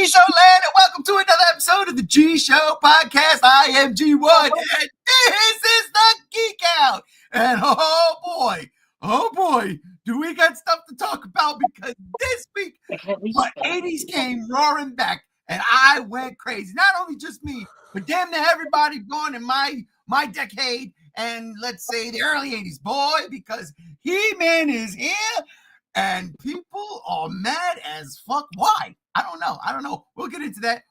G Show land, and welcome to another episode of the G Show podcast. I am G1, and this is the Geek Out. And oh boy, do we got stuff to talk about, because this week the 80s came roaring back, and I went crazy. Not only just me, but damn near everybody born in my decade, and let's say the early 80s, boy, because He-Man is here. And people are mad as fuck. Why? I don't know. We'll get into that.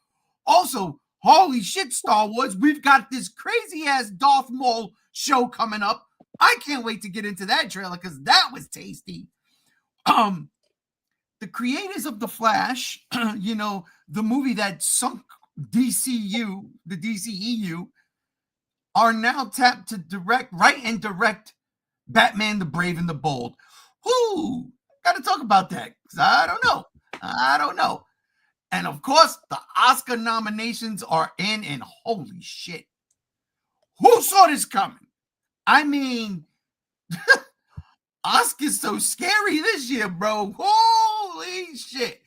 Also, holy shit, Star Wars. We've got this crazy-ass Darth Maul show coming up. I can't wait to get into that trailer because that was tasty. The creators of The Flash, the movie that sunk DCU, the DCEU, are now tapped to write and direct Batman the Brave and the Bold. Whoo! Got to talk about that because I don't know. And of course, the Oscar nominations are in, and holy shit. Who saw this coming? I mean, Oscar's so scary this year, bro. Holy shit.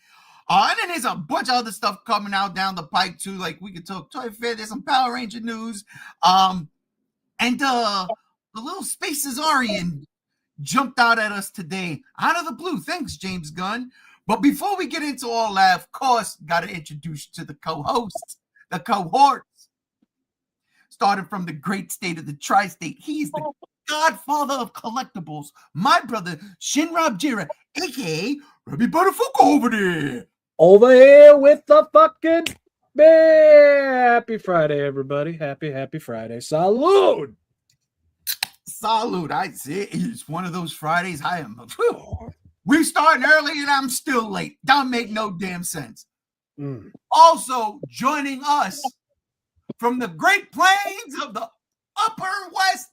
And then there's a bunch of other stuff coming out down the pike too. Like we could talk Toy Fair. There's some Power Ranger news. And the little Space Cesarian jumped out at us today out of the blue. Thanks, James Gunn. But before we get into all that, of course, got to introduce you to the co-hosts, the cohorts. Starting from the great state of the tri-state, he's the godfather of collectibles, my brother Shinrab Jira, aka Robbie Butterfuck over there. Over here with the fucking bear. Happy Friday, everybody. Happy Friday. Salute. Salute. I see. It's one of those Fridays. We're starting early and I'm still late. Don't make no damn sense. Also joining us from the Great Plains of the Upper West,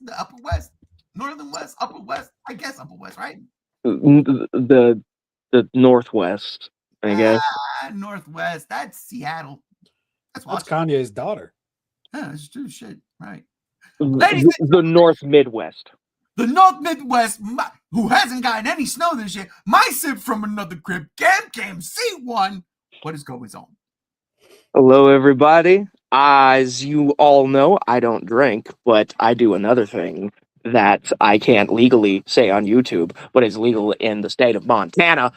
Northern West, Upper West, I guess Upper West, right? The Northwest, I guess. Northwest. That's Seattle. That's Kanye's daughter. Yeah, that's true shit, right? The North Midwest. The North Midwest, who hasn't gotten any snow this year. My sip from another crib, Cam C1. What is going on? Hello, everybody. As you all know, I don't drink, but I do another thing that I can't legally say on YouTube, but is legal in the state of Montana.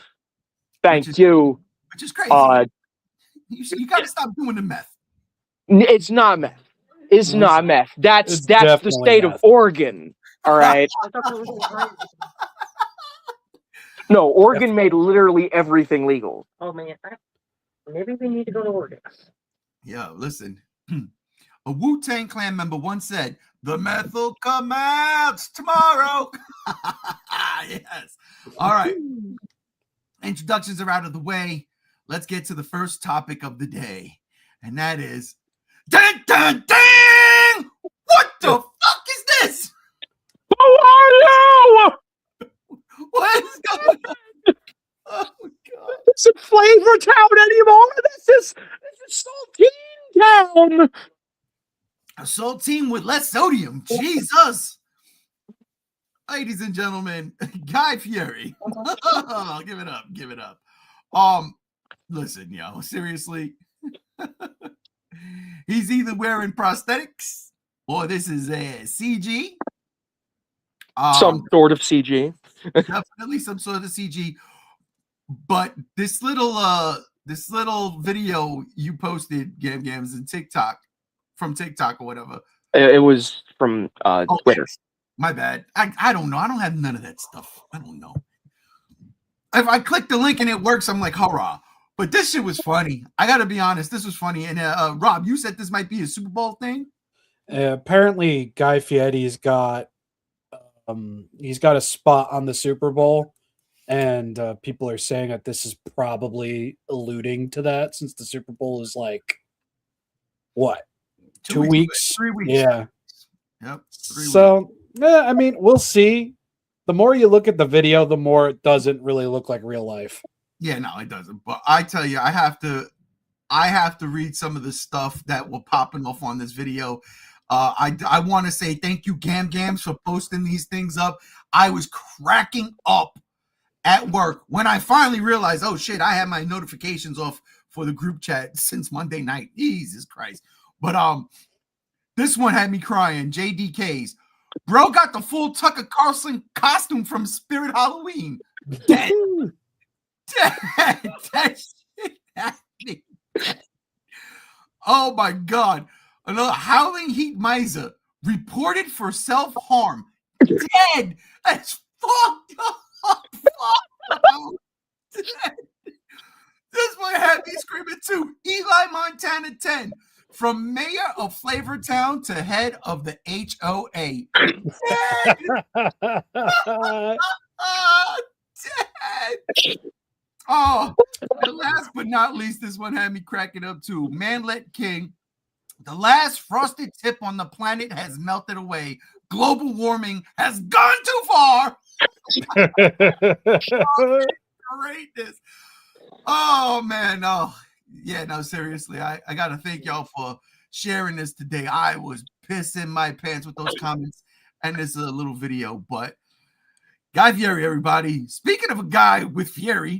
Thank you. Which is crazy. You got to stop doing the meth. It's not meth. It's not meth. That's the state of Oregon. All right. No, Oregon made literally everything legal. Oh man, maybe we need to go to Oregon. Yeah, listen. A Wu-Tang Clan member once said, "The meth will come out tomorrow." Yes. All right. Introductions are out of the way. Let's get to the first topic of the day, and that is, dun, dun, dun! What the fuck is this? Who are you? What is going on? Oh God! This isn't Flavor Town anymore. This is Saltine Town. A saltine with less sodium. Jesus. Ladies and gentlemen, Guy Fieri. Give it up. Listen, yo, seriously. He's either wearing prosthetics or this is a CG. Some sort of CG. Definitely some sort of CG. But this little video you posted, Gams, in TikTok, from TikTok or whatever. It was from Twitter. My bad. I don't know. I don't have none of that stuff. I don't know. If I click the link and it works, I'm like, hurrah. But this shit was funny. I got to be honest. This was funny. And Rob, you said this might be a Super Bowl thing? Apparently, Guy Fieri's got a spot on the Super Bowl. And people are saying that this is probably alluding to that, since the Super Bowl is like, what? 2 weeks? 3 weeks. Yeah. Yep. 3 weeks. So, yeah, I mean, we'll see. The more you look at the video, the more it doesn't really look like real life. Yeah, no, it doesn't. But I tell you, I have to read some of the stuff that were popping off on this video. I want to say thank you, Gams, for posting these things up. I was cracking up at work when I finally realized, oh shit, I had my notifications off for the group chat since Monday night. Jesus Christ. But this one had me crying. JDK's. Bro got the full Tucker Carlson costume from Spirit Halloween. Dead. That shit happening. Oh my God. Another Howling Heat Miser reported for self-harm. Dead. That's fucked up. This one had me screaming too. Eli Montana 10. From mayor of Flavortown to head of the HOA. Dead. Oh, and last but not least, this one had me cracking up too. Manlet King. The last frosted tip on the planet has melted away. Global warming has gone too far. Greatness. Oh man, no. Yeah, no, seriously. I gotta thank y'all for sharing this today. I was pissing my pants with those comments and this little video, but Guy Fieri, everybody. Speaking of a guy with Fieri,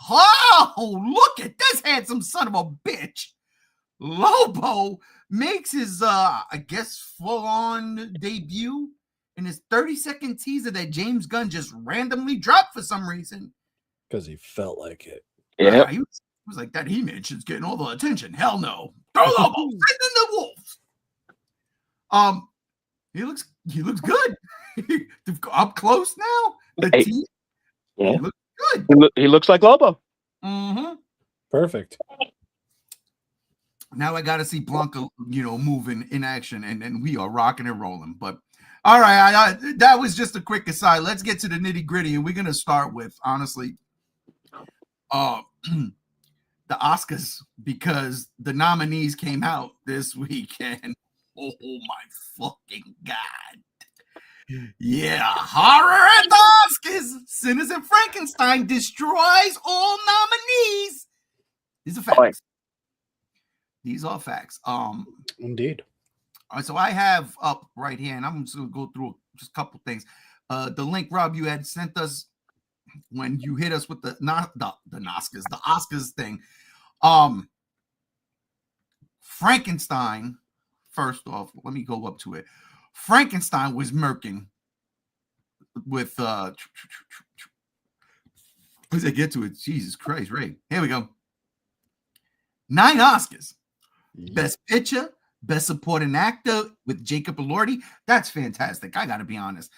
oh, look at this handsome son of a bitch. Lobo makes his I guess full-on debut in his 30-second teaser that James Gunn just randomly dropped for some reason. Because he felt like it. Yeah. He was like, that He-Man's getting all the attention. Hell no. Throw Lobo, send in the wolves. He looks good. Up close now. The teeth. Yeah. He looks good. He looks like Lobo. Mm-hmm. Perfect. Now I got to see Blanca, moving in action, and we are rocking and rolling. But all right, that was just a quick aside. Let's get to the nitty gritty, and we're gonna start with honestly, the Oscars, because the nominees came out this weekend. Oh my fucking God. Yeah, horror at the Oscars. Sinners and Frankenstein destroys all nominees. These are facts. These are facts. Indeed. All right, so I have up right here, and I'm just gonna go through just a couple things. The link, Rob, you had sent us when you hit us with the Oscars thing. Frankenstein. First off, let me go up to it. Frankenstein was murking with let's get to it. Jesus Christ, Ray. Here we go. 9 Oscars. Best Picture, Best Supporting Actor with Jacob Elordi. That's fantastic. I got to be honest.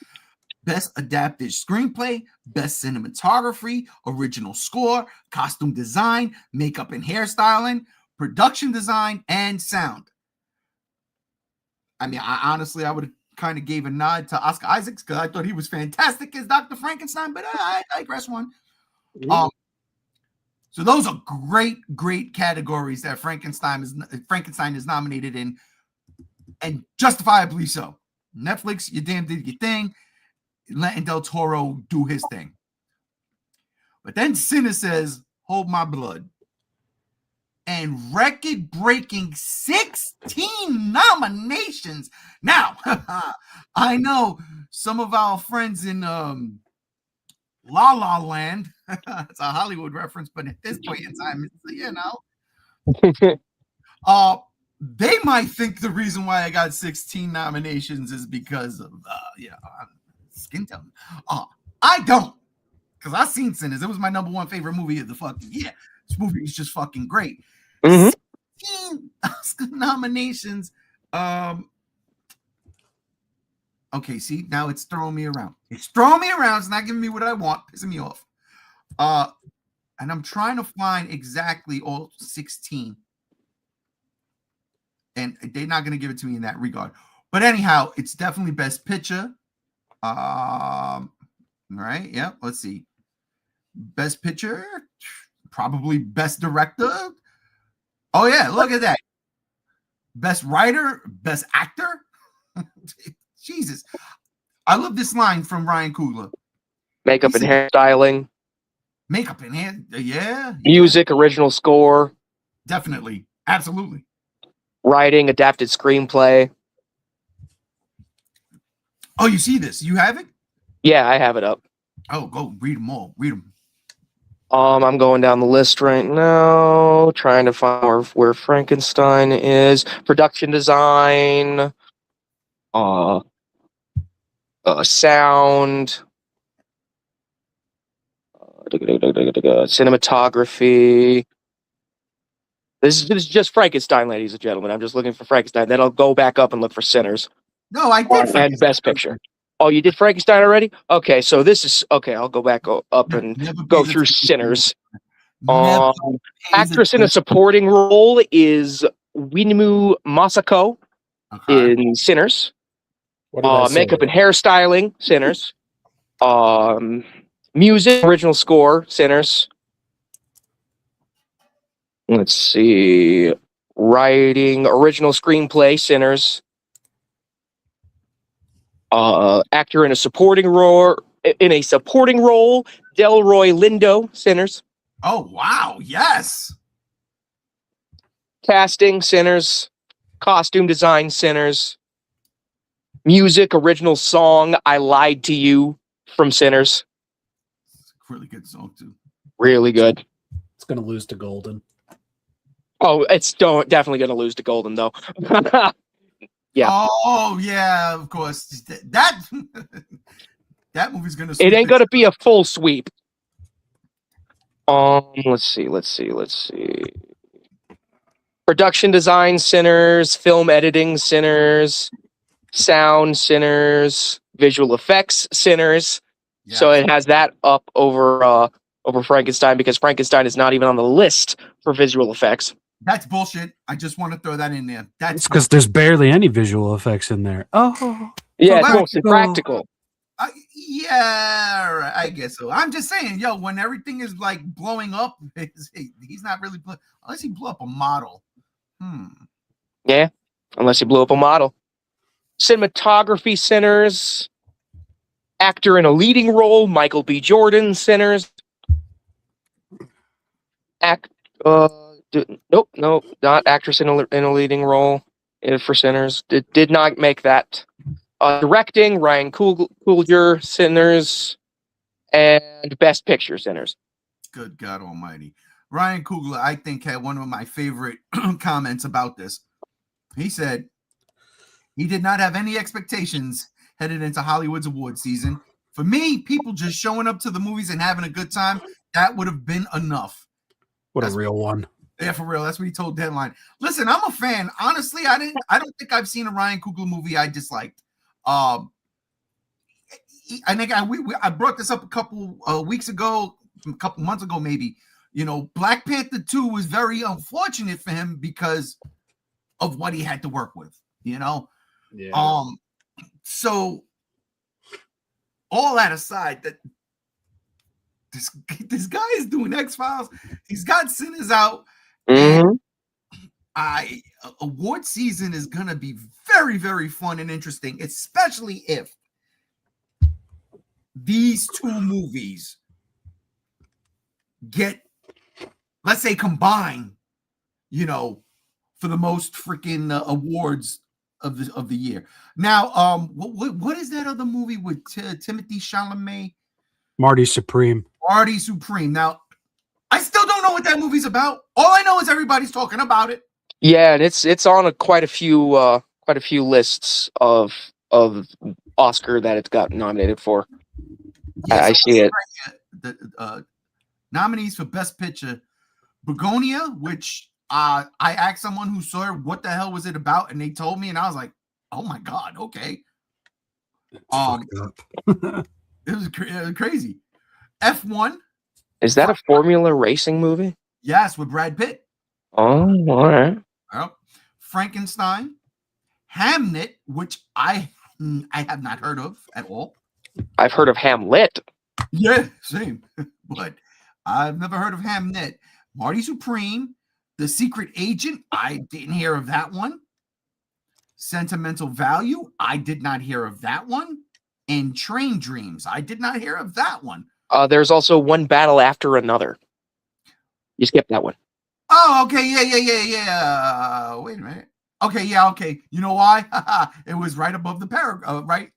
Best Adapted Screenplay, Best Cinematography, Original Score, Costume Design, Makeup and Hairstyling, Production Design, and Sound. I mean, I would have kind of gave a nod to Oscar Isaacs because I thought he was fantastic as Dr. Frankenstein, but I digress one. So those are great categories that Frankenstein is nominated in, and justifiably so. Netflix, you damn did your thing, letting Del Toro do his thing. But then Sinner says, hold my blood. And record-breaking 16 nominations. Now, I know some of our friends in La La Land, it's a Hollywood reference, but at this point in time, they might think the reason why I got 16 nominations is because of, skin tone. I don't, because I've seen Sinners. It was my number 1 favorite movie of the fucking year. This movie is just fucking great. 16 Oscar nominations. Okay, see, now it's throwing me around. It's not giving me what I want, pissing me off. And I'm trying to find exactly all 16. And they're not going to give it to me in that regard. But anyhow, it's definitely Best Picture. Right? Yeah, let's see. Best Picture, probably Best Director. Oh, yeah, look at that. Best Writer, Best Actor. Jesus. I love this line from Ryan Coogler. Makeup and hairstyling. Makeup and hair, yeah. Music, original score. Definitely. Absolutely. Writing, adapted screenplay. Oh, you see this? You have it? Yeah, I have it up. Oh, go read them all. Read them. I'm going down the list right now, trying to find where Frankenstein is. Production design, sound, cinematography. This is just Frankenstein, ladies and gentlemen. I'm just looking for Frankenstein. Then I'll go back up and look for Sinners. No, I did. And Best Picture. Oh, you did Frankenstein already? Okay, so this is okay. I'll go back up and go through Sinners. Actress in a supporting role is Winimu Masako in Sinners. Makeup and hairstyling, Sinners. Music, original score, Sinners. Let's see. Writing, original screenplay, Sinners. Actor in a supporting role, Delroy Lindo, Sinners. Oh wow, yes. Casting, Sinners. Costume design, Sinners. Music, original song, I Lied to You, from Sinners. Really good song too. Really good. It's gonna lose to Golden. Oh, it's definitely gonna lose to Golden though. Yeah. Oh yeah, of course. That that movie's gonna. It ain't gonna be a full sweep. Let's see. Production design, Sinners. Film editing, Sinners. Sound, Sinners. Visual effects, Sinners. Yes. So it has that up over Frankenstein because Frankenstein is not even on the list for visual effects. That's bullshit. I just want to throw that in there. That's because there's barely any visual effects in there. Oh, yeah, it's mostly practical. Yeah, right, I guess so. I'm just saying, yo, when everything is like blowing up, he's not really unless he blew up a model. Yeah, unless he blew up a model. Cinematography, Sinners. Actor in a leading role, Michael B. Jordan, Sinners. Nope, not actress in a leading role for Sinners. Did not make that. Directing, Ryan Coogler, Sinners, and Best Picture, Sinners. Good God Almighty, Ryan Coogler, I think, had one of my favorite comments about this. He said he did not have any expectations headed into Hollywood's award season. For me, people just showing up to the movies and having a good time, that would have been enough. That's a real one. Yeah, for real. That's what he told Deadline. Listen, I'm a fan. Honestly, I don't think I've seen a Ryan Coogler movie I disliked. I think I brought this up a couple weeks ago, a couple months ago, maybe. You know, Black Panther 2 was very unfortunate for him because of what he had to work with. You know, So all that aside, that this guy is doing X-Files. He's got Sinners out. Mm-hmm. Award season is gonna be very, very fun and interesting, especially if these two movies get, let's say, combined, you know, for the most freaking awards of the year. Now, what is that other movie with Timothy Chalamet? Marty Supreme. Now, I still don't know what that movie's about. All I know is everybody's talking about it. Yeah, and it's on quite a few lists of Oscar that it's got nominated for. Yeah, I see it. The nominees for Best Picture: Begonia, which I asked someone who saw it, what the hell was it about, and they told me, and I was like, oh my god, okay. It was crazy. F1. Is that a Formula Racing movie? Yes, with Brad Pitt. Oh, all right. Well, Frankenstein, Hamnet, which I have not heard of at all. I've heard of Hamlet. Yeah, same. But I've never heard of Hamnet. Marty Supreme, The Secret Agent, I didn't hear of that one. Sentimental Value, I did not hear of that one. And Train Dreams, I did not hear of that one. There's also One Battle After Another. You skipped that one. Oh, okay. Yeah. Wait a minute. Okay, yeah, okay. You know why? It was right above the paragraph, right?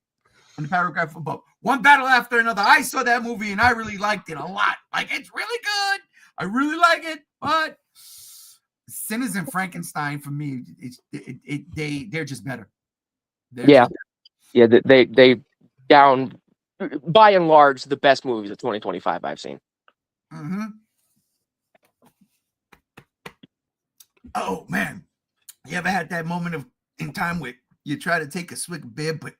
In the paragraph above. one battle after another. I saw that movie and I really liked it a lot. Like, it's really good. I really like it, but Sinners and Frankenstein for me, they're just better. Yeah, they down by and large the best movies of 2025 I've seen. Mm-hmm. Oh man, you ever had that moment in time where you try to take a swig of beer, but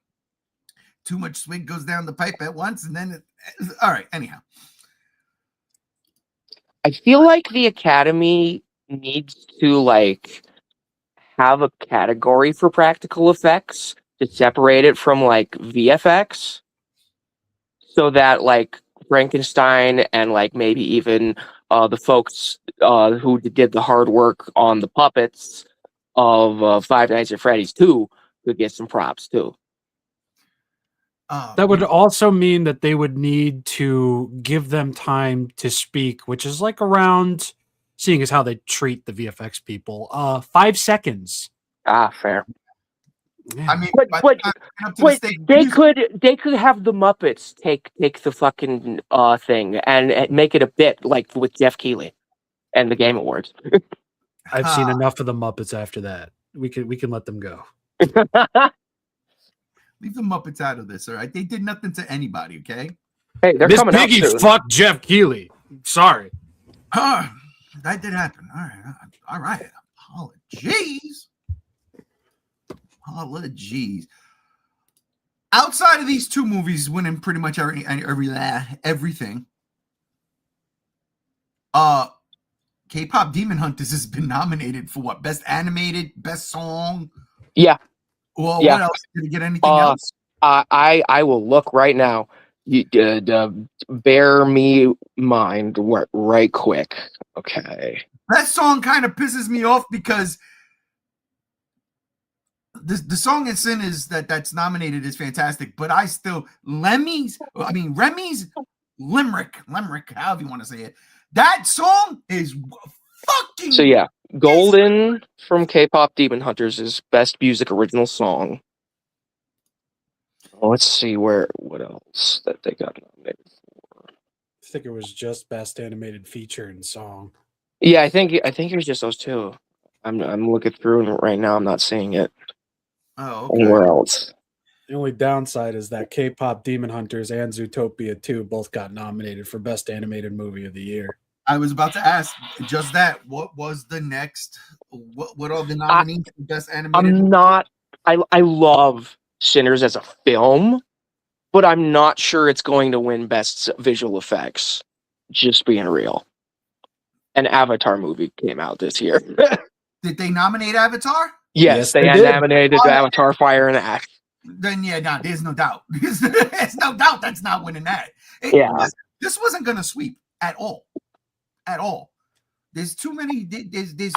too much swig goes down the pipe at once, and then all right. Anyhow, I feel like the Academy needs to like have a category for practical effects to separate it from like VFX, so that like Frankenstein and like maybe even the folks who did the hard work on the puppets of Five Nights at Freddy's 2 could get some props too. That would also mean that they would need to give them time to speak, which is like around, seeing as how they treat the VFX people, 5 seconds. Ah, fair. Yeah. I mean, But they could have the Muppets take the fucking thing and make it a bit like with Jeff Keighley and the Game Awards. I've seen enough of the Muppets after that. We can let them go. Leave the Muppets out of this, all right? They did nothing to anybody, okay? Hey, they're Miss coming out Piggy soon. fucked Jeff Keighley. Sorry. That did happen. All right. Apologies. Apologies. Outside of these two movies winning pretty much everything, K-pop Demon Hunters has been nominated for what? Best animated, best song? Yeah. Well, Yeah. what else? Did it get anything else? I will look right now. You bear me mind right quick. Okay. That song kind of pisses me off because the song in Sin is that's nominated is fantastic, but I still Remy's Limerick, however you want to say it. That song is fucking. So yeah, Golden from K-pop Demon Hunters is best music original song. Let's see what else that they got nominated for. I think it was just best animated feature and song. Yeah, I think it was just those two. I'm looking through right now. I'm not seeing it anywhere else. The only downside is that K-pop Demon Hunters and Zootopia 2 both got nominated for best animated movie of the year. I was about to ask just that. What was the next? What are the nominees for best animated? I love Sinners as a film, but I'm not sure it's going to win best visual effects. Just being real. An Avatar movie came out this year. Did they nominate Avatar? Yes, they did. nominated Avatar: Fire and Ash. Then there's no doubt. There's no doubt that's not winning that. This wasn't gonna sweep at all. At all. There's too many. There's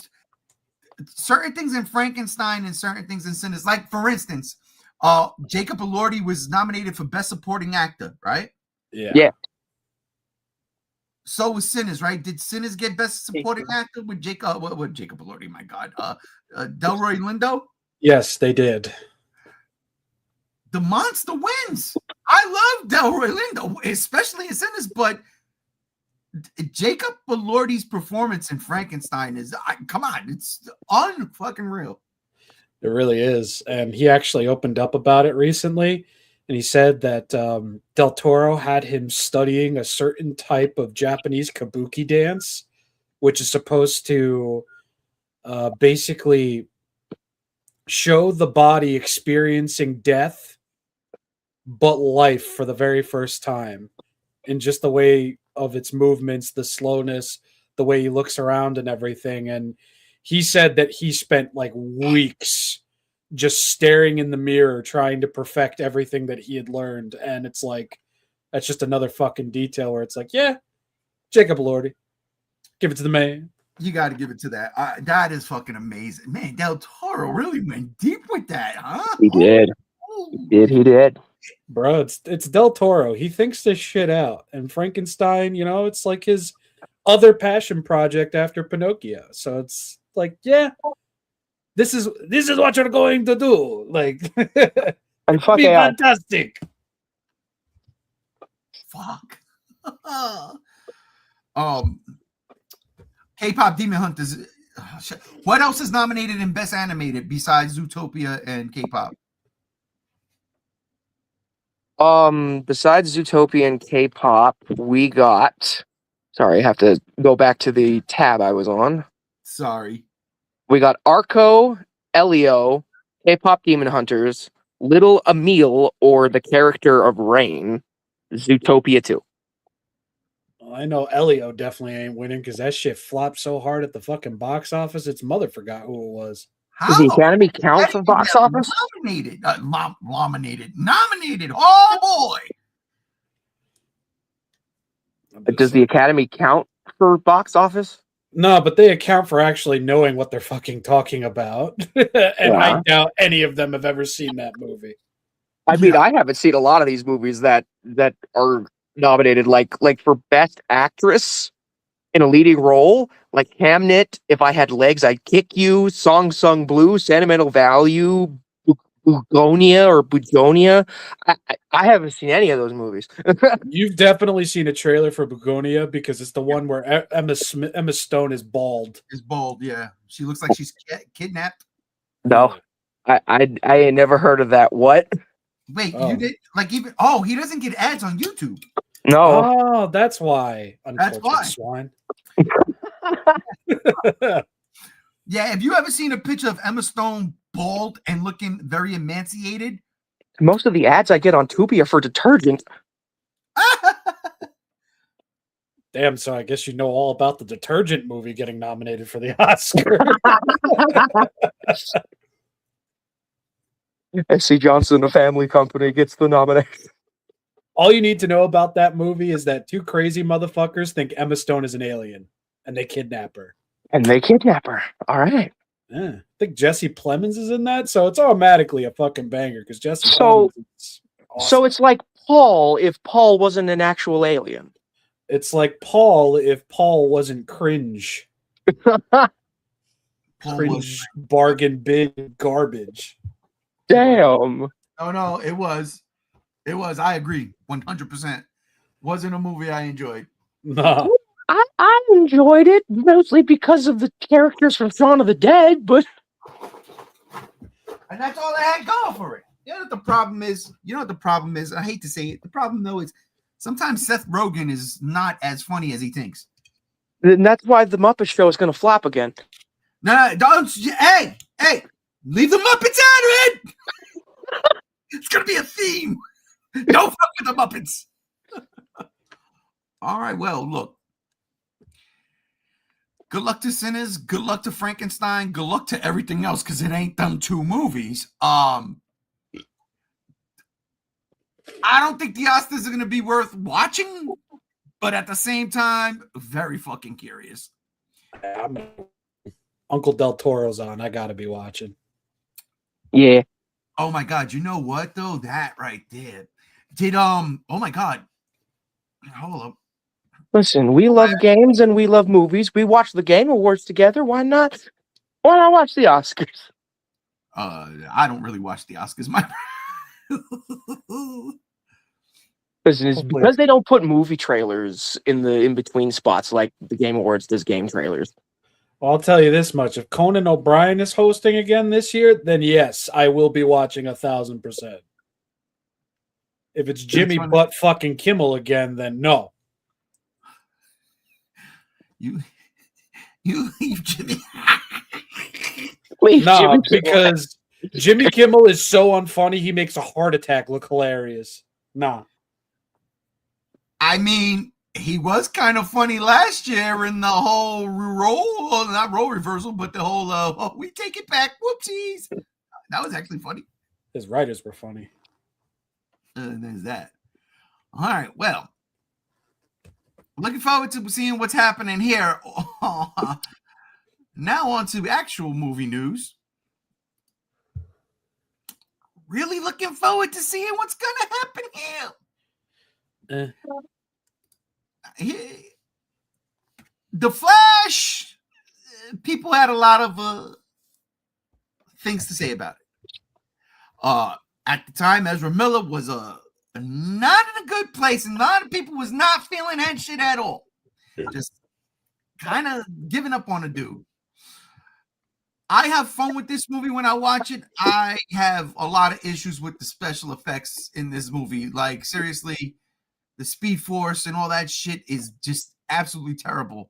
certain things in Frankenstein and certain things in Sinners. Like for instance, Jacob Elordi was nominated for Best Supporting Actor, right? Yeah. So was Sinners, right? Did Sinners get Best Supporting Actor with Jacob? What Jacob Elordi? My God, Delroy Lindo. Yes, they did. The monster wins. I love Delroy Lindo, especially in Sinners, but Jacob Elordi's performance in Frankenstein is come on, it's unfucking real. It really is. And he actually opened up about it recently. And he said that Del Toro had him studying a certain type of Japanese kabuki dance, which is supposed to basically show the body experiencing death, but life for the very first time. In just the way of its movements, the slowness, the way he looks around and everything. And he said that he spent like weeks just staring in the mirror, trying to perfect everything that he had learned. And it's like, that's just another fucking detail where it's like, yeah, Jacob Elordi, give it to the man. You got to give it to that. That is fucking amazing. Man, Del Toro really went deep with that, huh? He did. He did. Bro, it's Del Toro. He thinks this shit out. And Frankenstein, it's like his other passion project after Pinocchio. So it's like, yeah, this is what you're going to do. Like, And fuck be fantastic. Fuck. K-pop Demon Hunters. What else is nominated in Best Animated besides Zootopia and K-pop? Besides Zootopia and K-pop, we got. Sorry, I have to go back to the tab I was on. Sorry. We got Arco, Elio, K-pop Demon Hunters, Little Emil, or the character of Rain, Zootopia 2. I know Elio definitely ain't winning because that shit flopped so hard at the fucking box office. Its mother forgot who it was. Does the Academy count for box office? Nominated. Oh boy. Does the Academy count for box office? No, but they account for actually knowing what they're fucking talking about. And I doubt any of them have ever seen that movie. I mean, I haven't seen a lot of these movies that are nominated, like for Best Actress in a leading role, like Hamnet, If I Had Legs, I'd Kick You, Song Sung Blue, Sentimental Value, Bugonia. I haven't seen any of those movies. You've definitely seen a trailer for Bugonia because it's the one where Emma Stone is bald. Is bald, yeah. She looks like she's kidnapped. No, I ain't never heard of that. What? Wait, you did he doesn't get ads on YouTube. No. Oh, that's why. That's why. Swine. Yeah, have you ever seen a picture of Emma Stone bald and looking very emaciated? Most of the ads I get on Tubi are for detergent. Damn, so I guess you know all about the detergent movie getting nominated for the Oscar. S.C. Johnson, A Family Company, gets the nomination. All you need to know about that movie is that two crazy motherfuckers think Emma Stone is an alien, and they kidnap her. All right. Yeah. I think Jesse Plemons is in that, so it's automatically a fucking banger because Jesse Plemons is awesome. So it's like Paul if Paul wasn't an actual alien. It's like Paul if Paul wasn't cringe. Cringe bargain bin garbage. Damn. Oh no, it was. I agree, 100%. Wasn't a movie I enjoyed. No. I enjoyed it mostly because of the characters from Shaun of the Dead, but and that's all I had going for it. You know what the problem is? I hate to say it. The problem though is sometimes Seth Rogen is not as funny as he thinks. And that's why the Muppet Show is going to flop again. No, don't. Hey, leave the Muppets out of it. It's going to be a theme. Don't fuck with the Muppets. All right, well, look. Good luck to Sinners. Good luck to Frankenstein. Good luck to everything else because it ain't them two movies. I don't think the Oscars are going to be worth watching, but at the same time, very fucking curious. Uncle Del Toro's on. I got to be watching. Yeah. Oh my God. You know what though? That right there. Oh my God. Hold up. Listen, we love games and we love movies. We watch the Game Awards together. Why not? Why not watch the Oscars? I don't really watch the Oscars. Listen, it's because they don't put movie trailers in between spots like the Game Awards does game trailers. Well, I'll tell you this much: if Conan O'Brien is hosting again this year, then yes, I will be watching 1,000%. If it's Jimmy Butt fucking Kimmel again, then no. You leave Jimmy. No, because Jimmy Kimmel is so unfunny, he makes a heart attack look hilarious. Nah. I mean, he was kind of funny last year in the whole not role reversal, but the whole we take it back, whoopsies. That was actually funny. His writers were funny. There's that. All right, well. Looking forward to seeing what's happening here. Now on to actual movie news. Really looking forward to seeing what's going to happen here. The Flash, people had a lot of things to say about it. At the time, Ezra Miller was not in a good place, and a lot of people was not feeling that shit at all. Just kind of giving up on a dude. I have fun with this movie when I watch it. I have a lot of issues with the special effects in this movie. Like, seriously, the Speed Force and all that shit is just absolutely terrible.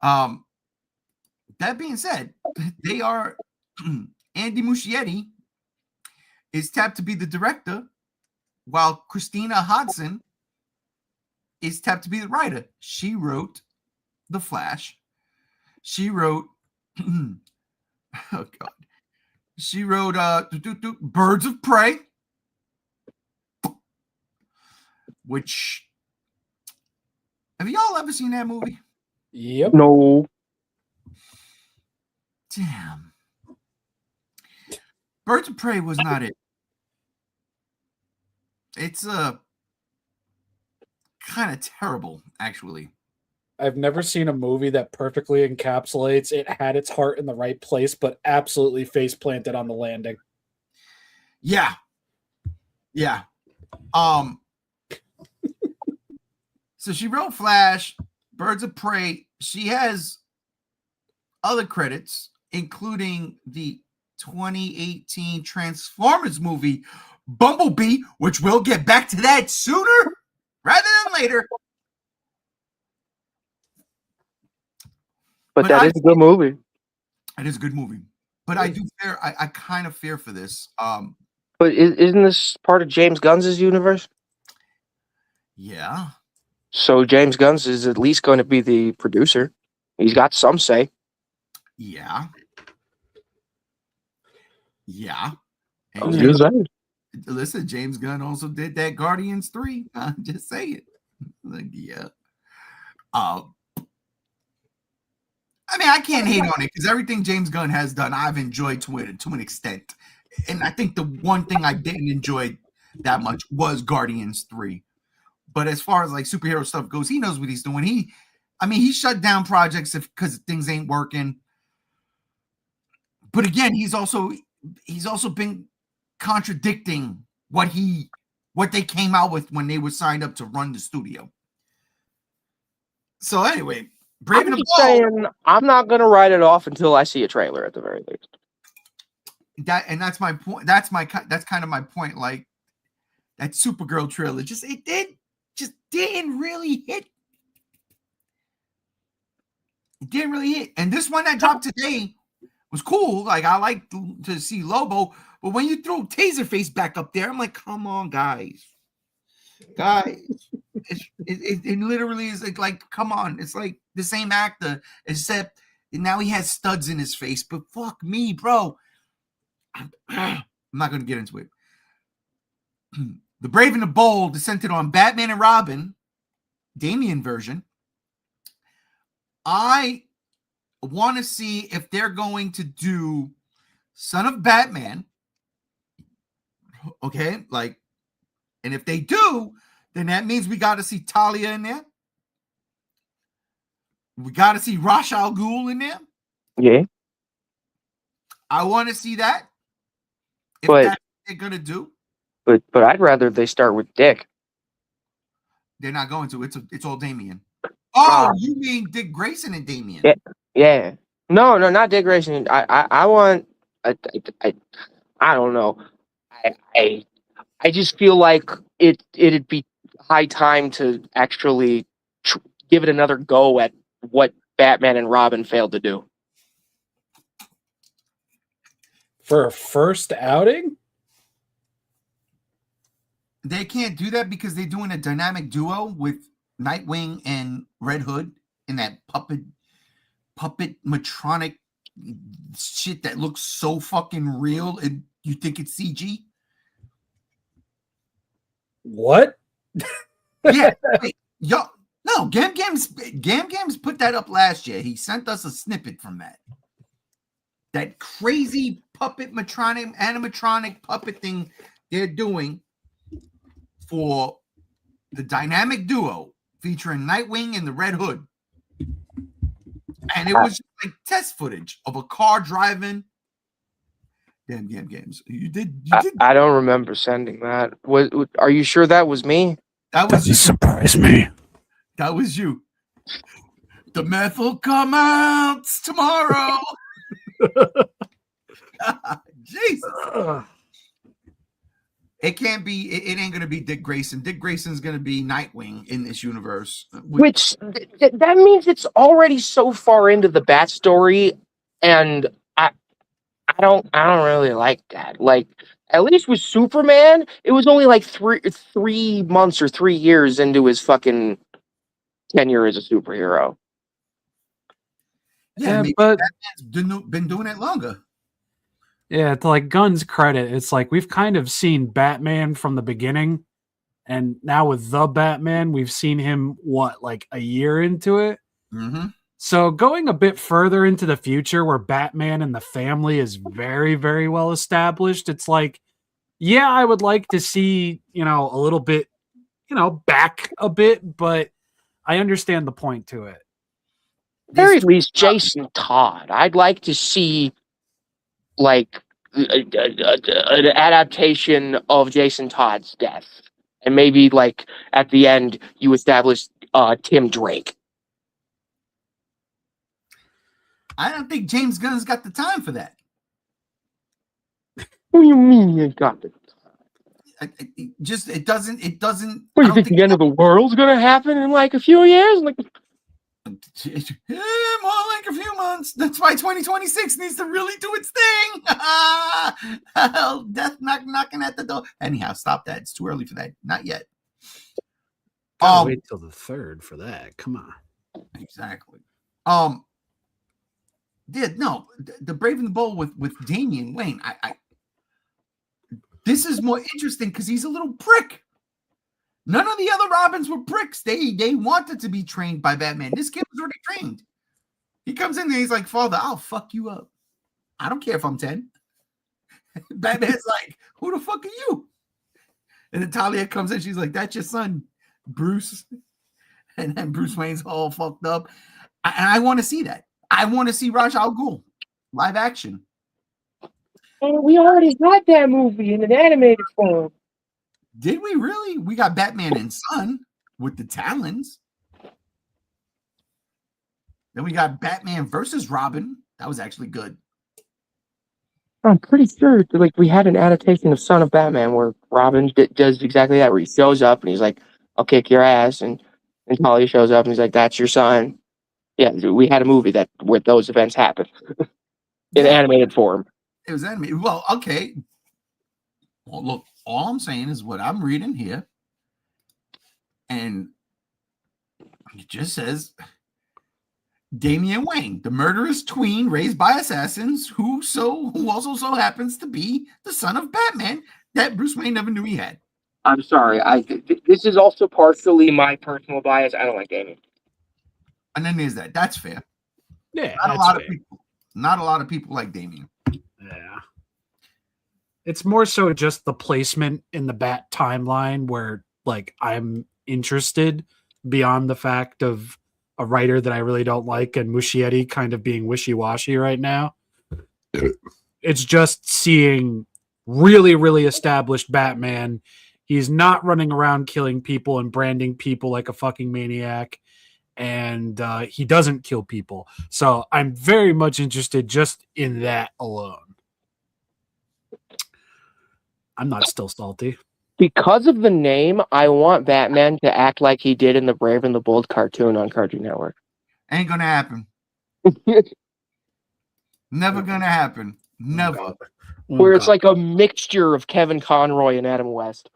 That being said, they are Andy Muschietti is tapped to be the director, while Christina Hodson is tapped to be the writer. She wrote The Flash. She wrote oh god. She wrote Birds of Prey, which, have y'all ever seen that movie? Yep. No. Damn. Birds of Prey was not it. It's kind of terrible, actually. I've never seen a movie that perfectly encapsulates it had its heart in the right place, but absolutely face planted on the landing. Yeah. So she wrote Flash, Birds of Prey. She has other credits, including the 2018 Transformers movie Bumblebee, which we'll get back to that sooner rather than later. But that is a good movie. It is a good movie. But I do fear, I kind of fear for this. But isn't this part of James Gunn's universe? Yeah. So James Gunn's is at least going to be the producer. He's got some say. Yeah. I'm And just saying. listen, James Gunn also did that Guardians 3. I'm just saying. Like, yeah. I mean, I can't hate on it because everything James Gunn has done, I've enjoyed to an extent. And I think the one thing I didn't enjoy that much was Guardians 3. But as far as like superhero stuff goes, he knows what he's doing. He shut down projects because things ain't working. But again, he's also been contradicting what they came out with when they were signed up to run the studio. So anyway, Brave and the Bold. Saying I'm not gonna write it off until I see a trailer at the very least. That's my point. That's kind of my point. Like that Supergirl trailer, just didn't really hit. It didn't really hit. And this one that dropped today was cool. Like I like to see Lobo, but when you throw Taserface back up there, I'm like, come on, guys. It literally is like, come on. It's like the same actor, except now he has studs in his face. But fuck me, bro. I'm not going to get into it. The Brave and the Bold is centered on Batman and Robin, Damian version. I want to see if they're going to do Son of Batman. Okay, like, and if they do, then that means we got to see Talia in there. We got to see Ra's al Ghul in there. Yeah. I want to see that. If But that's what they're going to do. But I'd rather they start with Dick. They're not going to. It's all Damian. Oh, you mean Dick Grayson and Damian? Yeah. No, not Dick Grayson. I want. I don't know. I just feel like it'd be high time to actually give it another go at what Batman and Robin failed to do. For a first outing? They can't do that because they're doing a dynamic duo with Nightwing and Red Hood in that puppet Matronic shit that looks so fucking real and you think it's CG. What? Yeah. Wait, yo, no, Gam Gam's put that up last year. He sent us a snippet from that. That crazy puppet animatronic puppet thing they're doing for the dynamic duo featuring Nightwing and the Red Hood. And it was just like test footage of a car driving. Damn games. You did. I don't remember sending that. Are you sure that was me? That was Doesn't surprise me. That was you. The meth will come out tomorrow. Jesus. It can't be. It ain't gonna be Dick Grayson. Dick Grayson's gonna be Nightwing in this universe. Which that means it's already so far into the Bat story, and I don't really like that. Like, at least with Superman, it was only like 3 months or 3 years into his fucking tenure as a superhero. Yeah, but Batman's been doing it longer. yeah, to like Gunn's credit, it's like we've kind of seen Batman from the beginning, and now with the Batman, we've seen him like a year into it. Mm-hmm. So going a bit further into the future, where Batman and the family is very, very well established, it's like, yeah, I would like to see a little bit, back a bit, but I understand the point to it. At the very least, Jason Todd. I'd like to see like an adaptation of Jason Todd's death, and maybe like at the end you establish Tim Drake. I don't think James Gunn's got the time for that. What do you mean you got the time? It doesn't. What, you think the end of the world's gonna happen in like a few years? Like, more like a few months. That's why 2026 needs to really do its thing. Death knocking at the door. Anyhow, stop that. It's too early for that. Not yet. Wait till the 3rd for that. Come on. Exactly. The Brave and the Bold with Damian Wayne. This is more interesting because he's a little prick. None of the other Robins were pricks. They wanted to be trained by Batman. This kid was already trained. He comes in there, he's like, Father, I'll fuck you up. I don't care if I'm 10. Batman's like, who the fuck are you? And then Talia comes in, she's like, that's your son, Bruce. And then Bruce Wayne's all fucked up. And I want to see that. I want to see Ra's al Ghul live action. oh, we already had that movie in an animated form. Did we really? We got Batman and Son with the Talons. Then we got Batman versus Robin. That was actually good. I'm pretty sure like we had an adaptation of Son of Batman where Robin does exactly that, where he shows up and he's like, I'll kick your ass, and Talia shows up and he's like, that's your son. Yeah, we had a movie where those events happen in animated form. It was animated. Well, okay. Well, look, all I'm saying is what I'm reading here. And it just says Damian Wayne, the murderous tween raised by assassins who also so happens to be the son of Batman that Bruce Wayne never knew he had. I'm sorry. This is also partially my personal bias. I don't like Damian. And then there's that. That's fair. Yeah, Not a lot of people like Damian. Yeah. It's more so just the placement in the Bat timeline where like I'm interested beyond the fact of a writer that I really don't like and Muschietti kind of being wishy-washy right now. It's just seeing really, really established Batman. He's not running around killing people and branding people like a fucking maniac. And he doesn't kill people. So I'm very much interested just in that alone. I'm not still salty. Because of the name, I want Batman to act like he did in the Brave and the Bold cartoon on Cartoon Network. Ain't gonna happen. Never gonna happen. Never. Where it's like a mixture of Kevin Conroy and Adam West.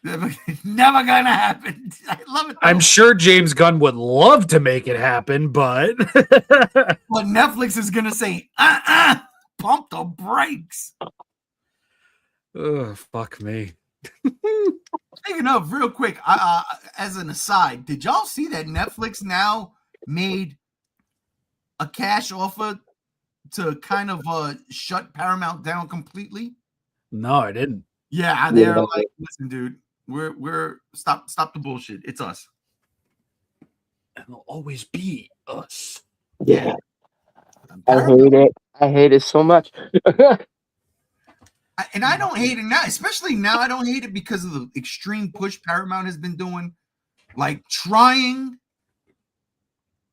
Never gonna happen. I love it. I'm sure James Gunn would love to make it happen, but But Netflix is gonna say, pump the brakes. Oh, fuck me. Speaking of, real quick, as an aside, did y'all see that Netflix now made a cash offer to kind of shut Paramount down completely? No, I didn't. Yeah, they're like, listen, dude, we're stop the bullshit. It's us. And it'll always be us. Yeah. I hate it. I hate it so much. And I don't hate it now, especially now. I don't hate it because of the extreme push Paramount has been doing, like trying.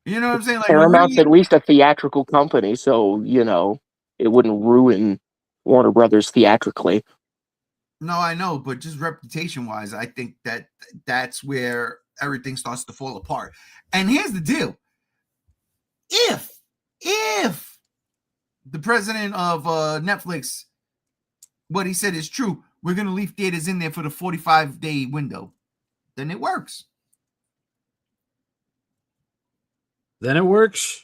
You know what I'm saying? Like Paramount's really, at least a theatrical company, so it wouldn't ruin Warner Brothers theatrically. no, I know, but just reputation-wise, I think that's where everything starts to fall apart. And here's the deal: if the president of Netflix, what he said is true, we're going to leave theaters in there for the 45-day window, then it works. Then it works.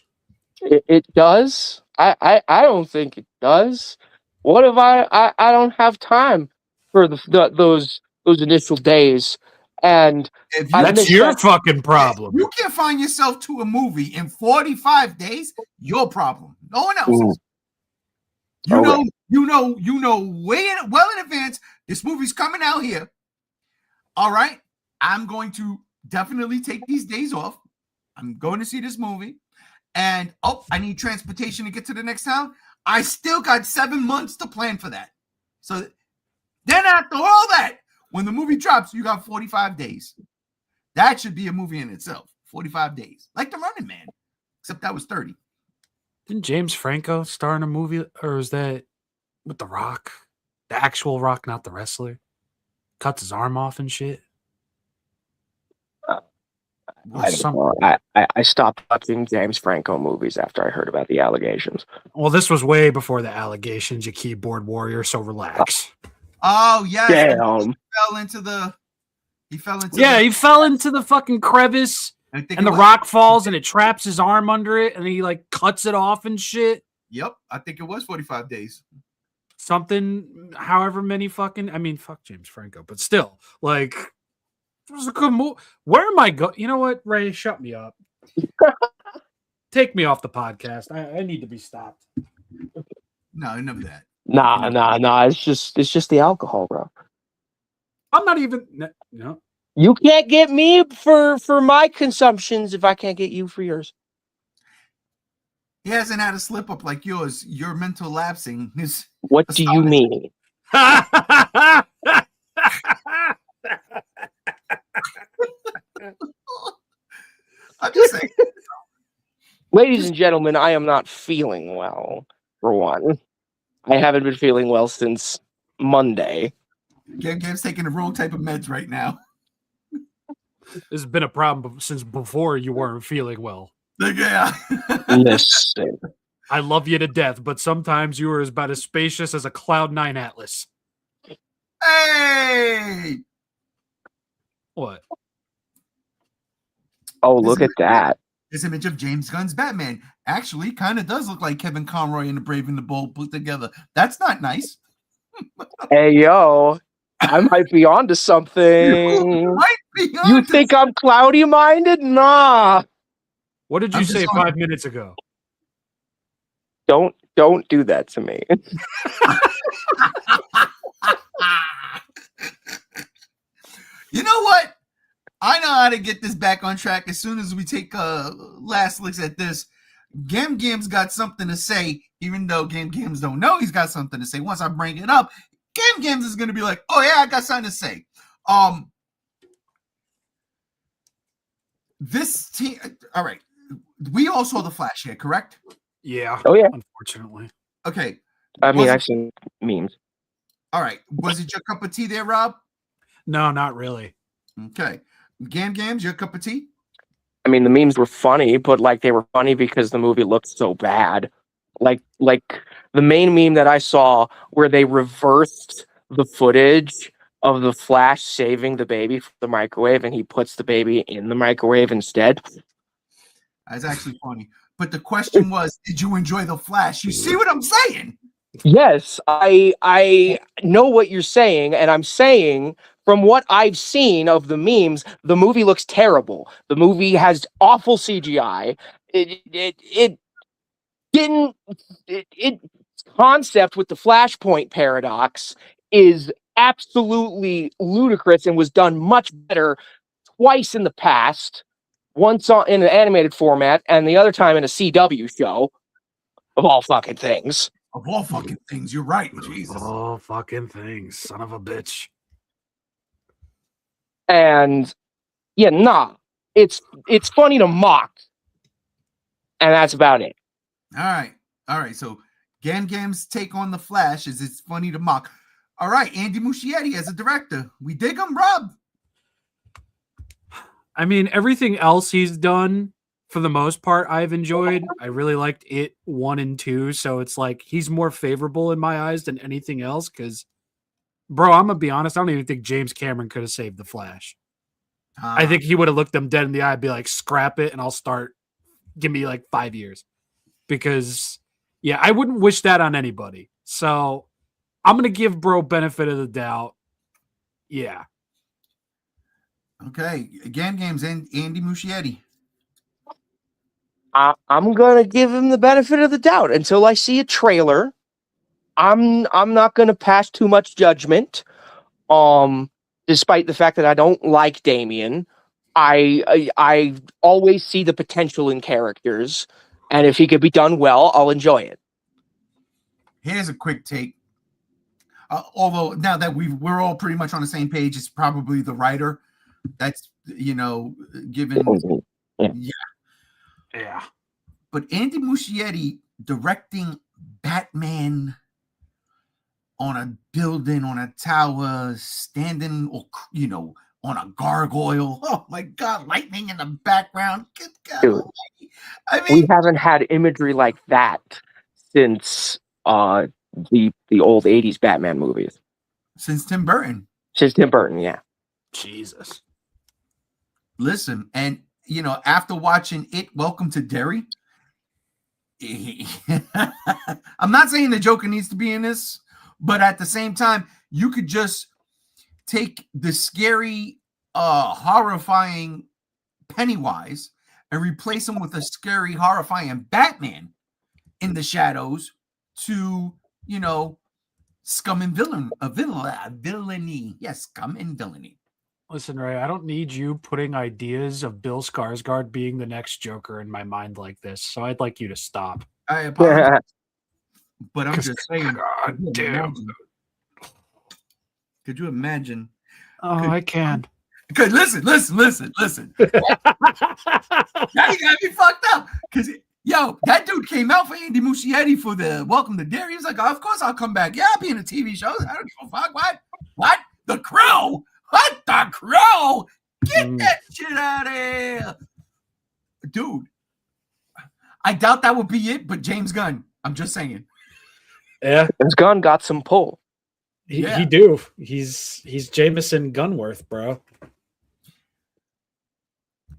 It does. I don't think it does. What if I don't have time for those initial days? And If That's your fucking problem. you can't find yourself to a movie in 45 days, your problem. No one else's. You know well in advance, this movie's coming out here. All right. I'm going to definitely take these days off. I'm going to see this movie. And I need transportation to get to the next town. I still got 7 months to plan for that. So then after all that, when the movie drops, you got 45 days. That should be a movie in itself. 45 days. Like The Running Man. Except that was 30. Didn't James Franco star in a movie, or is that with The Rock? The actual Rock, not the wrestler. Cuts his arm off and shit. I stopped watching James Franco movies after I heard about the allegations. Well, this was way before the allegations, you keyboard warrior, so relax. Oh, yes. Damn. He fell into He fell into the fucking crevice, and the rock falls, and it traps his arm under it, and he like cuts it off and shit. Yep, I think it was 45 days. Something, however many fucking, I mean, fuck James Franco, but still, like, it was a good move. Where am I going? You know what, Ray? Shut me up. Take me off the podcast. I need to be stopped. No, none of that. Nah. It's just the alcohol, bro. I'm not even. No. You can't get me for my consumptions if I can't get you for yours. He hasn't had a slip up like yours. Your mental lapsing is. What do you mean? I'm just saying. Ladies and gentlemen, I am not feeling well, for one. I haven't been feeling well since Monday. Gam's taking the wrong type of meds right now. This has been a problem since before you weren't feeling well. Yeah. Listen. I love you to death, but sometimes you are about as spacious as a Cloud9 Atlas. Hey! What? Oh, look at that. This image of James Gunn's Batman actually kind of does look like Kevin Conroy and the Brave and the Bold put together. That's not nice. Hey, yo. I might be onto something. You think I'm cloudy-minded? Nah. What did you say 5 minutes ago? Don't do that to me. You know what? I know how to get this back on track as soon as we take last looks at this. Gam's got something to say, even though Gams don't know he's got something to say. Once I bring it up, Gams is going to be like, oh, yeah, I got something to say. This team, all right. We all saw The Flash here, correct? Yeah. Oh, yeah. Unfortunately. Okay. I mean, I've seen memes. All right. Was it your cup of tea there, Rob? No, not really. Okay. Gams, your cup of tea? I mean, the memes were funny, but like they were funny because the movie looked so bad. Like the main meme that I saw where they reversed the footage of the Flash saving the baby from the microwave, and he puts the baby in the microwave instead. That's actually funny. But the question was, did you enjoy The Flash? You see what I'm saying? Yes, I know what you're saying, and I'm saying from what I've seen of the memes, the movie looks terrible. The movie has awful CGI. Its concept with the Flashpoint paradox is absolutely ludicrous and was done much better twice in the past. Once in an animated format, and the other time in a CW show. of all fucking things. Of all fucking things, you're right. Jesus. Oh, fucking things. Son of a bitch. And yeah, nah. It's funny to mock. And that's about it. All right. So Gam's take on the Flash is it's funny to mock. All right, Andy Muschietti as a director. We dig him, Rob. I mean, everything else he's done, for the most part, I've enjoyed. I really liked It 1 and 2, so it's like he's more favorable in my eyes than anything else. Because, bro, I'm gonna be honest, I don't even think James Cameron could have saved the Flash. I think he would have looked them dead in the eye and be like, "Scrap it, and I'll start. Give me like 5 years." Because, yeah, I wouldn't wish that on anybody. So I'm gonna give bro benefit of the doubt. Yeah. Okay, Gam's and Andy Muschietti. I'm gonna give him the benefit of the doubt until I see a trailer. I'm not gonna pass too much judgment. Despite the fact that I don't like Damien, I always see the potential in characters, and if he could be done well, I'll enjoy it. Here's a quick take. Although now that we're all pretty much on the same page, it's probably the writer that's given. Yeah. But Andy Muschietti directing Batman on a building, on a tower, standing, on a gargoyle. Oh my God, lightning in the background. Good God. Dude, I mean, we haven't had imagery like that since the old 80s Batman movies. Since Tim Burton. Yeah. Jesus. Listen, and after watching It, Welcome to Derry, I'm not saying the Joker needs to be in this, but at the same time, you could just take the scary, horrifying Pennywise and replace him with a scary, horrifying Batman in the shadows to, scum and villainy. Yes, scum and villainy. Listen, Ray, I don't need you putting ideas of Bill Skarsgård being the next Joker in my mind like this, so I'd like you to stop. I apologize, but I'm just saying. God damn. Could you imagine? I can. Because listen. Now you got me fucked up. Because that dude came out for Andy Muschietti for the Welcome to Derry. He was like, "Oh, of course I'll come back. Yeah, I'll be in a TV show. I don't give a fuck. What? The Crow? What? The Crow? Get that shit out of here, dude." I doubt that would be it, but James Gunn. I'm just saying. Yeah, James Gunn got some pull. He do. He's Jameson Gunworth, bro.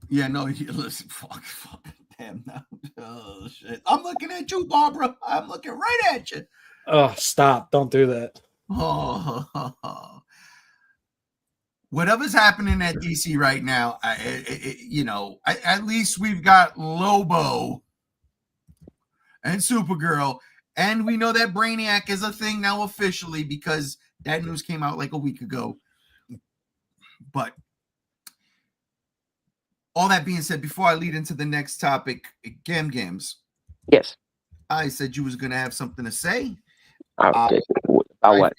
Yeah, no. Listen, fuck, damn now. Oh shit! I'm looking at you, Barbara. I'm looking right at you. Oh, stop! Don't do that. Oh, whatever's happening at DC right now, at least we've got Lobo and Supergirl, and we know that Brainiac is a thing now officially because that news came out like a week ago. But all that being said, before I lead into the next topic, Gams. Yes. I said you was going to have something to say. About what?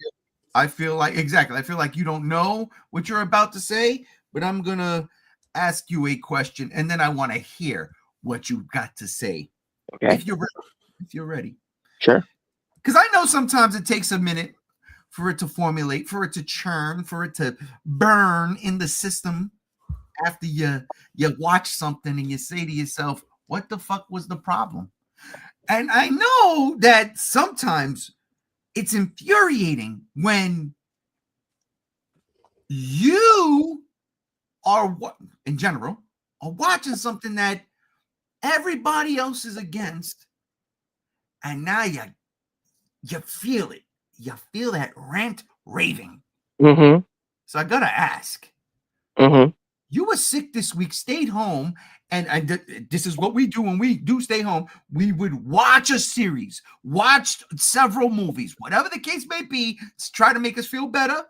I feel like you don't know what you're about to say, but I'm going to ask you a question, and then I want to hear what you got to say. Okay. If you're ready. Sure. Because I know sometimes it takes a minute for it to formulate, for it to churn, for it to burn in the system after you watch something and you say to yourself, what the fuck was the problem? And I know that sometimes it's infuriating when you are, in general, are watching something that everybody else is against, and now you feel it. You feel that rant raving. Mm-hmm. So I gotta ask. Mm-hmm. You were sick this week, stayed home, and this is what we do when we do stay home. We would watch a series, watch several movies, whatever the case may be, to try to make us feel better.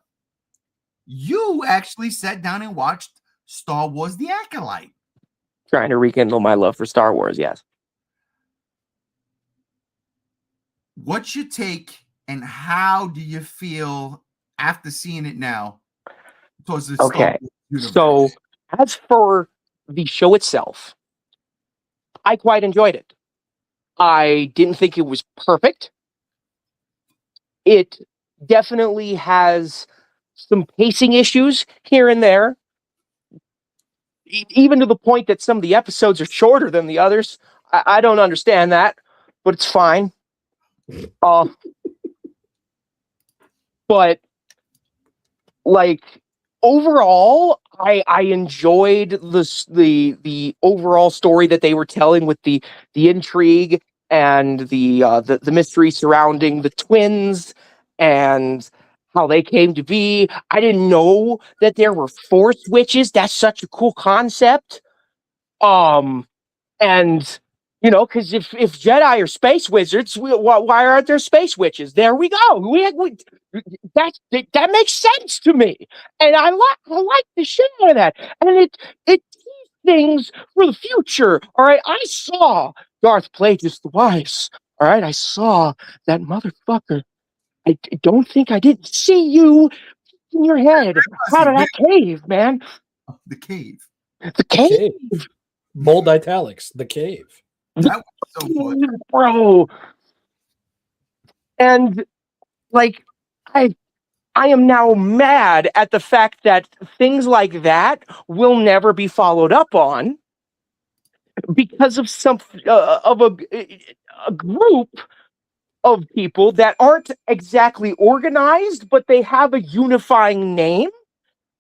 You actually sat down and watched Star Wars: The Acolyte. Trying to rekindle my love for Star Wars, yes. what's your take and how do you feel after seeing it now towards the Star Okay, Wars universe? so as for the show itself, I quite enjoyed it. I didn't think it was perfect. It definitely has some pacing issues here and there, even to the point that some of the episodes are shorter than the others. I don't understand that, but it's fine. But like overall, I enjoyed the overall story that they were telling with the intrigue and the mystery surrounding the twins and how they came to be. I didn't know that there were force witches. That's such a cool concept. And because if Jedi are space wizards, why aren't there space witches? There we go. That makes sense to me, and I like the shit out of that, and it teases things for the future. All right, I saw Darth Plagueis the Wise. All right, I saw that motherfucker. I don't think I didn't see you in your head out of that cave, man. The cave. The cave. Bold italics. The cave. That was so good, bro. And like, I am now mad at the fact that things like that will never be followed up on because of a group of people that aren't exactly organized, but they have a unifying name,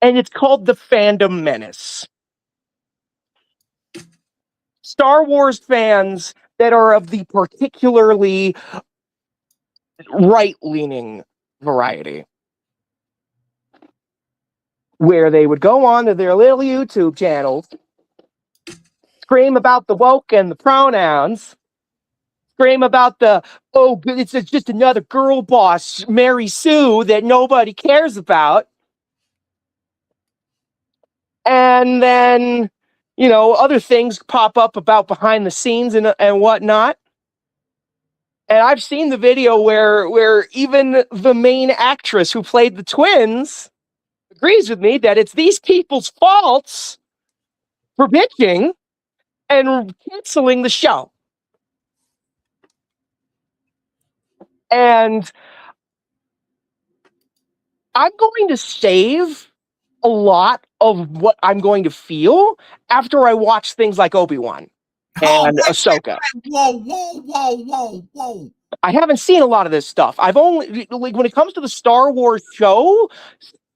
and it's called the Fandom Menace. Star Wars fans that are of the particularly right-leaning variety, where they would go on to their little YouTube channels, scream about the woke and the pronouns, scream about it's just another girl boss, Mary Sue, that nobody cares about. And then, other things pop up about behind the scenes and whatnot. And I've seen the video where even the main actress who played the twins agrees with me that it's these people's faults for bitching and canceling the show. And I'm going to save a lot of what I'm going to feel after I watch things like Obi-Wan and Ahsoka. Whoa. I haven't seen a lot of this stuff. I've only, when it comes to the Star Wars show,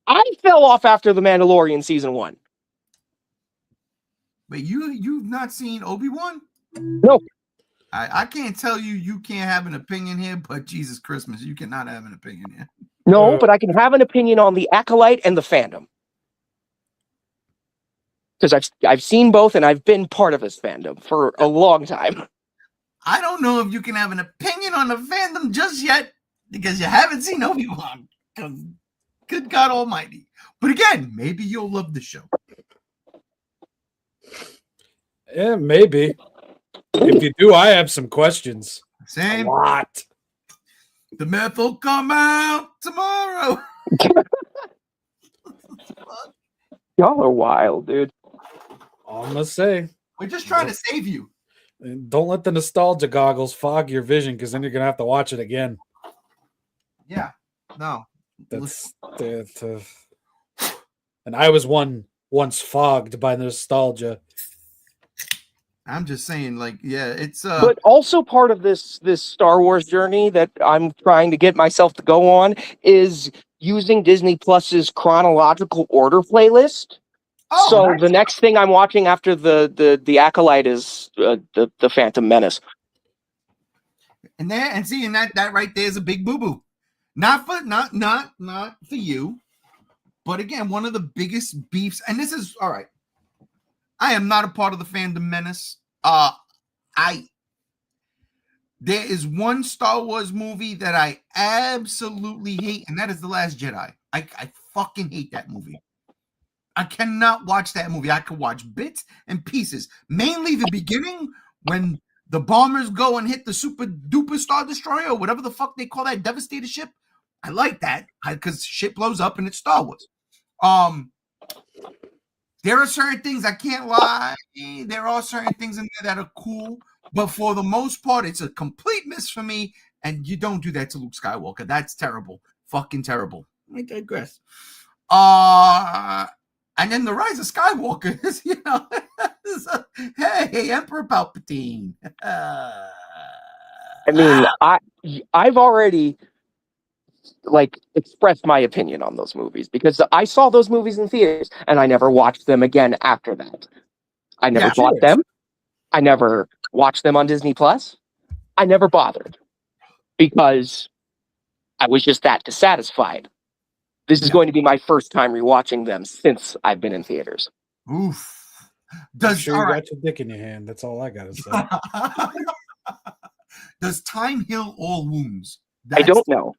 I fell off after The Mandalorian season 1. But you've not seen Obi-Wan? No. I can't tell you can't have an opinion here, but Jesus Christmas, you cannot have an opinion here. No, but I can have an opinion on the Acolyte and the fandom. Because I've seen both and I've been part of this fandom for a long time. I don't know if you can have an opinion on the fandom just yet because you haven't seen Obi-Wan. Good God Almighty. But again, maybe you'll love the show. Yeah, maybe. If you do, I have some questions. Same. A lot. The myth will come out tomorrow. Y'all are wild, dude. All I'm gonna say. We're just trying to save you. Don't let the nostalgia goggles fog your vision, because then you're gonna have to watch it again. Yeah. No. That's and I was once fogged by nostalgia. I'm just saying, like, yeah, it's But also part of this Star Wars journey that I'm trying to get myself to go on is using Disney Plus's chronological order playlist. So nice. the next thing I'm watching after the Acolyte is the Phantom Menace. And that right there is a big boo-boo. Not for you, but again, one of the biggest beefs, and this is all right. I am not a part of the Fandom Menace. There is one Star Wars movie that I absolutely hate, and that is The Last Jedi. I fucking hate that movie. I cannot watch that movie. I could watch bits and pieces, mainly the beginning when the bombers go and hit the super duper Star Destroyer or whatever the fuck they call that Devastator ship. I like that because shit blows up and it's Star Wars. There are certain things, I can't lie. There are certain things in there that are cool, but for the most part, it's a complete miss for me. And you don't do that to Luke Skywalker. That's terrible. Fucking terrible. I digress. And then the Rise of Skywalker is, hey, Emperor Palpatine. I mean, I've already expressed my opinion on those movies because I saw those movies in theaters and I never watched them again after that. I never bought them. I never watched them on Disney Plus. I never bothered because I was just that dissatisfied. This is going to be my first time rewatching them since I've been in theaters. Oof. I'm sure you got your dick in your hand. That's all I gotta say. Does time heal all wounds? I don't know.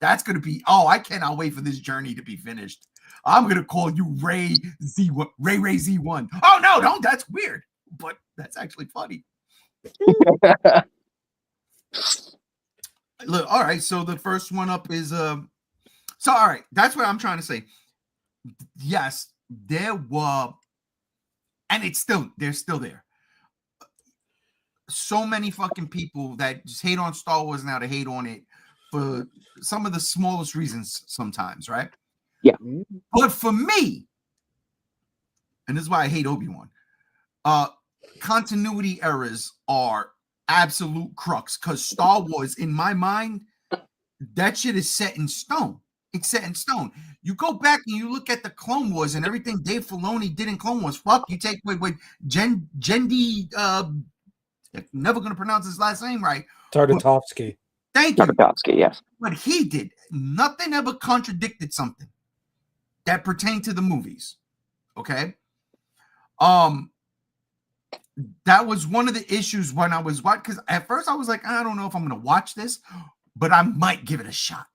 That's going to be, I cannot wait for this journey to be finished. I'm going to call you Ray Z1, Ray Z1. Oh, no, don't. That's weird, but that's actually funny. Look, all right, so the first one up is, all right, that's what I'm trying to say. Yes, there were, and they're still there. So many fucking people that just hate on Star Wars now to hate on it for some of the smallest reasons sometimes, right? Yeah. But for me, and this is why I hate Obi-Wan, continuity errors are absolute crux because Star Wars, in my mind, that shit is set in stone. It's set in stone. You go back and you look at the Clone Wars and everything Dave Filoni did in Clone Wars. Fuck, you take with Jendi, never going to pronounce his last name right. Tartakovsky. Thank you. Tartakovsky, yes. What he did, nothing ever contradicted something that pertained to the movies. Okay. That was one of the issues when I was watching, because at first I was like, I don't know if I'm going to watch this, but I might give it a shot.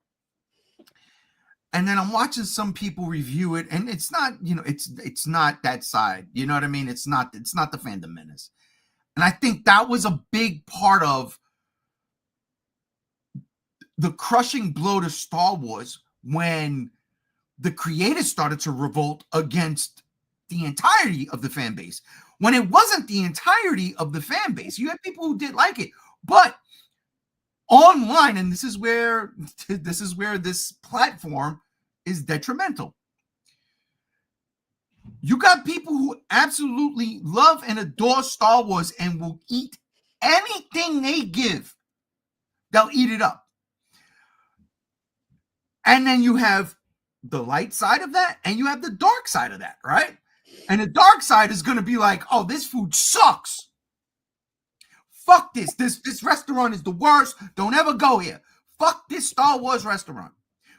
And then I'm watching some people review it, and it's not, it's not that side. You know what I mean? It's not the fandom menace. And I think that was a big part of the crushing blow to Star Wars when the creators started to revolt against the entirety of the fan base. When it wasn't the entirety of the fan base, you had people who did like it, but online, and this is where this platform is detrimental. You got people who absolutely love and adore Star Wars and will eat anything they give. They'll eat it up. And then you have the light side of that, and you have the dark side of that, right? And the dark side is going to be like, oh, this food sucks. Fuck this. This restaurant is the worst. Don't ever go here. Fuck this Star Wars restaurant.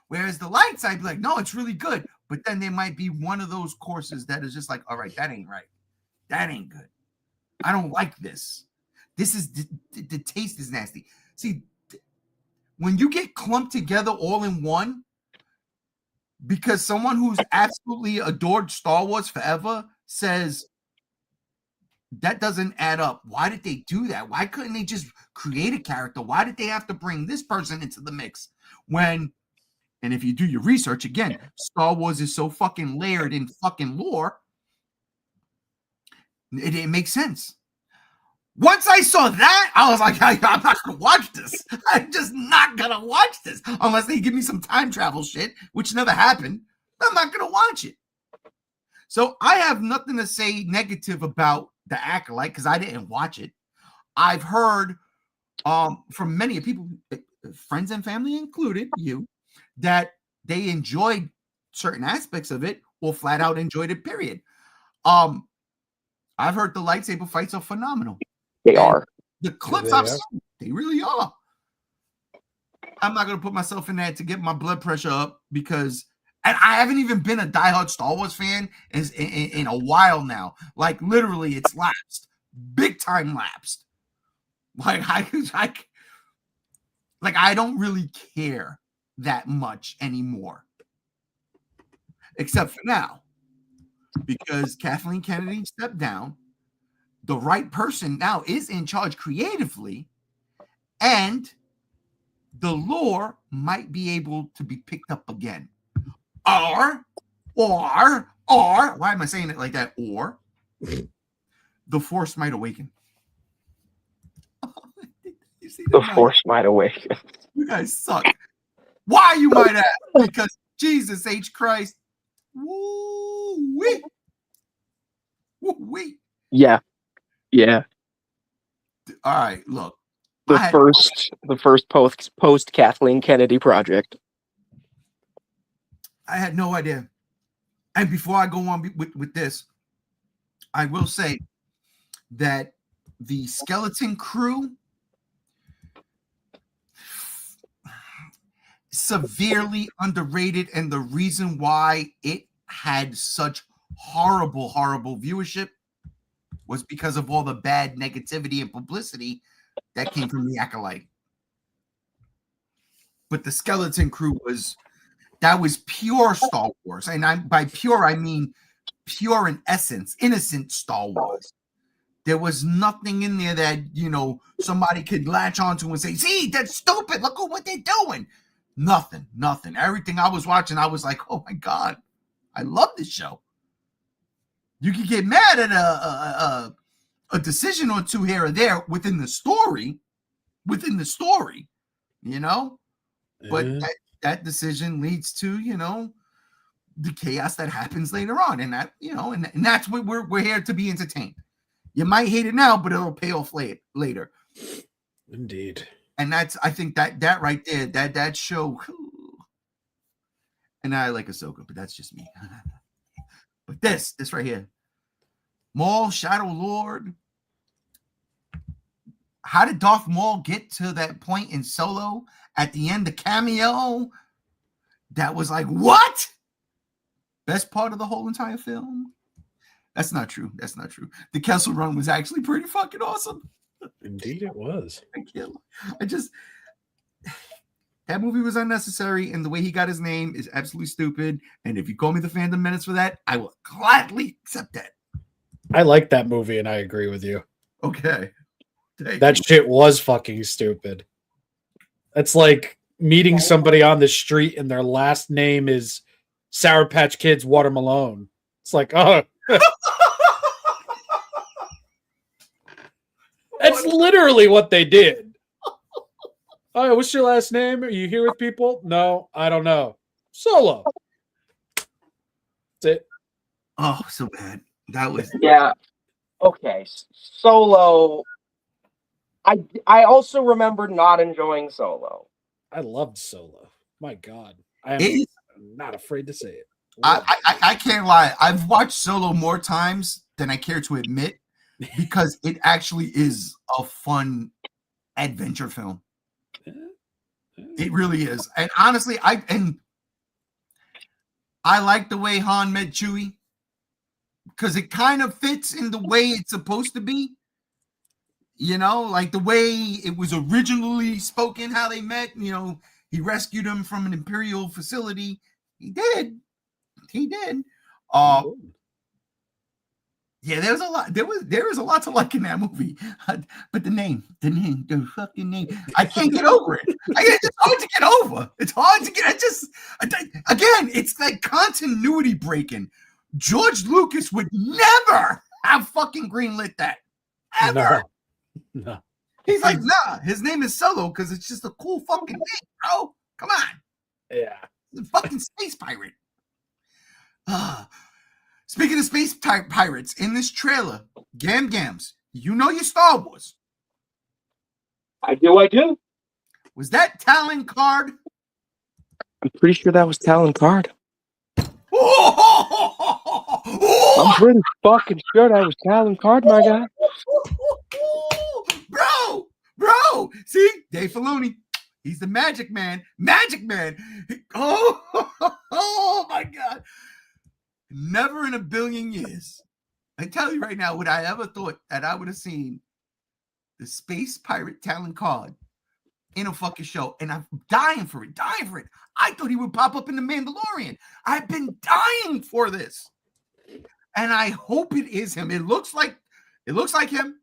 Whereas the light side be like, no, it's really good. But then there might be one of those courses that is just like, all right, that ain't right. That ain't good. I don't like this. This is the taste is nasty. See, when you get clumped together all in one, because someone who's absolutely adored Star Wars forever says that doesn't add up. Why did they do that? Why couldn't they just create a character? Why did they have to bring this person into the mix? And if you do your research, again, Star Wars is so fucking layered in fucking lore, it makes sense. Once I saw that, I was like, I'm not going to watch this. I'm just not going to watch this unless they give me some time travel shit, which never happened. I'm not going to watch it. So I have nothing to say negative about The Acolyte because I didn't watch it. I've heard from many people, friends and family included, you, that they enjoyed certain aspects of it or flat out enjoyed it, period. I've heard the lightsaber fights are phenomenal. They are. The clips I've seen, they really are. I'm not going to put myself in that to get my blood pressure up because, and I haven't even been a diehard Star Wars fan in a while now. Like literally, it's lapsed, big time lapsed. Like I don't really care that much anymore, except for now, because Kathleen Kennedy stepped down. the right person now is in charge creatively, and the lore might be able to be picked up again. Or, why am I saying it like that? Or the Force might awaken. You see The Force might awaken. You guys suck. Why, you might ask? Because Jesus H. Christ. Woo-wee. Woo-wee. Yeah. All right, look. The first post Kathleen Kennedy project. I had no idea. And before I go on with this, I will say that the Skeleton Crew severely underrated, and the reason why it had such horrible viewership was because of all the bad negativity and publicity that came from the Acolyte. But the Skeleton Crew was pure Star Wars, and by pure I mean pure in essence, innocent Star Wars. There was nothing in there that somebody could latch onto and say, "See, that's stupid. Look at what they're doing." Nothing. Everything I was watching, I was like, "Oh my god, I love this show." You could get mad at a decision or two here or there within the story, but that decision leads to the chaos that happens later on, and that and that's what we're here to be entertained. You might hate it now, but it'll pay off later. Indeed. And that's, I think that right there, that show. And I like Ahsoka, but that's just me. But this right here, Maul, Shadow Lord. How did Darth Maul get to that point in Solo at the end? The cameo that was like, what? Best part of the whole entire film? That's not true. The Kessel Run was actually pretty fucking awesome. Indeed, it was. That movie was unnecessary, and the way he got his name is absolutely stupid. And if you call me the Fandom Menace for that, I will gladly accept that. I like that movie, and I agree with you. Okay. That shit was fucking stupid. That's like meeting somebody on the street and their last name is Sour Patch Kids Water Malone. It's like, oh. That's literally what they did. Oh, what's your last name? Are you here with people? No, I don't know. Solo. That's it. Oh, so bad. That was... Yeah. Okay. Solo. I also remember not enjoying Solo. I loved Solo. My God. I'm not afraid to say it. I can't lie. I've watched Solo more times than I care to admit because it actually is a fun adventure film. It really is. And honestly, I like the way Han met Chewie because it kind of fits in the way it's supposed to be. Like the way it was originally spoken, how they met. He rescued him from an Imperial facility. He did. Yeah, there was a lot. There was a lot to like in that movie. But the fucking name. I can't get over it. It's hard to get over. It's hard to get. Again, it's like continuity breaking. George Lucas would never have fucking greenlit that. Ever. No. He's like, nah, his name is Solo because it's just a cool fucking name, bro. Come on. Yeah. The fucking space pirate. Speaking of space pirates, in this trailer, Gams, you know your Star Wars. I do. Was that Talon Card? I'm pretty sure that was Talon Card. Oh! I'm pretty fucking sure that was Talon Card, my guy. Bro. See, Dave Filoni. He's the Magic Man. Oh my God. Never in a billion years. I tell you right now, would I ever thought that I would have seen the space pirate Talon Card in a fucking show, and I'm dying for it. I thought he would pop up in The Mandalorian. I've been dying for this. And I hope it is him. It looks like It looks like him.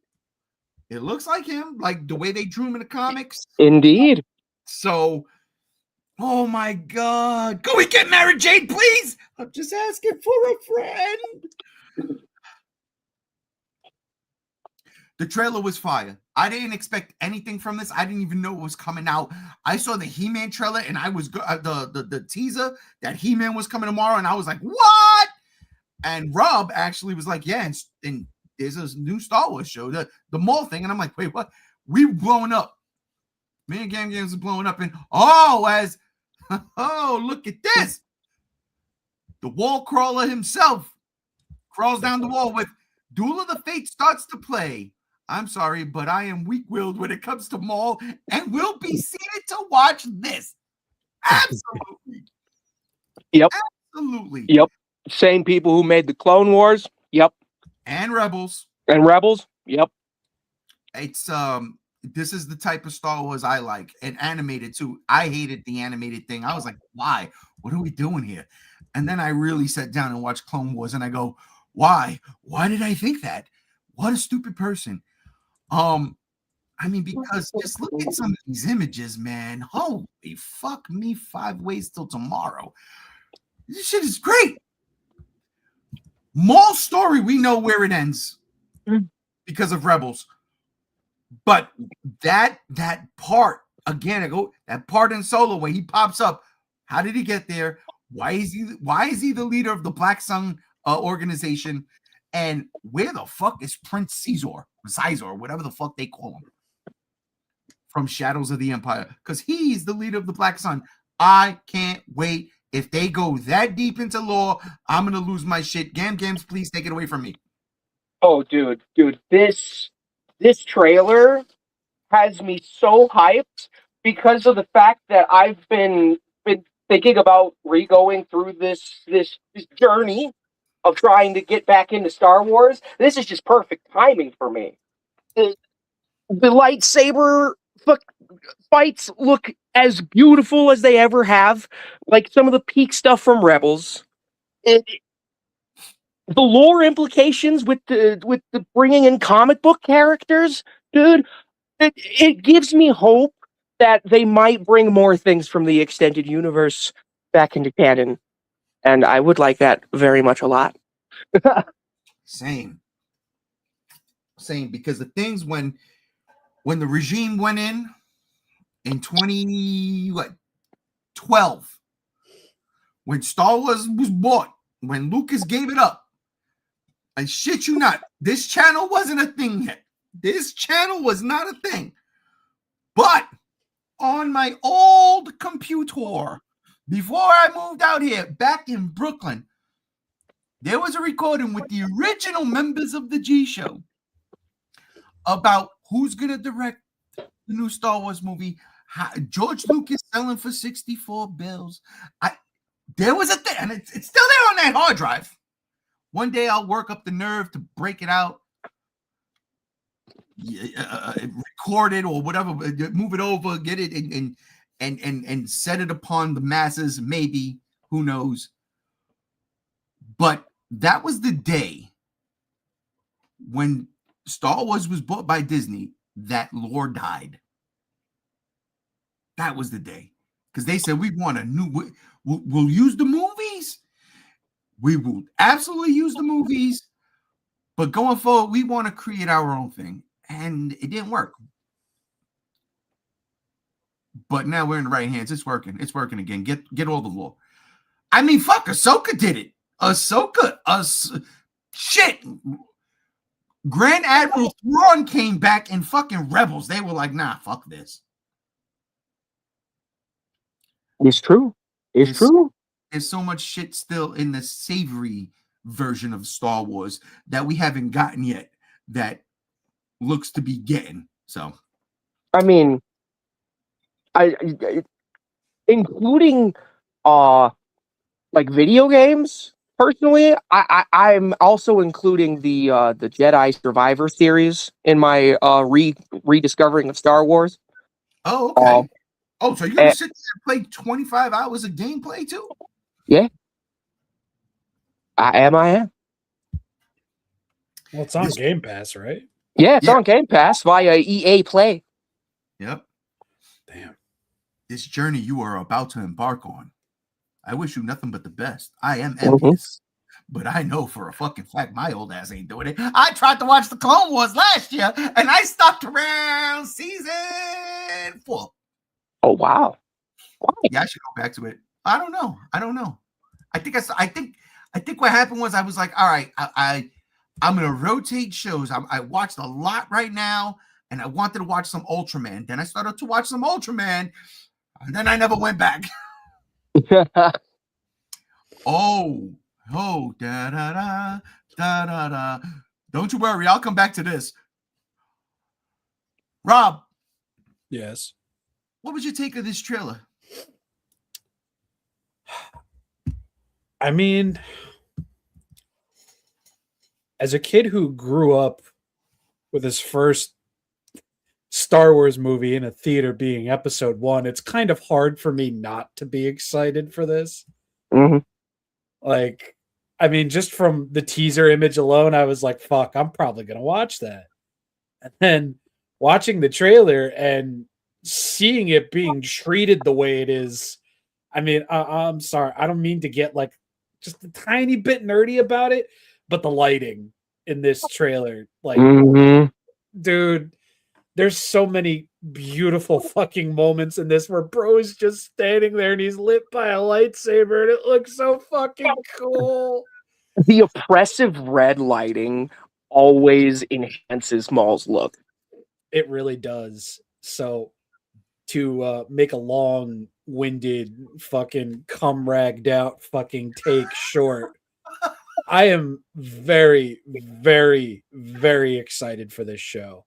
It looks like him, like the way they drew him in the comics. Indeed. So, oh my God. Can we get Mara Jade, please? I'm just asking for a friend. The trailer was fire. I didn't expect anything from this. I didn't even know it was coming out. I saw the He-Man trailer, and I was the teaser that He-Man was coming tomorrow, and I was like, what? And Rob actually was like, yeah, and there's a new Star Wars show, the Maul thing. And I'm like, wait, what? We blowing up. Me and Games is blowing up. And look at this. The wall crawler himself crawls down the wall with Duel of the Fate starts to play. I'm sorry, but I am weak-willed when it comes to Maul, and we'll be seated to watch this. Absolutely. Yep. Absolutely. Yep. Same people who made the Clone Wars. Yep. And Rebels. And Rebels. Yep. It's this is the type of Star Wars I like, and animated too. I hated the animated thing. I was like, why? What are we doing here? And then I really sat down and watched Clone Wars, and I go, why? Why did I think that? What a stupid person. I mean, because just look at some of these images, man. Holy fuck me, 5 ways till tomorrow. This shit is great. Maul's story, we know where it ends because of Rebels. But that part, again, that part in Solo where he pops up, how did he get there? Why is he the leader of the Black Sun organization? And where the fuck is Prince Caesar, whatever the fuck they call him, from Shadows of the Empire? Because he's the leader of the Black Sun. I can't wait. If they go that deep into lore, I'm gonna lose my shit. Games, please take it away from me. Oh, dude, this trailer has me so hyped because of the fact that I've been thinking about going through this journey of trying to get back into Star Wars. This is just perfect timing for me. The lightsaber fights look as beautiful as they ever have, like some of the peak stuff from Rebels. The lore implications with the bringing in comic book characters, dude, it gives me hope that they might bring more things from the extended universe back into canon, and I would like that very much a lot. Same, because the things when the regime went in 2012, when Star Wars was bought, when Lucas gave it up, I shit you not, this channel wasn't a thing yet. This channel was not a thing. But on my old computer, before I moved out here, back in Brooklyn, there was a recording with the original members of the G Show about who's going to direct the new Star Wars movie. George Lucas selling for 64 bills. There was a thing, and it's still there on that hard drive. One day I'll work up the nerve to break it out, record it or whatever, move it over, get it, and set it upon the masses. Maybe, who knows? But that was the day when Star Wars was bought by Disney that lore died. That was the day, because they said, we want a new. We'll use the movies. We will absolutely use the movies, but going forward, we want to create our own thing, and it didn't work. But now we're in the right hands. It's working. It's working again. Get all the lore. I mean, fuck, Ahsoka did it. Shit. Grand Admiral Thrawn came back in fucking Rebels. They were like, nah, fuck this. It's true. It's true. There's so much shit still in the savory version of Star Wars that we haven't gotten yet that looks to be getting. So, I mean, I including like video games. Personally, I'm also including the Jedi Survivor series in my rediscovering of Star Wars. Oh, okay. So you're gonna sit there and play 25 hours of gameplay too? Yeah, I am. Well, it's on This- Game Pass, right? Yeah, it's Yeah. on Game Pass via EA Play. Yep. Damn. This journey you are about to embark on. I wish you nothing but the best. I am Mhm. envious. But I know for a fucking fact my old ass ain't doing it. I tried to watch the Clone Wars last year, and I stopped around season 4. Oh wow! Why? Yeah, I should go back to it. I don't know. I think what happened was I was like, all right, I'm gonna rotate shows. I watched a lot right now, and I wanted to watch some Ultraman. Then I started to watch some Ultraman, and then I never went back. Oh, da da da da da da. Don't you worry, I'll come back to this. Rob, Yes. what was your take of this trailer? I mean, as a kid who grew up with his first Star Wars movie in a theater being Episode 1, it's kind of hard for me not to be excited for this. Mhm. Like, I mean, just from the teaser image alone, I was like, fuck, I'm probably going to watch that. And then watching the trailer and seeing it being treated the way it is, I mean, I'm sorry. I don't mean to get like just a tiny bit nerdy about it, but the lighting in this trailer, like, Mhm. dude, there's so many beautiful fucking moments in this where bro is just standing there and he's lit by a lightsaber and it looks so fucking cool. The oppressive red lighting always enhances Maul's look. It really does. So to make a long-winded fucking cum-ragged out fucking take short, I am very, very, very excited for this show.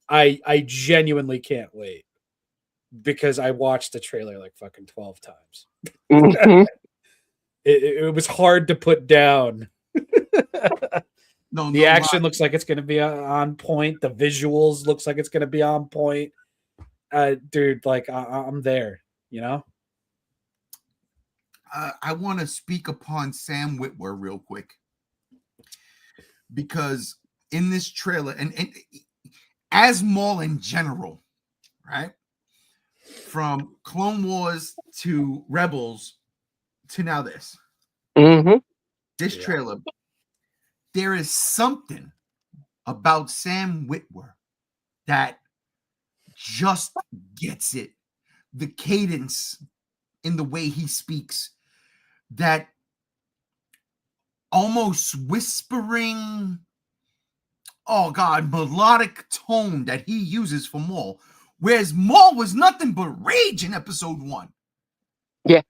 I genuinely can't wait because I watched the trailer like fucking 12 times. Mhm. It was hard to put down. No, The action looks like it's going to be on point. The visuals looks like it's going to be on point. Dude, like I'm there, you know? I want to speak upon Sam Witwer real quick because in this trailer and as Maul in general, right? From Clone Wars to Rebels to now this Mhm. Yeah. trailer, there is something about Sam Witwer that just gets it. The cadence in the way he speaks, that almost whispering, oh God, melodic tone that he uses for Maul. Whereas Maul was nothing but rage in Episode 1. Yeah.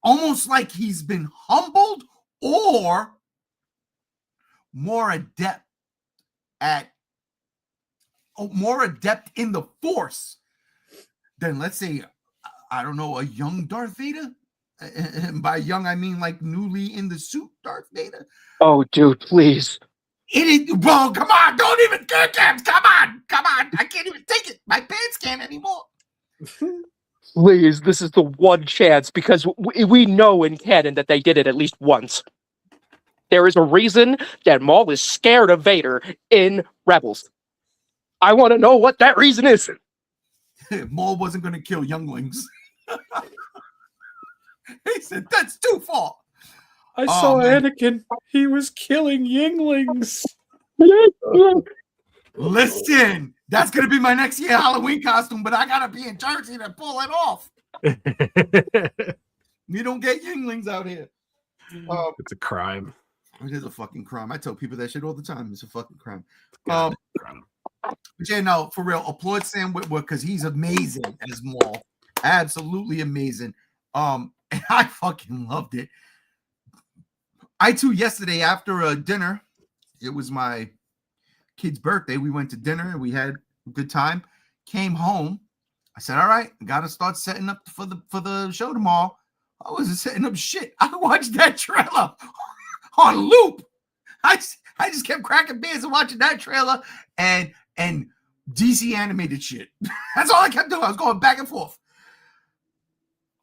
Almost like he's been humbled or more adept in the Force than, let's say, I don't know, a young Darth Vader. And by young, I mean like newly in the suit Darth Vader. Oh, dude, please. It is, bro, come on, don't even care, Cams. Come on. I can't even take it. My pants can't anymore. Please, this is the one chance because we know in canon that they did it at least once. There is a reason that Maul is scared of Vader in Rebels. I want to know what that reason is. Maul wasn't going to kill younglings. He said, that's too far. I Oh, saw man. Anakin. He was killing Yinglings. Listen, that's going to be my next year Halloween costume, but I got to be in Jersey to pull it off. We don't get younglings out here. It's a crime. It is a fucking crime. I tell people that shit all the time. It's a fucking crime. God, But yeah, no, for real. Applaud Sam Witwer because he's amazing as Maul. Absolutely amazing. And I fucking loved it. I too, yesterday after dinner, it was my kid's birthday. We went to dinner and we had a good time. Came home. I said, all right, gotta start setting up for the show tomorrow. I wasn't setting up shit. I watched that trailer on loop. I just kept cracking beers and watching that trailer and DC animated shit. That's all I kept doing. I was going back and forth.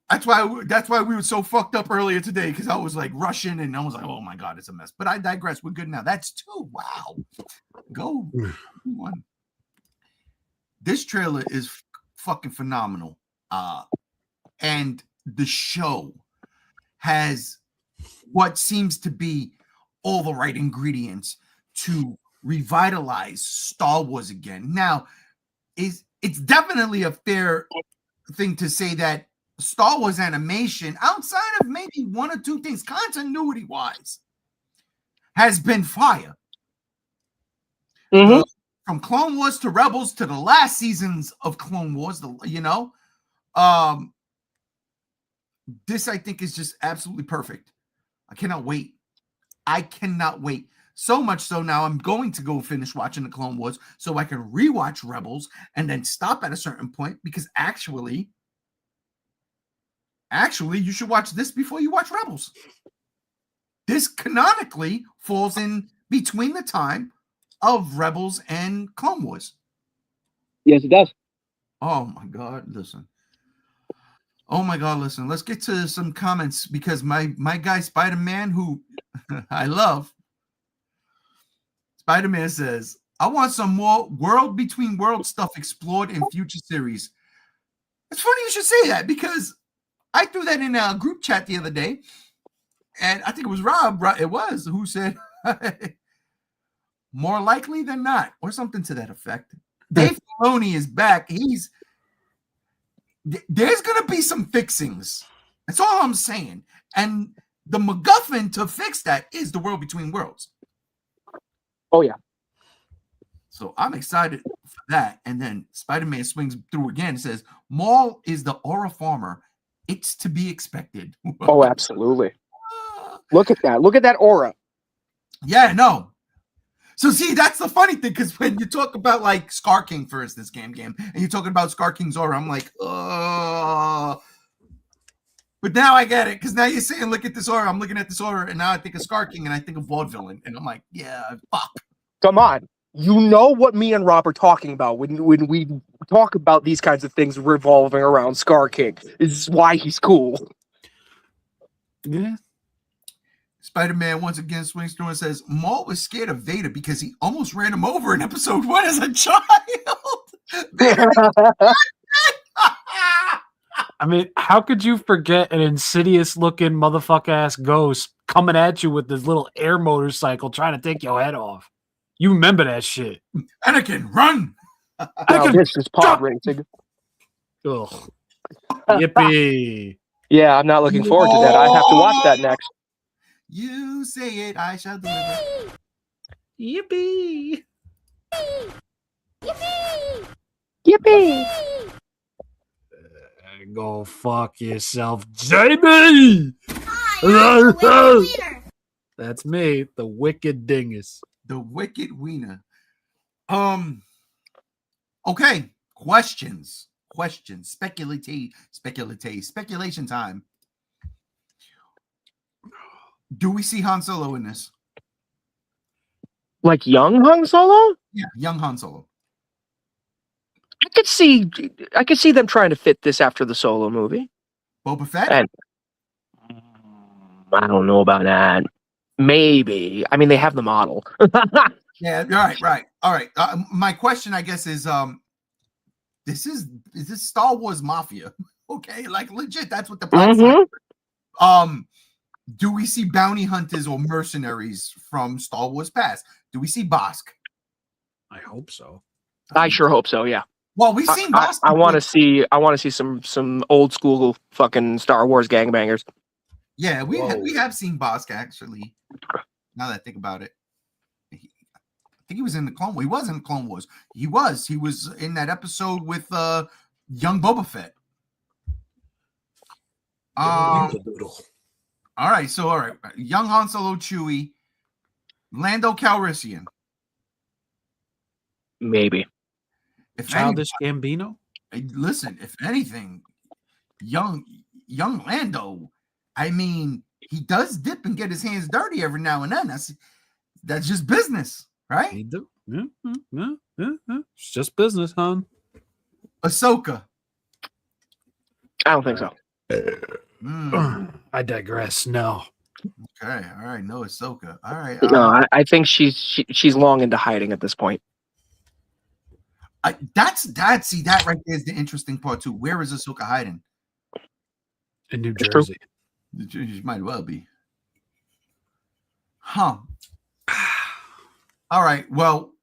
That's why we were so fucked up earlier today, because I was like rushing and I was like, oh my God, it's a mess. But I digress. We're good now. That's 2. Wow. Go. 1. This trailer is fucking phenomenal. And the show has what seems to be all the right ingredients to revitalize Star Wars again. Now, it's definitely a fair thing to say that Star Wars animation, outside of maybe 1 or 2 things, continuity wise, has been fire. Mhm. From Clone Wars to Rebels to the last seasons of Clone Wars, this I think is just absolutely perfect. I cannot wait. So much so now I'm going to go finish watching the Clone Wars so I can rewatch Rebels and then stop at a certain point, because actually, you should watch this before you watch Rebels. This canonically falls in between the time of Rebels and Clone Wars. Yes, it does. Oh my God, listen. Let's get to some comments, because my guy Spider-Man, who I love, Spider-Man says, I want some more world between world stuff explored in future series. It's funny you should say that, because I threw that in a group chat the other day, and I think it was Rob, who said more likely than not, or something to that effect. Dave Filoni is back. There's going to be some fixings. That's all I'm saying. And the MacGuffin to fix that is the world between worlds. Oh, yeah. So I'm excited for that. And then Spider-Man swings through again and says, Maul is the aura farmer. It's to be expected. Oh, absolutely. Look at that. Look at that aura. Yeah, no. So see, that's the funny thing, because when you talk about like Scar King, for instance, game, and you're talking about Scar King's aura, I'm like, oh. But now I get it, because now you're saying, look at this aura. I'm looking at this aura, and now I think of Scar King, and I think of Vaudevillain, and I'm like, yeah, fuck. Come on. You know what me and Rob are talking about when we talk about these kinds of things revolving around Scar King. This is why he's cool. Yeah. Spider-Man once again swings through and says, Maul was scared of Vader because he almost ran him over in episode 1 as a child. I mean, how could you forget an insidious looking motherfucker ass ghost coming at you with this little air motorcycle trying to take your head off? You remember that shit. Anakin, run! Now this is pod racing. Ugh. Yippee. Yeah, I'm not looking forward to that. I have to watch that next. You say it, I shall deliver. Yippee. Yippee! Go fuck yourself, JB! That's me, the wicked dingus. The wicked wiener. Okay. Questions. Speculation time. Do we see Han Solo in this? Like young Han Solo? Yeah, young Han Solo. I could see them trying to fit this after the Solo movie. Boba Fett? And I don't know about that. Maybe. I mean, they have the model. Yeah, right. All right. My question, I guess, is is this Star Wars Mafia? Okay, like legit, that's what the plot's like. Do we see bounty hunters or mercenaries from Star Wars past? Do we see Bosk? I hope so. I sure hope so, yeah. Well, we've seen Bosk. I want to see some old school fucking Star Wars gangbangers. Yeah, we have seen Bosk, actually. Now that I think about it. I think he was in the Clone Wars. He was in Clone Wars. He was in that episode with young Boba Fett. All right. Young Han Solo, Chewie, Lando Calrissian. Maybe. Childish Gambino? Listen, if anything, young Lando, I mean, he does dip and get his hands dirty every now and then. That's just business, right? He do. Yeah. It's just business, hon. Ahsoka. I don't think so. I digress. No. Okay, all right, no Ahsoka. All right, No, I think she's long into hiding at this point. see that right there is the interesting part too. Where is Ahsoka hiding? In New It's true. Jersey. She might well be. Huh. All right. Well,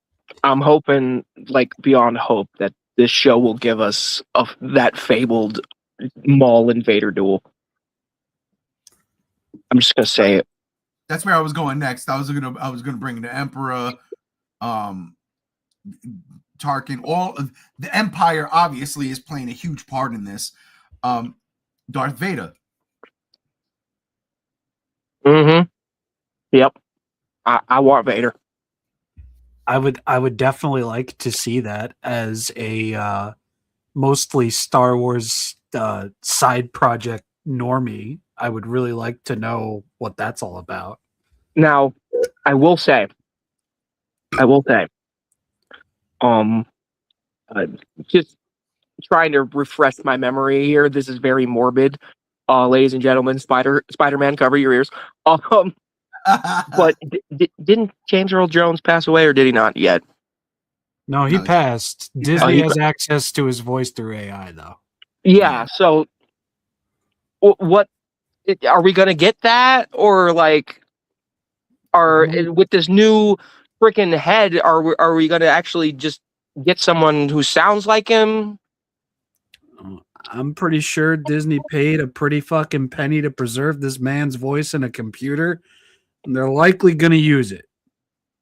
I'm hoping, like beyond hope, that this show will give us that fabled Maul and Vader duel. I'm just gonna say it. that's where I was going next. I was gonna bring the Emperor, Tarkin. All of the Empire obviously is playing a huge part in this. Darth Vader. Mm-hmm. Yep. I want Vader. I would definitely like to see that as a mostly Star Wars side project normie. I would really like to know what that's all about. Now, I will say, just trying to refresh my memory here. This is very morbid, ladies and gentlemen. Spider-Man, cover your ears. But didn't James Earl Jones pass away, or did he not yet? No, he No, passed. he Disney passed. has access to his voice through AI, though. Yeah. So, what are we gonna get that, or like, with this new freaking head? Are we gonna actually just get someone who sounds like him? I'm pretty sure Disney paid a pretty fucking penny to preserve this man's voice in a computer, and they're likely going to use it.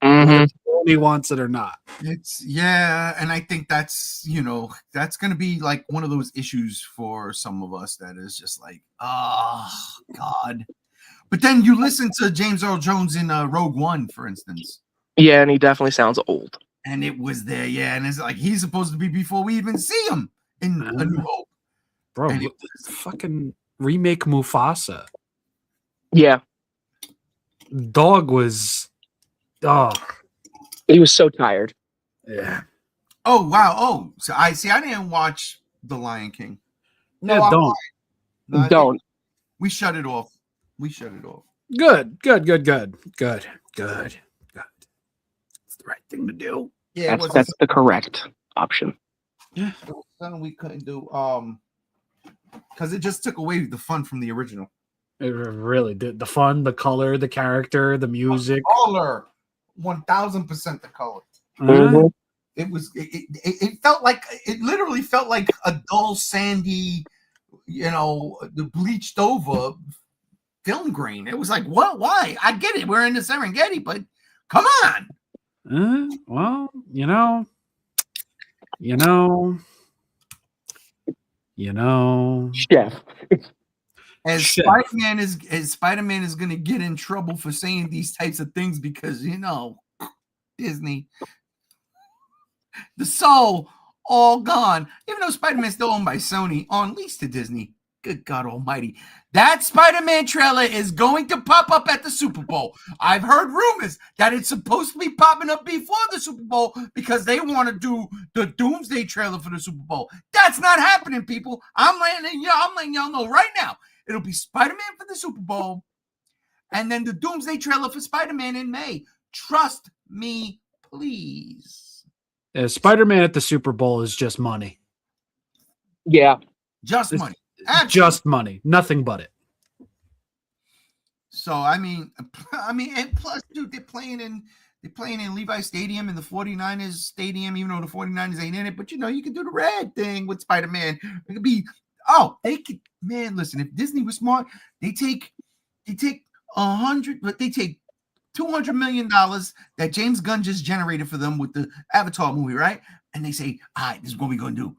Mm-hmm. Whether he wants it or not. And I think that's gonna be like one of those issues for some of us that is just like, oh God. But then you listen to James Earl Jones in Rogue One, for instance. Yeah, and he definitely sounds old. And it was there, and it's like he's supposed to be before we even see him in A New Hope. Bro, And fucking remake Mufasa. Yeah. Dog was... Oh. He was so tired. Yeah. Oh, wow. Oh, so I didn't watch The Lion King. No, yeah, don't. No, don't. We shut it off. Good. It's the right thing to do. Yeah, that's the correct option. Yeah. Something we couldn't do. Because it just took away the fun from the original. It really did. The fun, the color, the character, the music. The color. 1000% the color. Mm-hmm. It felt like, it literally felt like a dull, sandy, the bleached over film grain. It was like, what? Why? I get it. We're in the Serengeti, but come on. Well, Chef. As Spider-Man is going to get in trouble for saying these types of things because, Disney, the soul all gone. Even though Spider-Man's still owned by Sony, on lease to Disney. Good God almighty. That Spider-Man trailer is going to pop up at the Super Bowl. I've heard rumors that it's supposed to be popping up before the Super Bowl because they want to do the Doomsday trailer for the Super Bowl. That's not happening, people. I'm letting y'all know right now. It'll be Spider-Man for the Super Bowl and then the Doomsday trailer for Spider-Man in May. Trust me, please. Spider-Man at the Super Bowl is just money. Yeah. Just money. Absolutely. Just money. Nothing but it. So, I mean, and plus, dude, they're playing in Levi Stadium in the 49ers stadium, even though the 49ers ain't in it. But, you can do the red thing with Spider-Man. It could be, listen, if Disney was smart, they take $200 million that James Gunn just generated for them with the Avatar movie, right? And they say, all right, this is what we're going to do.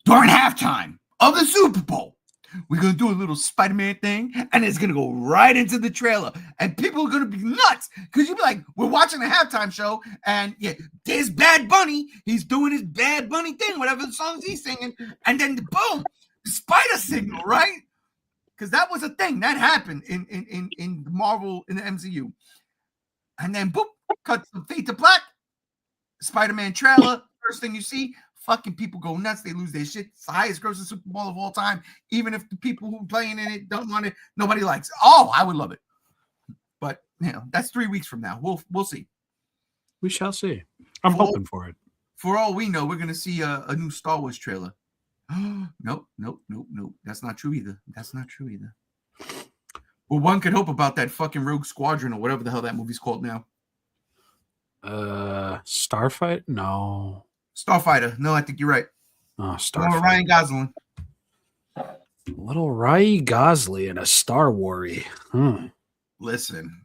During halftime of the Super Bowl, we're going to do a little Spider-Man thing, and it's going to go right into the trailer. And people are going to be nuts because you'll be like, we're watching a halftime show, and there's Bad Bunny. He's doing his Bad Bunny thing, whatever the songs he's singing. And then, boom, the spider signal, right? Because that was a thing that happened in Marvel, in the MCU. And then, boop, cut from fade to black. Spider-Man trailer. First thing you see, fucking people go nuts. They lose their shit. It's the highest grossing Super Bowl of all time. Even if the people who are playing in it don't want it, nobody likes it. Oh, I would love it. But that's 3 weeks from now. We'll see. We shall see. I'm hoping for it. For all we know, we're gonna see a new Star Wars trailer. Nope. That's not true either. Well, one could hope about that fucking Rogue Squadron or whatever the hell that movie's called now. Starfight? No. Starfighter. No, I think you're right. Oh, Starfighter. Ryan Gosling. Little Ryan Gosling in a Star Wars. Listen,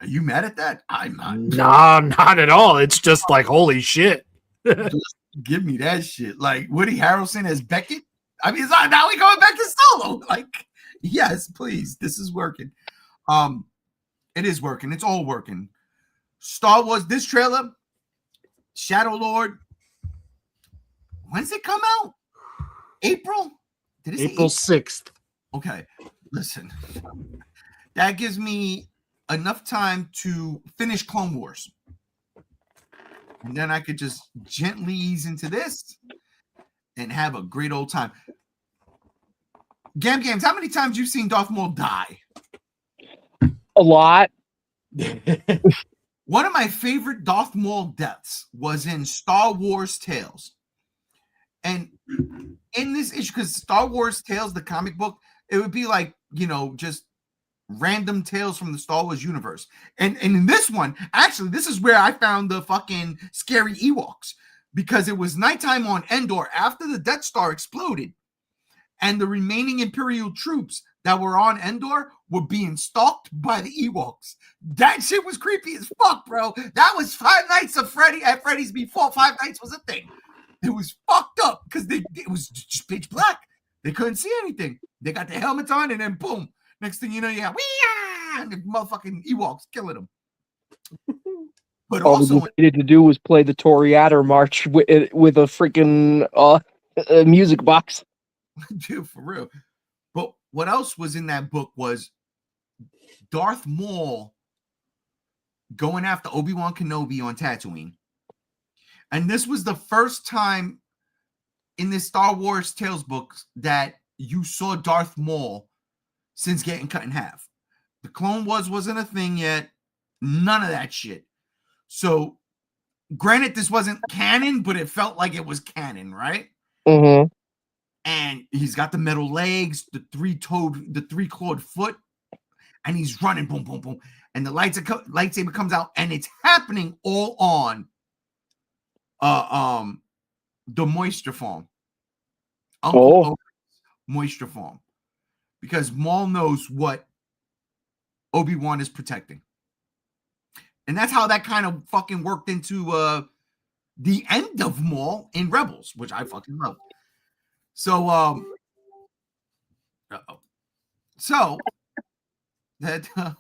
are you mad at that? I'm not. Nah, not at all. It's just like, holy shit. Just give me that shit. Like Woody Harrelson as Beckett. I mean, it's not, now we going back to Solo. Like, yes, please. This is working. It is working. It's all working. Star Wars, this trailer, Shadow Lord. When's it come out? April? Did it say April 6th. Okay, listen. That gives me enough time to finish Clone Wars. And then I could just gently ease into this and have a great old time. Gams, how many times you've seen Darth Maul die? A lot. One of my favorite Darth Maul deaths was in Star Wars Tales. And in this issue, because Star Wars Tales, the comic book, it would be like, just random tales from the Star Wars universe. And in this one, actually, this is where I found the fucking scary Ewoks, because it was nighttime on Endor after the Death Star exploded, and the remaining Imperial troops that were on Endor were being stalked by the Ewoks. That shit was creepy as fuck, bro. That was Five Nights at Freddy's before Five Nights was a thing. It was fucked up because it was just pitch black. They couldn't see anything. They got their helmets on, and then boom. Next thing you know, you have and the motherfucking Ewoks killing them. But all also, we needed to do was play the Toreador March with a freaking music box. dude, for real. But what else was in that book was Darth Maul going after Obi-Wan Kenobi on Tatooine. And this was the first time in this Star Wars Tales book that you saw Darth Maul since getting cut in half. The Clone Wars wasn't a thing yet. None of that shit. So, granted, this wasn't canon, but it felt like it was canon, right? Mm-hmm. And he's got the metal legs, the three-clawed foot, and he's running, boom, boom, boom. And the lightsaber comes out, and it's happening all on the moisture farm. Uncle Owen's moisture farm. Because Maul knows what Obi-Wan is protecting. And that's how that kind of fucking worked into the end of Maul in Rebels, which I fucking love. So, so that I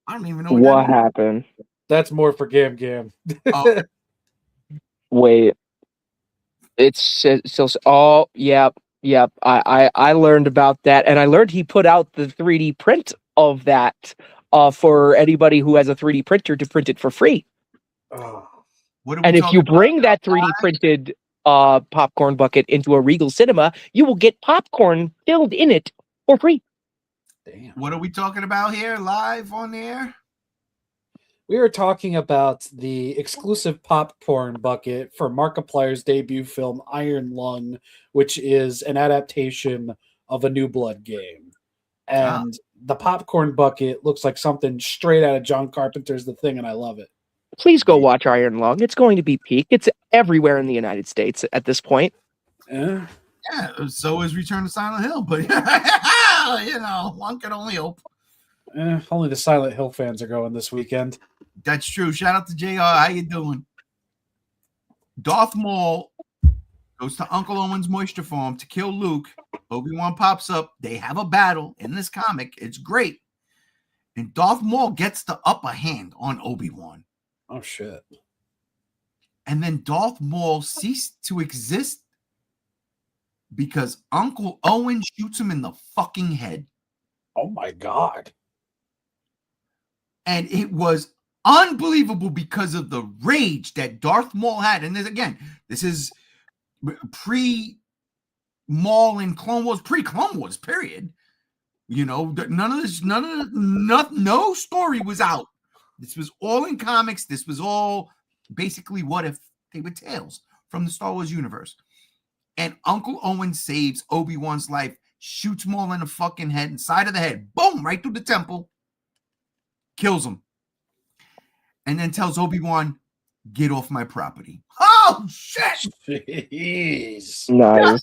don't even know what happened. That's more for Gam. Wait, it's still. Oh, yep. I learned about that, and I learned he put out the 3D print of that for anybody who has a 3D printer to print it for free. And if you bring that 3D printed popcorn bucket into a Regal Cinema, you will get popcorn filled in it for free. Damn. What are we talking about here live on the air? We are talking about the exclusive popcorn bucket for Markiplier's debut film Iron Lung, which is an adaptation of a New Blood game. And the popcorn bucket looks like something straight out of John Carpenter's The Thing, and I love it. Please go watch Iron Lung. It's going to be peak. It's everywhere in the United States at this point. Yeah, so is Return to Silent Hill, but one can only hope. Only the Silent Hill fans are going this weekend. That's true. Shout out to JR. How you doing? Darth Maul goes to Uncle Owen's moisture farm to kill Luke. Obi-Wan pops up. They have a battle in this comic. It's great. And Darth Maul gets the upper hand on Obi-Wan. Oh, shit. And then Darth Maul ceased to exist because Uncle Owen shoots him in the fucking head. Oh, my God. And it was unbelievable because of the rage that Darth Maul had. And this is pre Maul and Clone Wars, pre-Clone Wars, period. You know, no story was out. This was all in comics. This was all basically what if they were tales from the Star Wars universe. And Uncle Owen saves Obi-Wan's life, shoots Maul in the fucking head, inside of the head, boom, right through the temple, kills him. And then tells Obi-Wan, get off my property. Oh, shit! Jeez. Nice.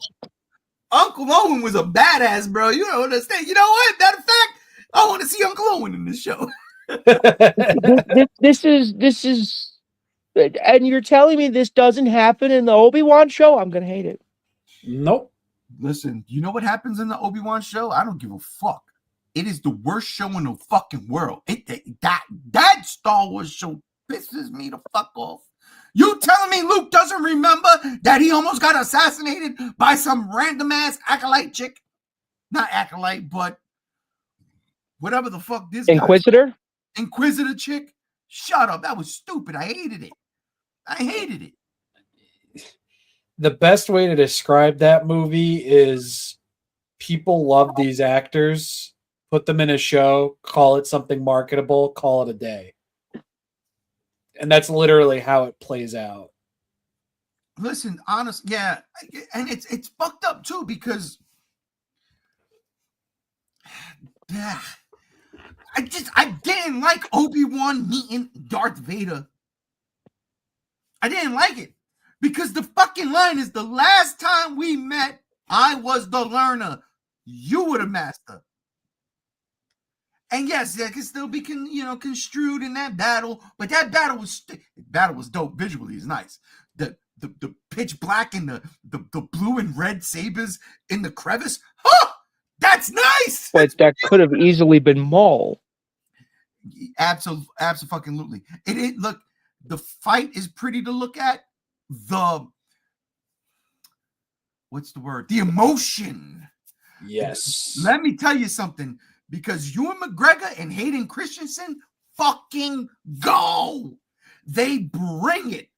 Uncle Owen was a badass, bro. You don't understand. You know what? Matter of fact, I want to see Uncle Owen in this show. This is, and you're telling me this doesn't happen in the Obi-Wan show? I'm gonna hate it. Nope. Listen, you know what happens in the Obi-Wan show? I don't give a fuck. It is the worst show in the fucking world. That Star Wars show pisses me the fuck off. You telling me Luke doesn't remember that he almost got assassinated by some random ass acolyte chick? Not acolyte, but whatever the fuck this Inquisitor? Inquisitor chick? Shut up. That was stupid. I hated it. The best way to describe that movie is people love these actors, put them in a show, call it something marketable, call it a day. And that's literally how it plays out. Listen, honest, yeah, and it's fucked up too because I didn't like Obi-Wan meeting Darth Vader. I didn't like it because the fucking line is the last time we met, I was the learner, you were the master. And yes, that can still be construed in that battle, but that battle was dope visually. It's nice. The pitch black and the blue and red sabers in the crevice. Huh! That's nice. But that could have easily been Maul. Absolutely. Look, the fight is pretty to look at. What's the word? The emotion. Yes. Let me tell you something. Because Ewan McGregor and Hayden Christensen fucking go. They bring it.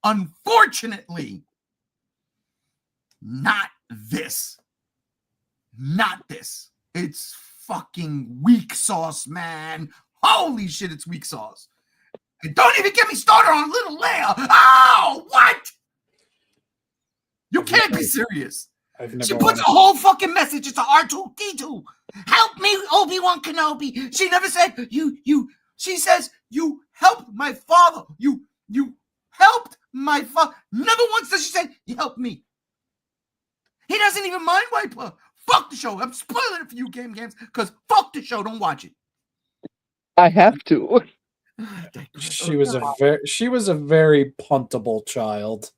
Unfortunately, not this. Not this. It's fucking weak sauce, man. Holy shit, it's weak sauce. And don't even get me started on little Leia. Oh, what? You can't be serious. She puts a whole fucking message. It's a R2-D2. Help me, Obi-Wan Kenobi. She never said she says you helped my father. You helped my father. Never once does she say you helped me. He doesn't even mind wipe her. Fuck the show. I'm spoiling it for you, games, because fuck the show. Don't watch it. I have to. She was a very puntable child.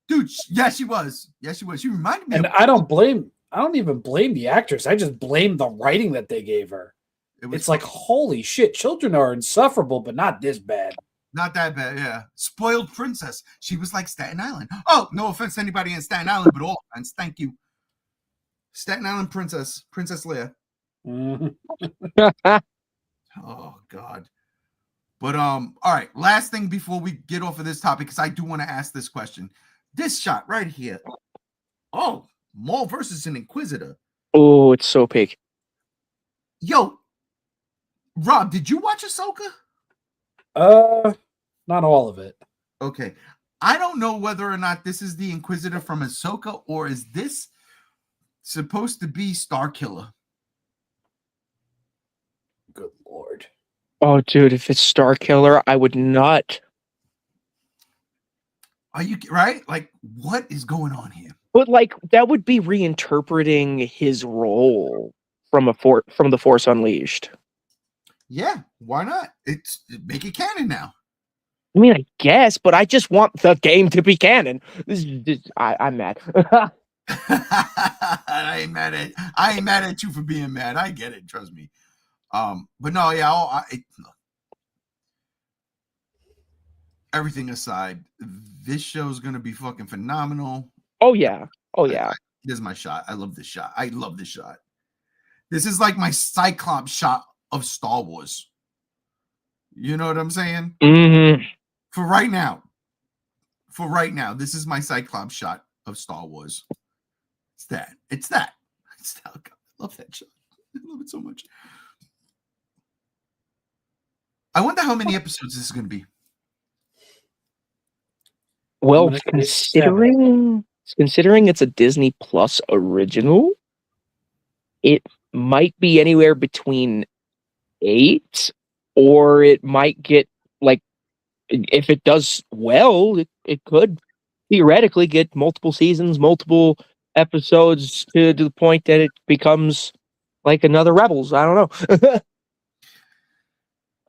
Dude, yes, she was. She reminded me. And I don't even blame the actress. I just blame the writing that they gave her. It's like, holy shit, children are insufferable, but not this bad. Not that bad, yeah. Spoiled princess. She was like Staten Island. Oh, no offense to anybody in Staten Island, but all offense. Thank you. Staten Island Princess Leia. Oh, God. But, all right. Last thing before we get off of this topic, because I do want to ask this question. This shot right here. Oh, Maul versus an Inquisitor. Oh, it's so big. Yo, Rob, did you watch Ahsoka? Not all of it. Okay. I don't know whether or not this is the Inquisitor from Ahsoka, or is this supposed to be Starkiller? Good Lord. Oh, dude, if it's Starkiller, I would not. Are you right? Like, what is going on here? But like that would be reinterpreting his role from the Force Unleashed. Yeah, why not? Make it canon now. I mean, I guess, but I just want the game to be canon. I'm mad. I ain't mad at you for being mad. I get it, trust me. But no, yeah. Look, everything aside, this show is gonna be fucking phenomenal. Oh yeah. This is my shot. I love this shot. This is like my Cyclops shot of Star Wars. You know what I'm saying? Mm-hmm. For right now, this is my Cyclops shot of Star Wars. It's that. I love that shot. I love it so much. I wonder how many episodes this is going to be. Well, gonna say 7. considering it's a Disney Plus original, it might be anywhere between 8, or it might get, like, if it does well, it could theoretically get multiple seasons, multiple episodes to the point that it becomes like another Rebels. I don't know.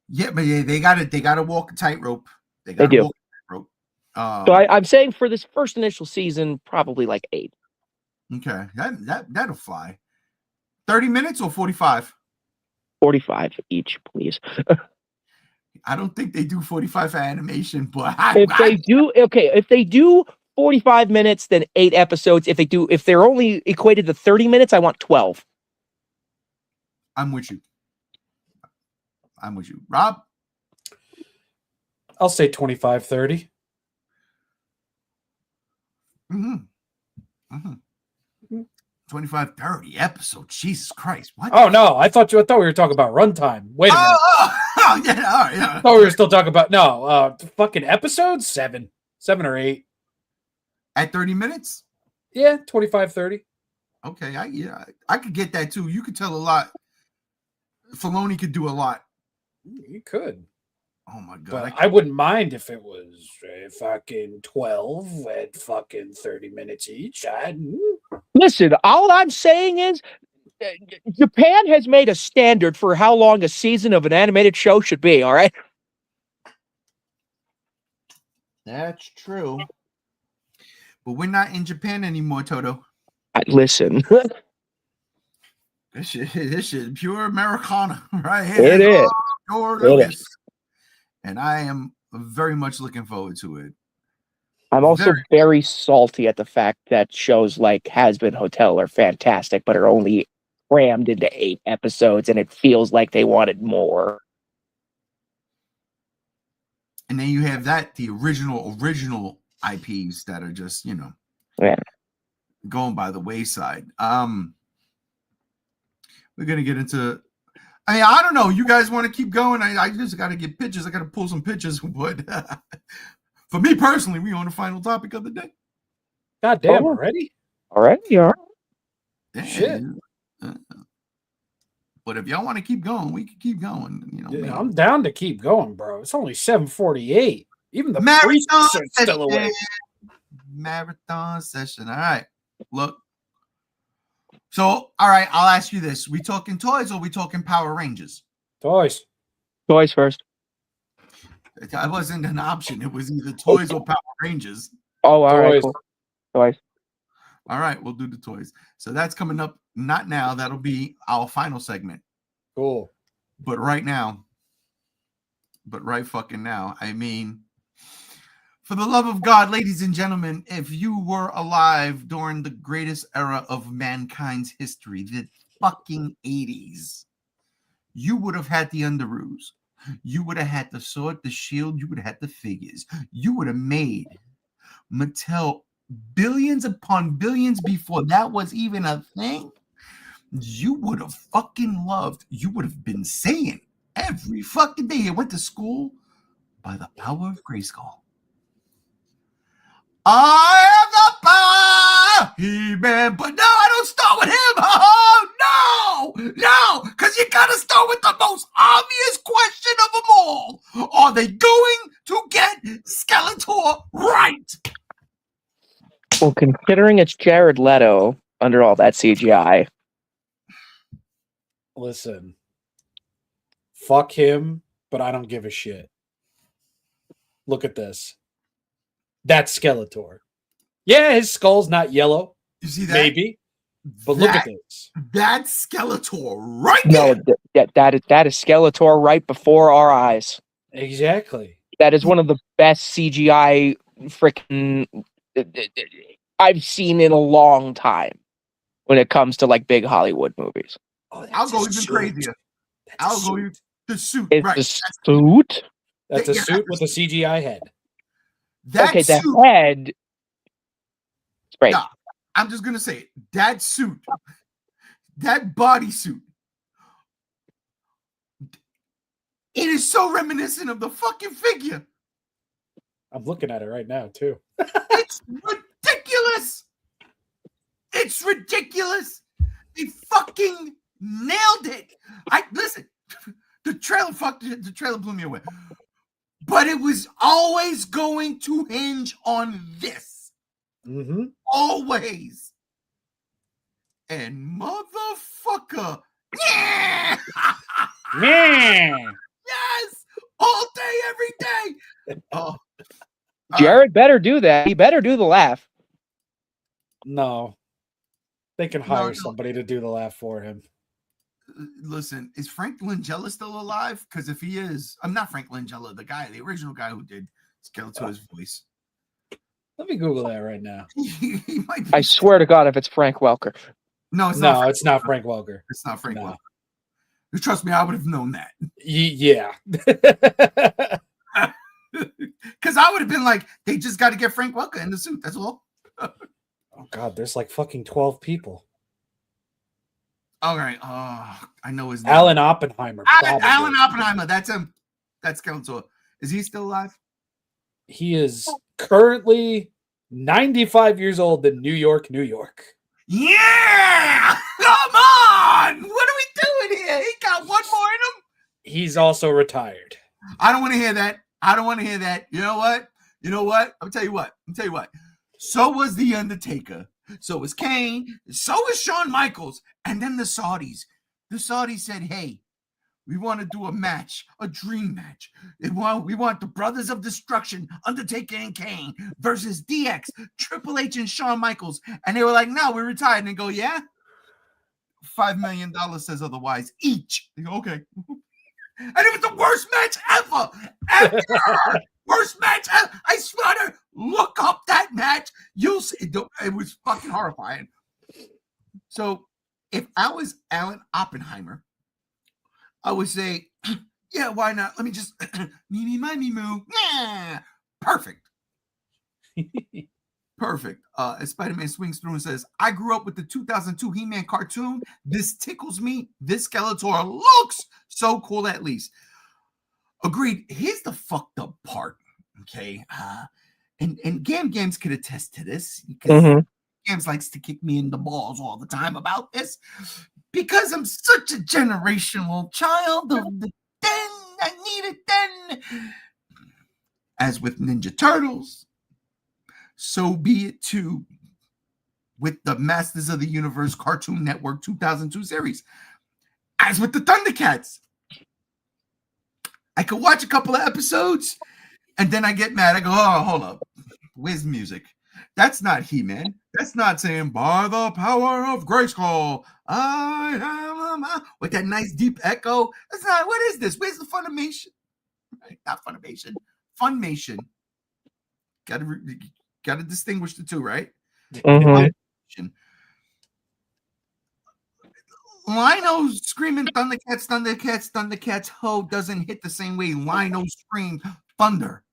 Yeah, but they gotta walk a tightrope. They They gotta do. walk a tightrope. So I'm saying for this first initial season, probably like 8. Okay, that'll fly. 30 minutes or 45? 45 each, please. I don't think they do 45 for animation, but If they do 45 minutes, then 8 episodes. If they're only equated to 30 minutes, I want 12. I'm with you. Rob? I'll say 25, 30. Mm-hmm. 25, 30 episodes. Jesus Christ. What? Oh no, I thought we were talking about runtime. Wait a minute. Yeah, all right, yeah. I thought we were still talking about fucking episodes? 7 or 8. At 30 minutes? Yeah, 25, 30. Okay, I could get that too. You could tell a lot. Filoni could do a lot. You could. Oh my god. But I wouldn't mind if it was fucking 12 at fucking 30 minutes each. Listen, all I'm saying is Japan has made a standard for how long a season of an animated show should be, all right? That's true. But we're not in Japan anymore, Toto. Listen. This is pure Americana right here. It is. George Lucas. And I am very much looking forward to it. I'm also very salty at the fact that shows like Has Been Hotel are fantastic, but are only crammed into 8 episodes, and it feels like they wanted more. And then you have the original IPs that are just, going by the wayside. We're gonna get into. I don't know. You guys want to keep going? I just got to get pictures. I got to pull some pictures. But for me personally, we on the final topic of the day. God damn, already? Already, all right. Yeah. Shit. But if y'all want to keep going, we can keep going. Yeah, I'm down to keep going, bro. It's only 7:48. Even the marathon priests are still awake. Marathon session. All right. Look. So, all right, I'll ask you this. We talking toys or we talking Power Rangers? Toys. Toys first. That wasn't an option. It was either toys or Power Rangers. Oh, all right. Cool. Toys. All right, we'll do the toys. So that's coming up. Not now. That'll be our final segment. Cool. But right fucking now, I mean, for the love of God, ladies and gentlemen, if you were alive during the greatest era of mankind's history, the fucking 80s, you would have had the Underoos. You would have had the sword, the shield. You would have had the figures. You would have made Mattel billions upon billions before that was even a thing. You would have fucking loved. You would have been saying every fucking day you went to school, by the power of Grayskull, I have the power, He-Man. But no, I don't start with him. Oh, no, because you got to start with the most obvious question of them all. Are they going to get Skeletor right? Well, considering it's Jared Leto under all that CGI. Listen. Fuck him, but I don't give a shit. Look at this. That's Skeletor. Yeah, his skull's not yellow. You see that? Maybe. But look at this. That's Skeletor right there. No, that is Skeletor right before our eyes. Exactly. That is one of the best CGI freaking I've seen in a long time when it comes to like big Hollywood movies. Oh, I'll go even crazier. The suit, It's right? the suit. That's a Yeah. suit with a CGI head. That Okay, the suit. head. Right. Yeah, I'm just gonna say it. That suit, that bodysuit, it is so reminiscent of the fucking figure. I'm looking at it right now too. It's ridiculous. It's ridiculous. They fucking nailed it. Listen. The trailer blew me away. But it was always going to hinge on this. Mm-hmm. Always. And motherfucker. Yeah. Yeah. Yes. All day, every day. Oh. Jared better do that. He better do the laugh. No. They can hire No. somebody to do the laugh for him. Listen, is Frank Langella still alive? Because if he is, I'm not Frank Langella, the original guy who did Skeletor's voice. Let me Google that right now. He might be. I swear to God, if it's Frank Welker. No, it's No, not. it's not Frank Welker. It's not Frank No. Welker. Trust me, I would have known that. Yeah. Because I would have been like, they just got to get Frank Welker in the suit. That's all. Oh God, there's like fucking 12 people. All right. I know his name. Alan Oppenheimer. Alan Oppenheimer. That's him. That's Skeletor. Is he still alive? He is currently 95 years old in New York, New York. Yeah! Come on! What are we doing here? He got one more in him? He's also retired. I don't want to hear that. I don't want to hear that. You know what? I'll tell you what. So was The Undertaker. So was Kane. So was Shawn Michaels. And then the Saudis. The Saudis said, hey, we want to do a match, a dream match. We want the Brothers of Destruction, Undertaker and Kane, versus DX, Triple H and Shawn Michaels. And they were like, no, we're retired. And they go, yeah? $5 million says otherwise each. They go, okay. And it was the worst match ever. Worst match ever. I swear to look up that match. You'll see. It was fucking horrifying. So if I was Alan Oppenheimer, I would say, yeah, why not? Let me just me, moo. Yeah. Perfect. Perfect. As Spider-Man swings through and says, I grew up with the 2002 He-Man cartoon. This tickles me. This Skeletor looks so cool, at least. Agreed. Here's the fucked up part. Okay. And Gams could attest to this because Gams likes to kick me in the balls all the time about this because I'm such a generational child of the den. I need it then. As with Ninja Turtles, so be it too with the Masters of the Universe Cartoon Network 2002 series. As with the Thundercats, I could watch a couple of episodes and then I get mad. I go, oh, hold up. Where's the music? That's not He-Man. That's not saying, by the power of Grayskull, I am with that nice deep echo. That's not, what is this? Where's the Funimation? Right? Not Funimation. Funimation. Got to distinguish the two, right? Lino screaming Thundercats, Thundercats, Thundercats, ho doesn't hit the same way Lino screamed Thunder,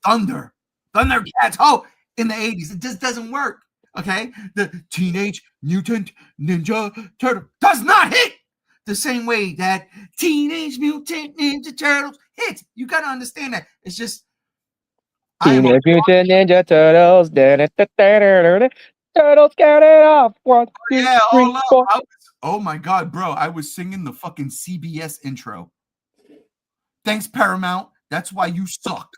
Thundercats, ho in the 80s. It just doesn't work. Okay? The Teenage Mutant Ninja Turtle does not hit the same way that Teenage Mutant Ninja Turtles hits. You got to understand that. It's just Teenage Mutant Ninja Turtles. Turtles count it off. 1, 2, 3, 4. Oh my God, bro. I was singing the fucking CBS intro. Thanks, Paramount. That's why you suck.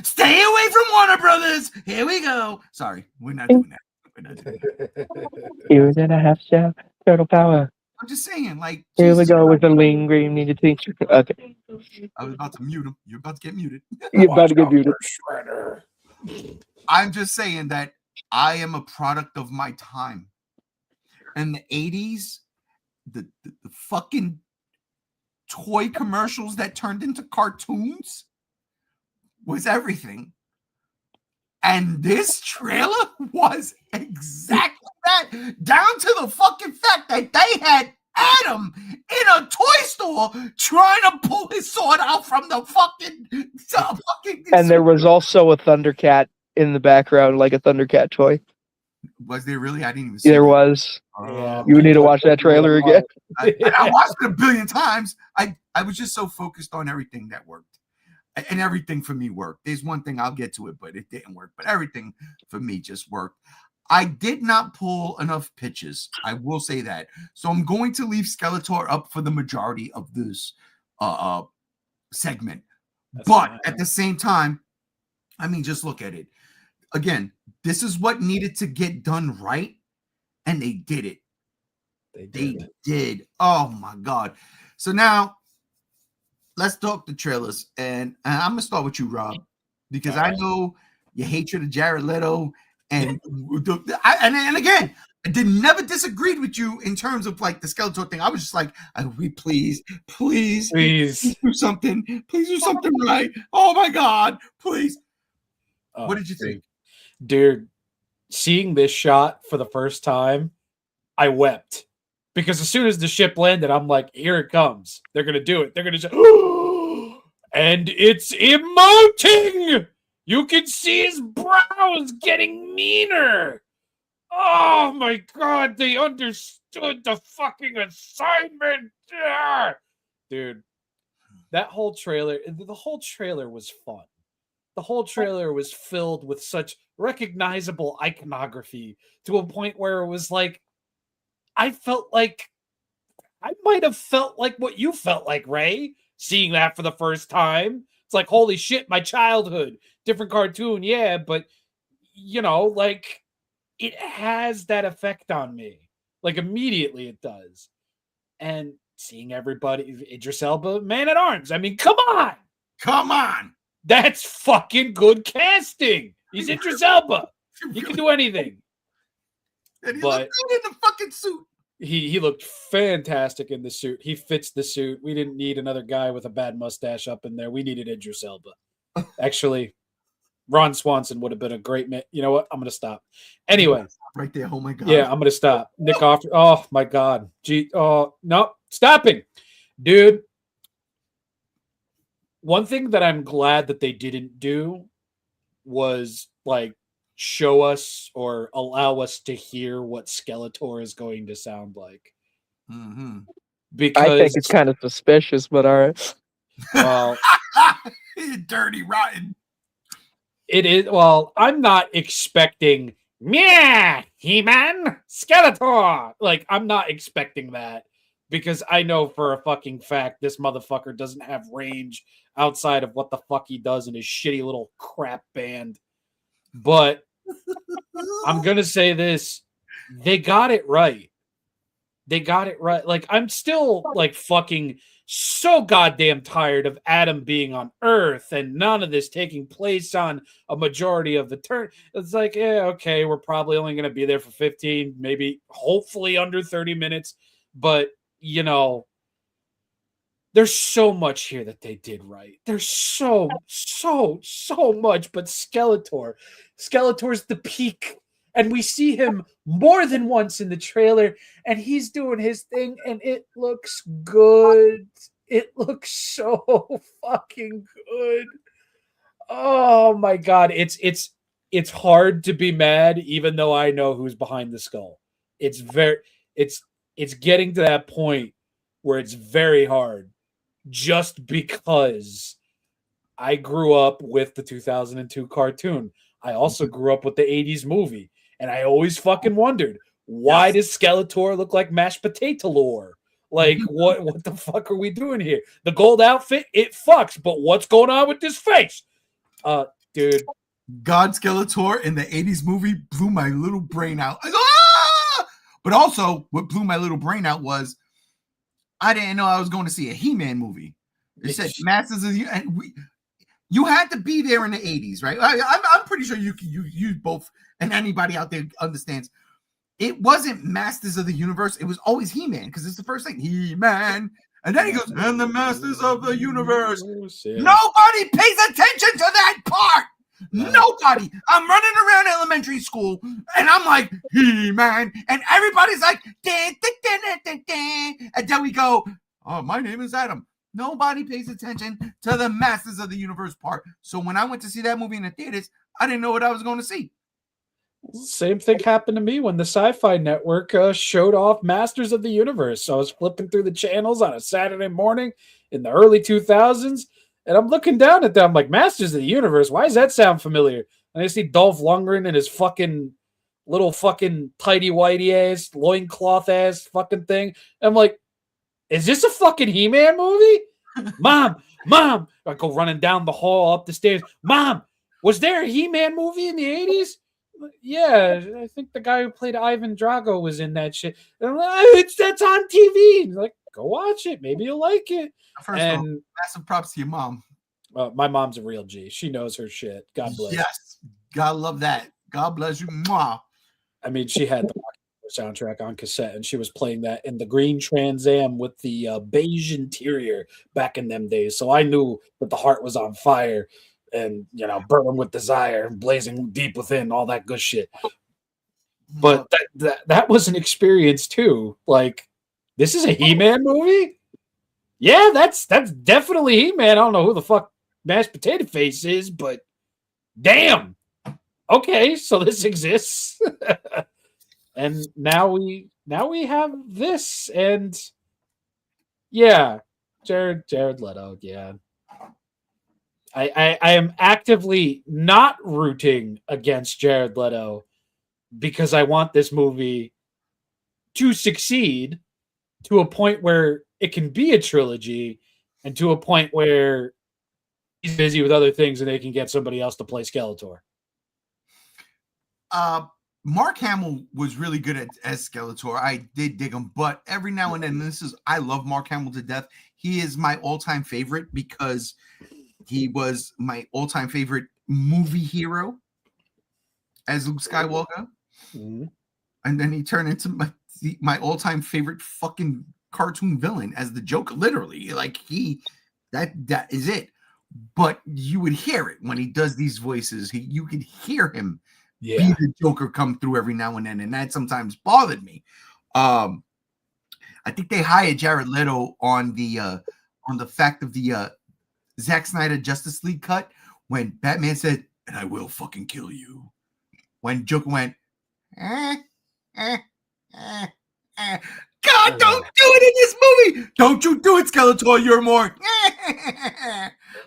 Stay away from Warner Brothers. Here we go. Sorry, we're not doing that. Here's in a half shell. Turtle power. I'm just saying, like. Here we go with the lean green ninja teacher. Okay. I was about to mute him. You're about to get muted. You're about to get muted. I'm just saying that I am a product of my time. In the 80s, the fucking toy commercials that turned into cartoons was everything. And this trailer was exactly that, down to the fucking fact that they had Adam in a toy store trying to pull his sword out from the fucking And there was also a Thundercat in the background, like a Thundercat toy. Was there really? I didn't even see There that. was. Yeah, You need to watch that trailer again. And I watched it a billion times. I was just so focused on everything that worked. And everything for me worked. There's one thing, I'll get to it, but it didn't work. But everything for me just worked. I did not pull enough pitches. I will say that. So I'm going to leave Skeletor up for the majority of this segment. That's but fine. at the same time, I mean, just look at it. Again, this is what needed to get done right. And they did it. They did. Oh, my God. So now, let's talk the trailers. And I'm going to start with you, Rob, because I know your hatred of Jared Leto. And again, I never disagreed with you in terms of like the Skeletor thing. I was just like, please do something. Please do something right. Oh, my God. Please. What did you think? Dude, seeing this shot for the first time, I wept. Because as soon as the ship landed, I'm like, here it comes. They're going to do it. They're going to and it's emoting! You can see his brows getting meaner! Oh my God, they understood the fucking assignment! Dude, that whole trailer, the whole trailer was fun. The whole trailer was filled with such recognizable iconography to a point where it was like, I might have felt like what you felt like, Ray, seeing that for the first time. It's like, holy shit, my childhood. Different cartoon, yeah, but, you know, like, it has that effect on me. Like, immediately it does. And seeing everybody, Idris Elba, Man at Arms. I mean, come on! Come on! That's fucking good casting. He's Idris Elba. He can do anything. And he looked good in the fucking suit. He looked fantastic in the suit. He fits the suit. We didn't need another guy with a bad mustache up in there. We needed Idris Elba. Actually, Ron Swanson would have been a great man. You know what? I'm going to stop. Anyway. Right there. Oh, my God. Yeah, I'm going to stop. Nick Offer. Oh, my God. Gee. Oh, no. Stopping. Dude. One thing that I'm glad that they didn't do was, like, show us or allow us to hear what Skeletor is going to sound like. Mm-hmm. Because I think it's kind of suspicious, but all right. Well, dirty, rotten. It is. Well, I'm not expecting He-Man, Skeletor. Like, I'm not expecting that because I know for a fucking fact this motherfucker doesn't have range outside of what the fuck he does in his shitty little crap band. But I'm going to say this. They got it right. They got it right. Like, I'm still, like, fucking so goddamn tired of Adam being on Earth and none of this taking place on a majority of the turn. It's like, yeah, okay, we're probably only going to be there for 15, maybe, hopefully under 30 minutes. But, you know, there's so much here that they did right. There's so much. But Skeletor's the peak. And we see him more than once in the trailer. And he's doing his thing. And it looks good. It looks so fucking good. Oh, my God. It's hard to be mad, even though I know who's behind the skull. It's getting to that point where it's very hard. Just because I grew up with the 2002 cartoon. I also grew up with the 80s movie. And I always fucking wondered, why does Skeletor look like mashed potato lore? Like, what the fuck are we doing here? The gold outfit, it fucks. But what's going on with this face? Dude. God Skeletor in the 80s movie blew my little brain out. Ah! But also, what blew my little brain out was I didn't know I was going to see a He-Man movie. It said Masters of the and you had to be there in the 80s, right? I'm pretty sure you both and anybody out there understands. It wasn't Masters of the Universe. It was always He-Man because it's the first thing. He-Man. And then he goes, and the Masters of the Universe. Yeah. Nobody pays attention to that part. Nobody. I'm running around elementary school and I'm like, He-Man. And everybody's like, dun, dun, dun, dun, dun, dun. And then we go, oh, my name is Adam. Nobody pays attention to the Masters of the Universe part. So when I went to see that movie in the theaters, I didn't know what I was going to see. Same thing happened to me when the Sci-Fi Network showed off Masters of the Universe. So I was flipping through the channels on a Saturday morning in the early 2000s, and I'm looking down at them like, Masters of the Universe? Why does that sound familiar? And I see Dolph Lundgren and his fucking little fucking tighty-whitey ass, loincloth ass fucking thing. And I'm like, is this a fucking He-Man movie? Mom! I go running down the hall, up the stairs. Mom, was there a He-Man movie in the 80s? Yeah, I think the guy who played Ivan Drago was in that shit. And I'm like, that's on TV. And like, go watch it. Maybe you'll like it. First of all, massive props to your mom. My mom's a real G. She knows her shit. God bless. Yes. God love that. God bless you. Mwah. I mean, she had the soundtrack on cassette, and she was playing that in the green Trans Am with the beige interior back in them days. So I knew that the heart was on fire and, burning with desire, blazing deep within, all that good shit. But that was an experience too. Like, this is a He-Man movie? Yeah, that's definitely He-Man. I don't know who the fuck Mashed Potato Face is, but damn. Okay, so this exists. And now we have this, and yeah, Jared Leto, yeah. I am actively not rooting against Jared Leto because I want this movie to succeed to a point where it can be a trilogy, and to a point where he's busy with other things and they can get somebody else to play Skeletor. Mark Hamill was really good as Skeletor. I did dig him, but every now and then, I love Mark Hamill to death. He is my all-time favorite because he was my all-time favorite movie hero as Luke Skywalker. Mm-hmm. And then he turned into my all-time favorite fucking cartoon villain as the Joker, literally. Like, that is it. But you would hear it when he does these voices. You could hear him be the Joker come through every now and then, and that sometimes bothered me. I think they hired Jared Leto on the fact of the Zack Snyder Justice League cut when Batman said, "And I will fucking kill you." When Joker went, God, don't do it in this movie. Don't you do it, Skeletor. You're more.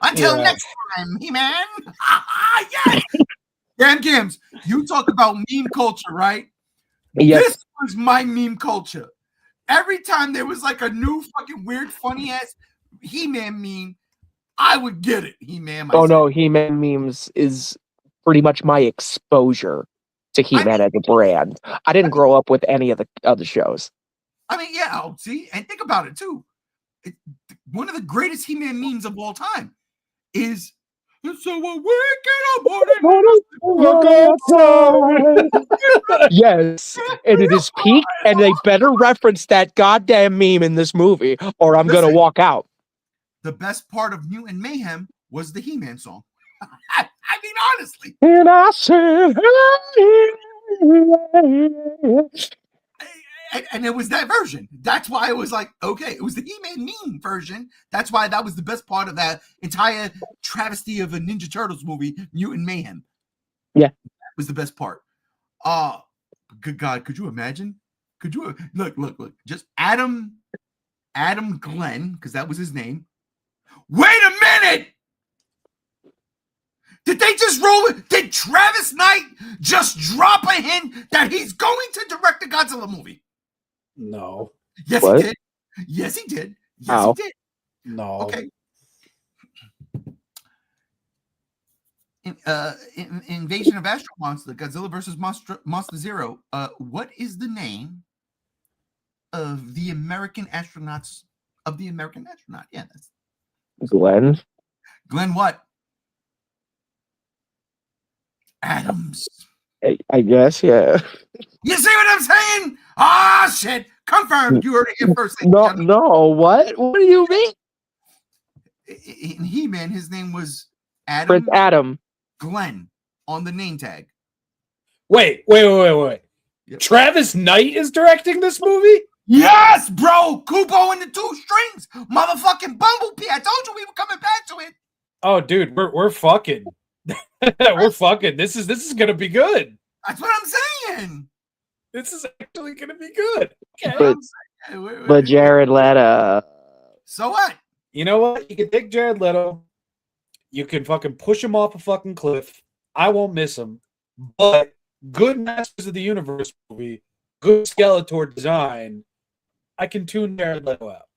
Until next time, He-Man. Yes. Damn Gims, you talk about meme culture, right? Yes. This was my meme culture. Every time there was like a new fucking weird, funny ass He-Man meme, I would get it. He-Man. No, He-Man memes is pretty much my exposure to He-Man as a brand. I didn't grow up with any of the other shows. I mean, yeah, see, and think about it too. One of the greatest He-Man memes of all time is. So we're waking up. Yes, and it is peak, and they better reference that goddamn meme in this movie, or I'm gonna walk out. The best part of Mutant Mayhem was the He-Man song. I mean, honestly. And I said, and it was that version. That's why it was like, okay, it was the He-Man meme version. That's why that was the best part of that entire travesty of a Ninja Turtles movie, Mutant Mayhem. Yeah. That was the best part. Good God, could you imagine? Could you look, just Adam Glenn, because that was his name. Wait a minute! Did they just roll it? Did Travis Knight just drop a hint that he's going to direct a Godzilla movie? No. Yes, what? He did. Yes, he did. Yes, How? He did. No. Okay. Invasion of Astro Monster, Godzilla versus Monster Zero. What is the name of the American astronauts of the American astronaut? Yeah, that's Glenn. Glenn what? Adams. I guess, yeah. You see what I'm saying? Ah, shit. Confirmed. You heard it here first. No, what? What do you mean? In He-Man, his name was Adam. Prince Adam. Glenn on the name tag. Wait. Yep. Travis Knight is directing this movie? Yes, bro. Kubo and the Two Strings. Motherfucking Bumblebee. I told you we were coming back to it. Oh, dude, we're fucking. We're fucking. This is gonna be good. That's what I'm saying. This is actually gonna be good. Okay. But Jared Leto. So what? You know what? You can take Jared Leto. You can fucking push him off a fucking cliff. I won't miss him. But good Masters of the Universe movie, good Skeletor design, I can tune Jared Leto out.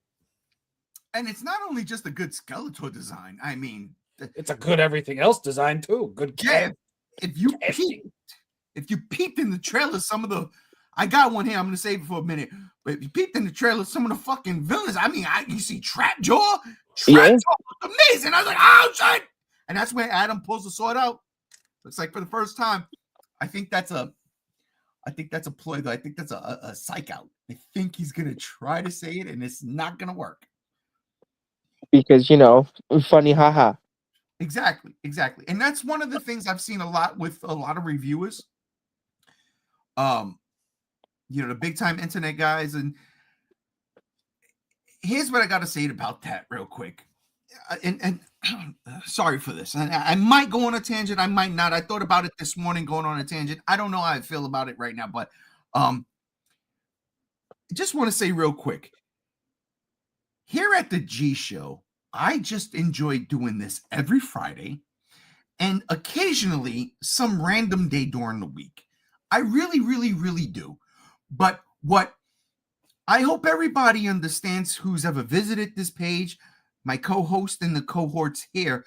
And it's not only just a good Skeletor design. I mean, It's a good everything else design too. Good yeah. cast. If you peeped in the trailer, some of the I got one here. I'm gonna save it for a minute. But if you peeped in the trailer, some of the fucking villains. I mean, you see Trapjaw. Trapjaw was amazing. I was like, oh shit! And that's when Adam pulls the sword out. Looks like for the first time. I think that's a ploy, though. I think that's a psych out. I think he's gonna try to say it, and it's not gonna work. Because funny, haha. Exactly. And that's one of the things I've seen a lot with a lot of reviewers. The big time internet guys. And here's what I got to say about that real quick. And sorry for this. I might go on a tangent. I might not. I thought about it this morning going on a tangent. I don't know how I feel about it right now, but just want to say real quick. Here at the G Show, I just enjoy doing this every Friday and occasionally some random day during the week. I really, really, really do. But what I hope everybody understands who's ever visited this page, my co-host and the cohorts here,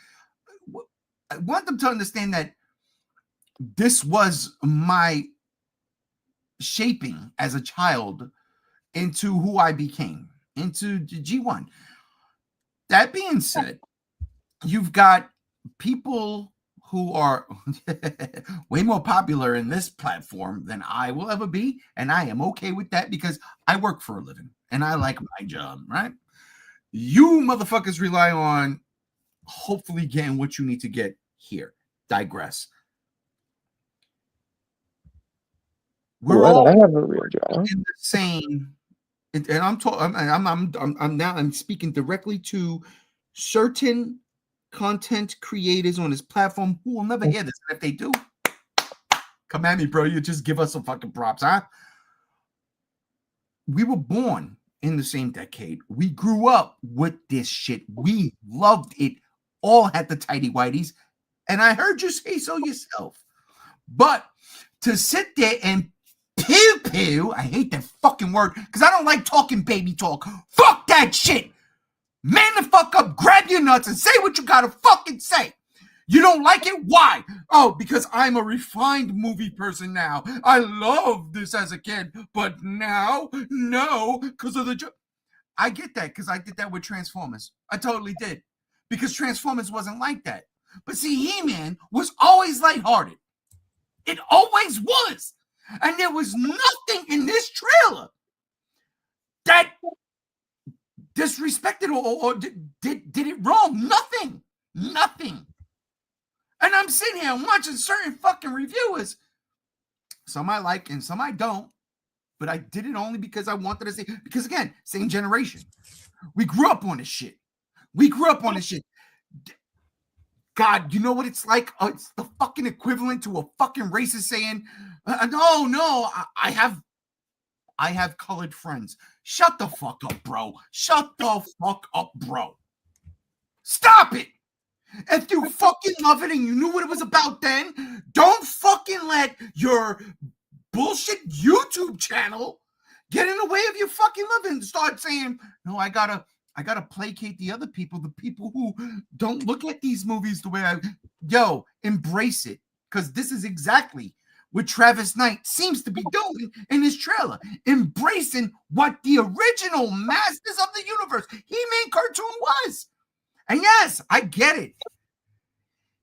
I want them to understand that this was my shaping as a child into who I became, into G1. That being said, you've got people who are way more popular in this platform than I will ever be, and I am okay with that because I work for a living and I like my job, right? You motherfuckers rely on hopefully getting what you need to get here. Digress. We're all I have a real job. in the same, and I'm speaking directly to certain content creators on this platform who will never hear this. And if they do, come at me, bro. You just give us some fucking props, huh? We were born in the same decade. We grew up with this shit. We loved it. All had the tighty whities. And I heard you say so yourself. But to sit there and pew, I hate that fucking word because I don't like talking baby talk. Fuck that shit. Man the fuck up, grab your nuts and say what you gotta fucking say. You don't like it? Why? Oh, because I'm a refined movie person now. I loved this as a kid, but now, no, because of the... I get that because I did that with Transformers. I totally did. Because Transformers wasn't like that. But see, He-Man was always lighthearted. It always was. And there was nothing in this trailer that disrespected or did it wrong. Nothing. And I'm sitting here and watching certain fucking reviewers. Some I like and some I don't. But I did it only because I wanted to say, because again, same generation. We grew up on this shit. God, you know what it's like? It's the fucking equivalent to a fucking racist saying, no, I have colored friends. Shut the fuck up, bro. Stop it. If you fucking love it and you knew what it was about then, don't fucking let your bullshit YouTube channel get in the way of your fucking living. Start saying, no, I gotta placate the other people, the people who don't look at these movies the way embrace it. Because this is exactly what Travis Knight seems to be doing in his trailer. Embracing what the original Masters of the Universe He-Man cartoon was. And yes, I get it.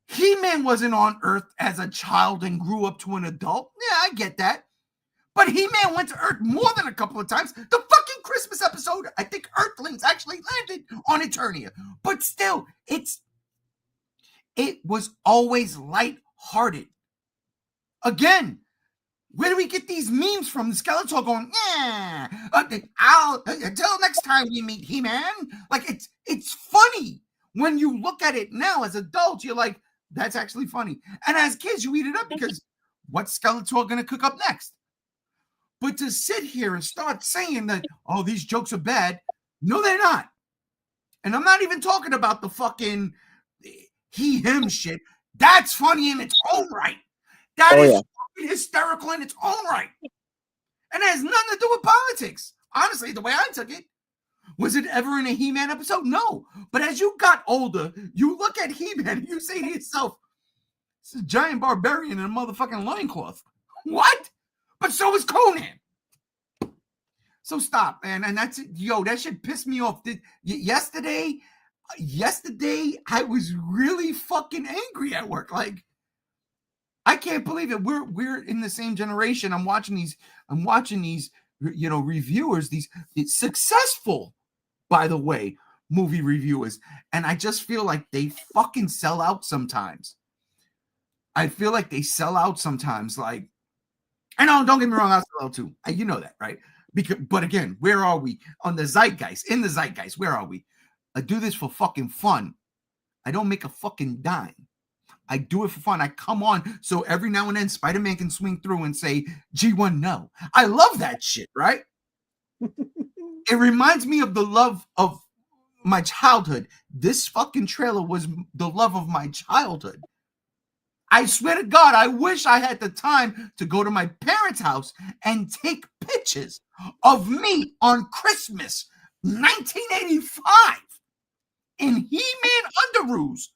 He-Man wasn't on Earth as a child and grew up to an adult. Yeah, I get that. But He-Man went to Earth more than a couple of times. The fucking Christmas episode, I think Earthlings actually landed on Eternia. But still, it was always lighthearted. Again, Where do we get these memes from? The Skeletor going, yeah, I'll until next time we meet He-Man. Like it's funny when you look at it now as adults. You're like, that's actually funny. And as kids, you eat it up because what's Skeletor gonna cook up next? But to sit here and start saying that, oh, these jokes are bad, no, they're not. And I'm not even talking about the fucking he-him shit. That's funny in its own right. That is fucking hysterical in its own right. And it has nothing to do with politics. Honestly, the way I took it, was it ever in a He-Man episode? No. But as you got older, you look at He-Man and you say to yourself, it's a giant barbarian in a motherfucking loincloth. What? But so is Conan. So stop, man. And that's it. Yo, that shit pissed me off. Yesterday, I was really fucking angry at work. Like, I can't believe it. We're in the same generation. I'm watching these, reviewers, these successful, by the way, movie reviewers. And I just feel like they fucking sell out sometimes. I feel like they sell out sometimes. Like, I know, don't get me wrong, I sell out too. You know that, right? But again, where are we? On the zeitgeist, in the zeitgeist, where are we? I do this for fucking fun. I don't make a fucking dime. I do it for fun. I come on so every now and then Spider-Man can swing through and say, G1, no. I love that shit, right? It reminds me of the love of my childhood. This fucking trailer was the love of my childhood. I swear to God, I wish I had the time to go to my parents' house and take pictures of me on Christmas 1985 in He-Man underoos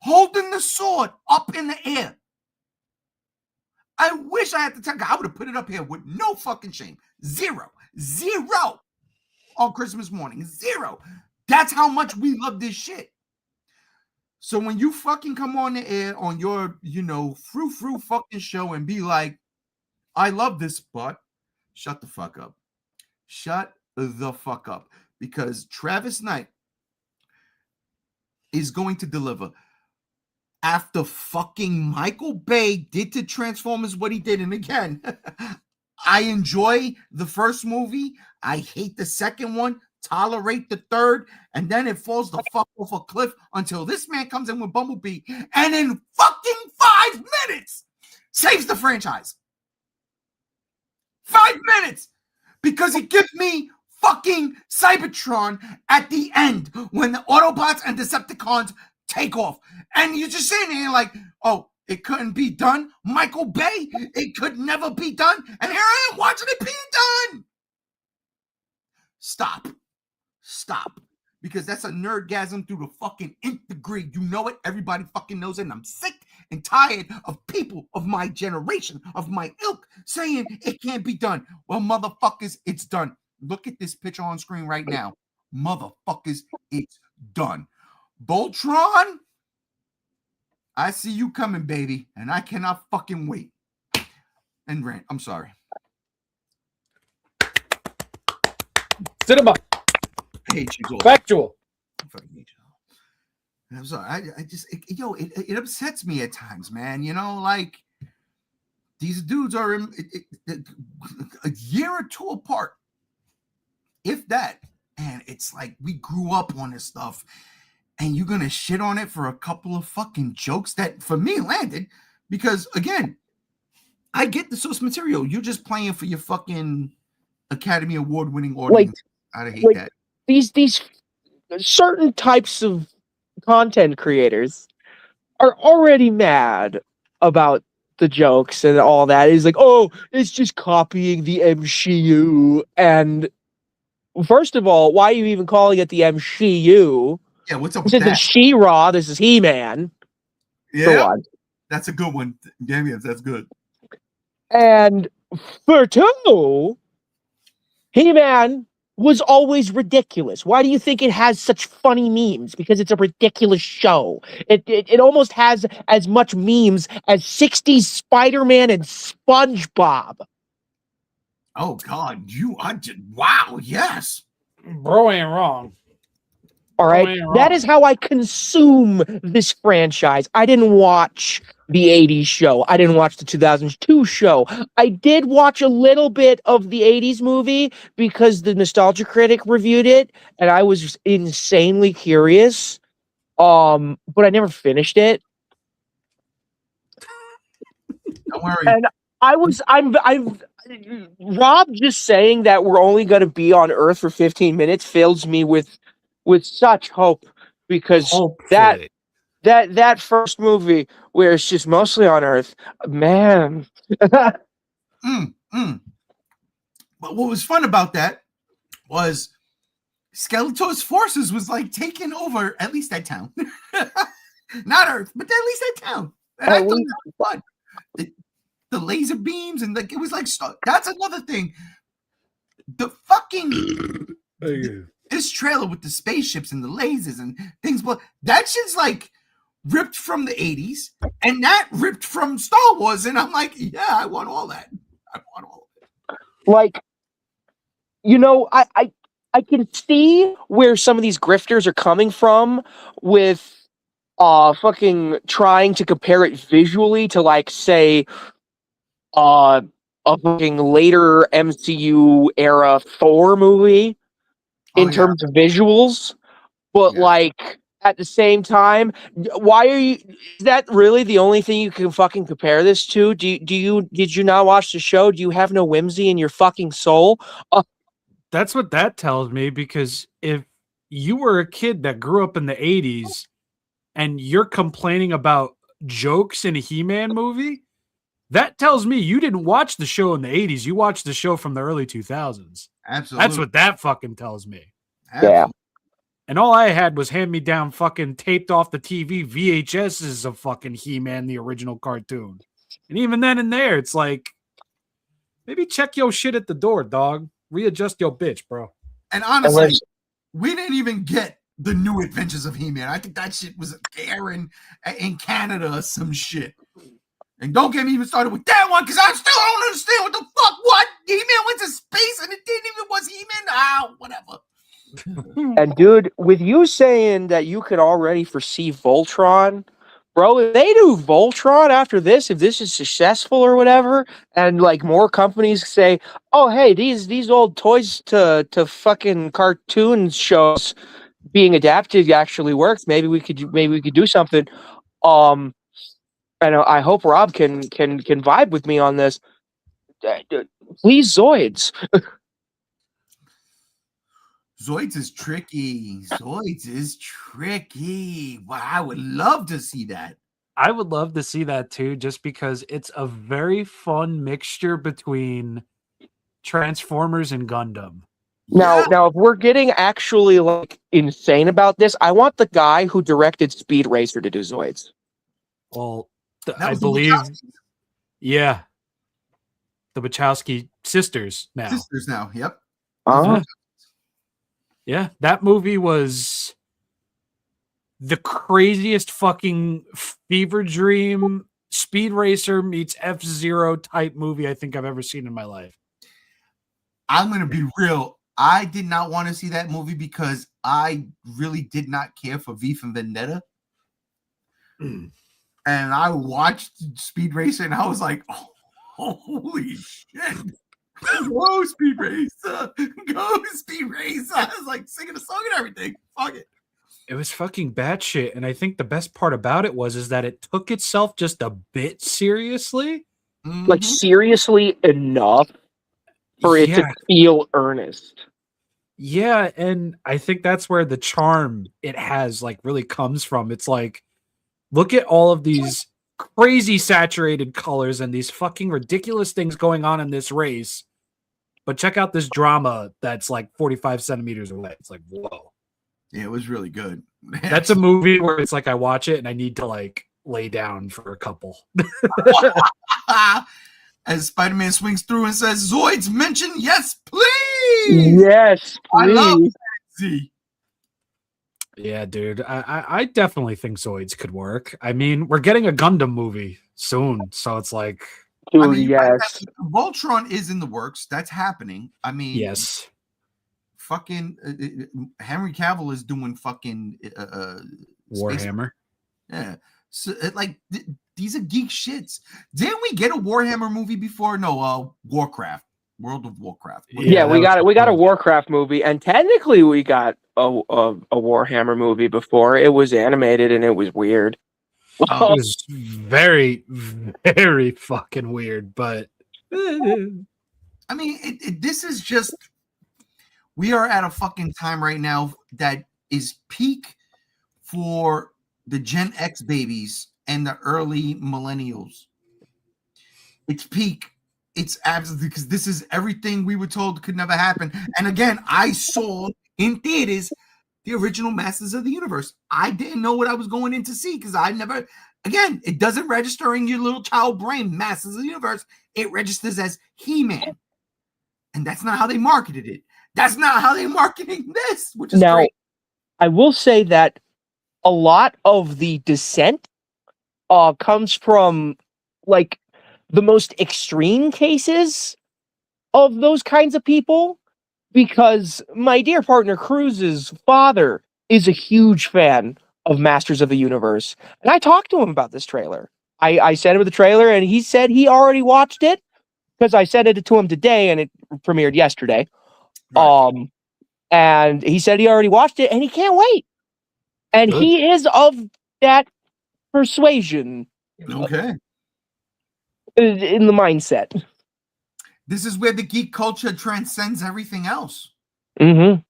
holding the sword up in the air. I wish I had the time. I would have put it up here with no fucking shame. Zero on Christmas morning. Zero. That's how much we love this shit. So when you fucking come on the air on your, frou fucking show and be like, I love this, but shut the fuck up. Shut the fuck up. Because Travis Knight is going to deliver. After fucking Michael Bay did to Transformers what he did. And again, I enjoy the first movie. I hate the second one. Tolerate the third, and then it falls the fuck off a cliff until this man comes in with Bumblebee and in fucking 5 minutes saves the franchise. 5 minutes, because he gives me fucking Cybertron at the end when the Autobots and Decepticons take off, and you're just sitting there like, oh, it couldn't be done. Michael Bay, it could never be done, and here I am watching it being done. Stop. Because that's a nerdgasm through the fucking nth degree. You know it. Everybody fucking knows it. And I'm sick and tired of people of my generation, of my ilk, saying it can't be done. Well, motherfuckers, it's done. Look at this picture on screen right now. Motherfuckers, it's done. Voltron, I see you coming, baby. And I cannot fucking wait. And Rand, I'm sorry. Cinema. Factual. I'm sorry. It upsets me at times, man. Like these dudes are a year or two apart, if that. And it's like we grew up on this stuff, and you're gonna shit on it for a couple of fucking jokes that for me landed. Because again, I get the source material. You're just playing for your fucking Academy Award winning audience. I hate that. These certain types of content creators are already mad about the jokes and all that. It's like, oh, it's just copying the MCU. And first of all, why are you even calling it the MCU? Yeah, what's up with that? This is She-Ra, this is He-Man. Yeah, that's a good one. Yeah, that's good. And for two, He-Man was always ridiculous. Why do you think it has such funny memes? Because it's a ridiculous show. It almost has as much memes as 60s Spider-Man and SpongeBob. Oh God, wow, yes. Bro ain't wrong. All right, that is how I consume this franchise. I didn't watch the 80s show. I didn't watch the 2002 show. I did watch a little bit of the 80s movie because the Nostalgia Critic reviewed it, and I was just insanely curious. But I never finished it. Don't worry. And I'm Rob just saying that we're only going to be on Earth for 15 minutes fills me with such hope, because Hopefully. that first movie where it's just mostly on Earth, man. But what was fun about that was Skeletor's forces was like taking over at least that town. Not Earth, but at least that town. And I thought that was fun. The laser beams and like it was like that's another thing. The fucking this trailer with the spaceships and the lasers and things, but that shit's like ripped from the 80s and that ripped from Star Wars, and I'm like, yeah, I want all that. I want all of it. Like, you know, I can see where some of these grifters are coming from with fucking trying to compare it visually to, like, say, a fucking later MCU era Thor movie in terms of visuals, but like at the same time, why are you? Is that really the only thing you can fucking compare this to? Did you not watch the show? Do you have no whimsy in your fucking soul? That's what that tells me, because if you were a kid that grew up in the 80s and you're complaining about jokes in a He-Man movie, that tells me you didn't watch the show in the 80s. You watched the show from the early 2000s. Absolutely. That's what that fucking tells me. Absolutely. Yeah. And all I had was hand-me-down fucking taped off the TV VHSs of fucking He-Man, the original cartoon. And even then and there, it's like, maybe check your shit at the door, dog. Readjust your bitch, bro. And honestly, we didn't even get the New Adventures of He-Man. I think that shit was there in Canada or some shit. And don't get me even started with that one, because I still don't understand what the fuck. What? He-Man went to space and it didn't even was He-Man? Ah, whatever. And dude, with you saying that you could already foresee Voltron, bro, if they do Voltron after this, if this is successful or whatever, and like more companies say, oh hey, these old toys to fucking cartoon shows being adapted actually works, maybe we could do something. And I hope Rob can vibe with me on this. Please, Zoids. Zoids is tricky. Zoids is tricky. Wow, I would love to see that. I would love to see that too, just because it's a very fun mixture between Transformers and Gundam. Now, if we're getting actually like insane about this, I want the guy who directed Speed Racer to do Zoids. Well, I believe, yeah, the Wachowski sisters now. Yep. Yeah, that movie was the craziest fucking fever dream Speed Racer meets F-Zero type movie I think I've ever seen in my life. I'm going to be real. I did not want to see that movie because I really did not care for V for Vendetta. And I watched Speed Racer and I was like, oh, holy shit. Go Speed Racer. Go Speed Racer. I was like singing a song and everything. Fuck it. It was fucking batshit. And I think the best part about it is that it took itself just a bit seriously. Like seriously enough for it to feel earnest. Yeah, and I think that's where the charm it has like really comes from. It's like, look at all of these crazy saturated colors and these fucking ridiculous things going on in this race. But check out this drama that's like 45 centimeters away. It's like, whoa. Yeah, it was really good. That's a movie where it's like I watch it and I need to like lay down for a couple. As Spider-Man swings through and says, Zoids mention, yes, please. Yes, please. I love Z. Yeah, dude. I definitely think Zoids could work. I mean, we're getting a Gundam movie soon, so it's like, I mean, yes. Voltron is in the works. That's happening. I mean, yes. Fucking Henry Cavill is doing fucking Warhammer. Yeah. So, these are geek shits. Didn't we get a Warhammer movie before? No, Warcraft, World of Warcraft. Yeah, we that was got a fun. Warcraft movie, and technically we got a Warhammer movie before. It was animated and it was weird. It was very, very fucking weird, but I mean, this is just, we are at a fucking time right now that is peak for the Gen X babies and the early millennials. It's peak. It's absolutely, because this is everything we were told could never happen. And again, I saw in theaters the original Masters of the Universe. I didn't know what I was going in to see because I never, again, it doesn't register in your little child brain, Masters of the Universe. It registers as He-Man. And that's not how they marketed it. That's not how they're marketing this, which is Now, great. I will say that a lot of the dissent comes from like the most extreme cases of those kinds of people, because my dear partner Cruz's father is a huge fan of Masters of the Universe, and I talked to him about this trailer. I sent him the trailer, and he said he already watched it because I sent it to him today, and it premiered yesterday. Right. And he said he already watched it, and he can't wait. And Good. he is of that persuasion Okay. in the mindset. This is where the geek culture transcends everything else. Mm-hmm.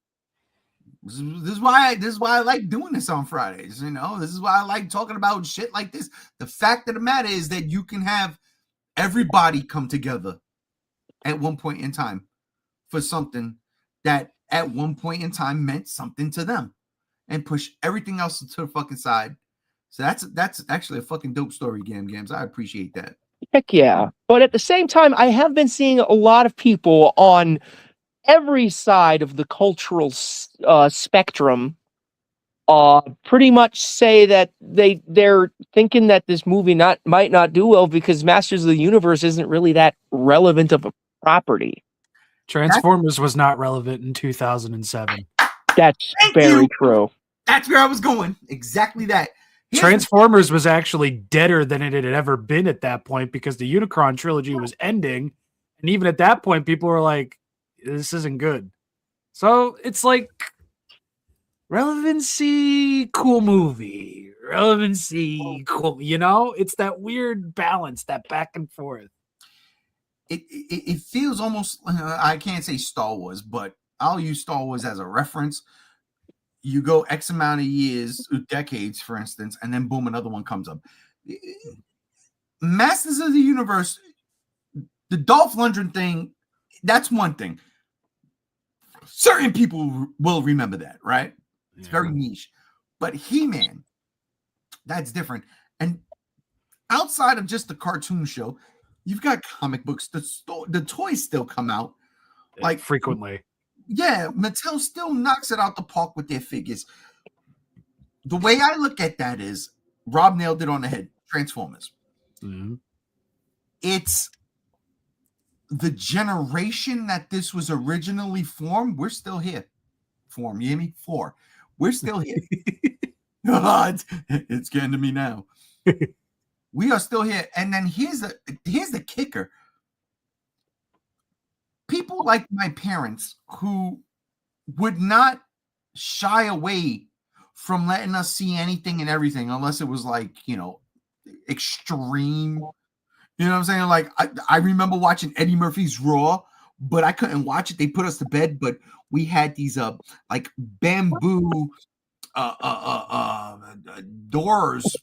This is why I like doing this on Fridays. You know, this is why I like talking about shit like this. The fact of the matter is that you can have everybody come together at one point in time for something that at one point in time meant something to them, and push everything else to the fucking side. So that's actually a fucking dope story, Gams. I appreciate that. Heck yeah. But at the same time, I have been seeing a lot of people on every side of the cultural spectrum pretty much say that they're thinking that this movie might not do well because Masters of the Universe isn't really that relevant of a property. Transformers was not relevant in 2007. That's Thank very you. true. That's where I was going. Exactly that. Transformers was actually deader than it had ever been at that point because the Unicron trilogy was ending. And even at that point, people were like, this isn't good. So it's like relevancy, cool movie. Relevancy, cool. You know, it's that weird balance, that back and forth. It feels almost, I can't say Star Wars, but I'll use Star Wars as a reference. You go X amount of years, decades, for instance, and then boom, another one comes up. Masters of the Universe, the Dolph Lundgren thing, that's one thing. Certain people will remember that, right? It's very niche. But He-Man, that's different. And outside of just the cartoon show, you've got comic books. The toys still come out. Like frequently. Yeah, Mattel still knocks it out the park with their figures. The way I look at that is, Rob nailed it on the head. Transformers. Mm-hmm. It's the generation that this was originally formed. We're still here. You hear me? We're still here. It's getting to me now. We are still here. And then here's the kicker. People like my parents who would not shy away from letting us see anything and everything unless it was like, extreme. You know what I'm saying? Like I remember watching Eddie Murphy's Raw, but I couldn't watch it. They put us to bed, but we had these like bamboo doors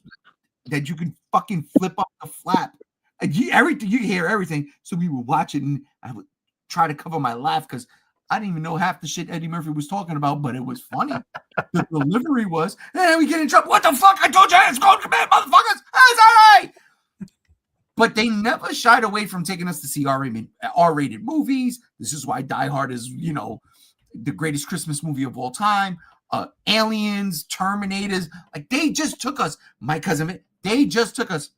that you can fucking flip up the flap. And you hear everything. So we would watch it, and I would try to cover my laugh because I didn't even know half the shit Eddie Murphy was talking about, but it was funny. The delivery was, hey, we get in trouble. What the fuck? I told you it's called command, motherfuckers. It's all right. But they never shied away from taking us to see R-rated movies. This is why Die Hard is, the greatest Christmas movie of all time. Aliens, Terminators, like they just took us. My cousin, they just took us.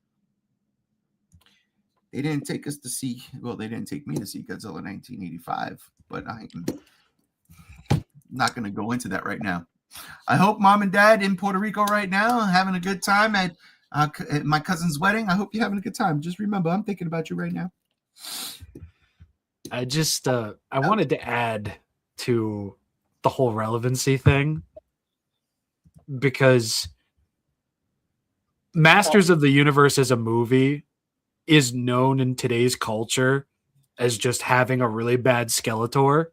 They didn't take us to see. Well, they didn't take me to see Godzilla 1985, but I'm not going to go into that right now. I hope mom and dad in Puerto Rico right now are having a good time at At my cousin's wedding. I hope you're having a good time. Just remember, I'm thinking about you right now. I just I wanted to add to the whole relevancy thing because Masters of the Universe as a movie is known in today's culture as just having a really bad Skeletor.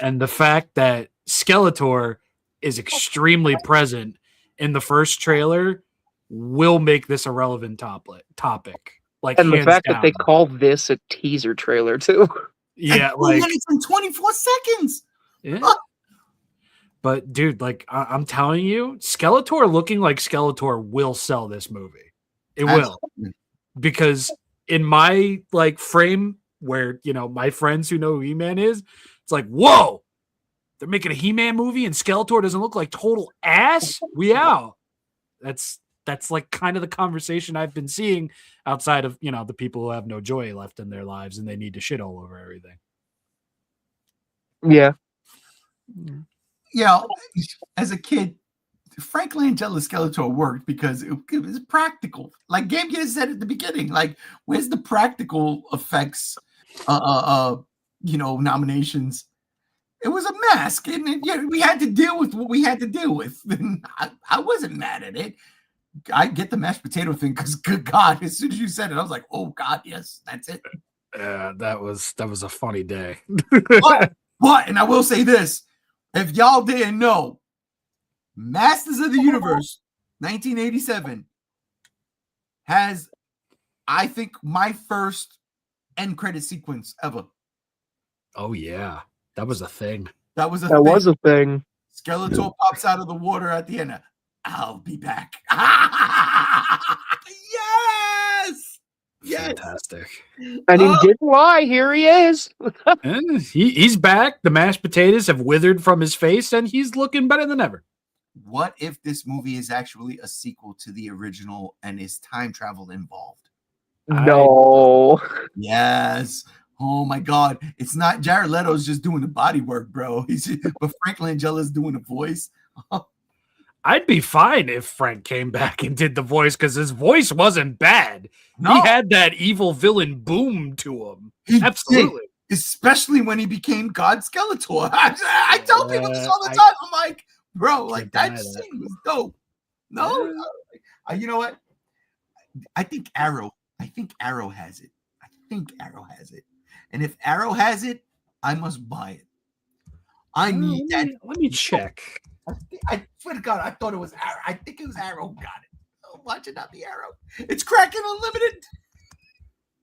And the fact that Skeletor is extremely present in the first trailer will make this a relevant topic. Like, And the hands fact down. that they call this a teaser trailer too. Yeah, 2 minutes and 24 seconds. Yeah. But dude, like I'm telling you, Skeletor looking like Skeletor will sell this movie. It will. Because in my like frame where, you know, my friends who know who He-Man is, it's like, whoa, they're making a He-Man movie and Skeletor doesn't look like total ass? We out. That's like kind of the conversation I've been seeing outside of, you know, the people who have no joy left in their lives and they need to shit all over everything. Yeah. You know, as a kid, Frank Langella's Skeletor worked because it was practical. Like Game Gear said at the beginning, like, where's the practical effects, you know, nominations? It was a mask, and we had to deal with what we had to deal with. And I wasn't mad at it. I get the mashed potato thing because, good God, as soon as you said it, I was like, oh God, yes, that's it. Yeah, that was a funny day. But, and I will say this, if y'all didn't know, Masters of the Universe 1987 has, I think, my first end credit sequence ever. Oh yeah, that was a thing. That was a thing. Skeletor pops out of the water at the end. I'll be back. Yes! Yes! Fantastic. And he didn't lie. Here he is. And he's back. The mashed potatoes have withered from his face, and he's looking better than ever. What if this movie is actually a sequel to the original and is time travel involved? No. Yes. Oh my God. It's not Jared Leto's just doing the body work, bro. But Frank Langella's doing the voice. I'd be fine if Frank came back and did the voice because his voice wasn't bad. No. He had that evil villain boom to him. He Absolutely. did, especially when he became God Skeletor. I tell people this all the time. I'm like, bro, like that scene was dope. No, you know what? I think Arrow has it. And if Arrow has it, I must buy it. I need that. Let me check. I swear to God, I thought it was Arrow. I think it was Arrow. Got it. Oh, watch it not be Arrow. It's Kraken Unlimited.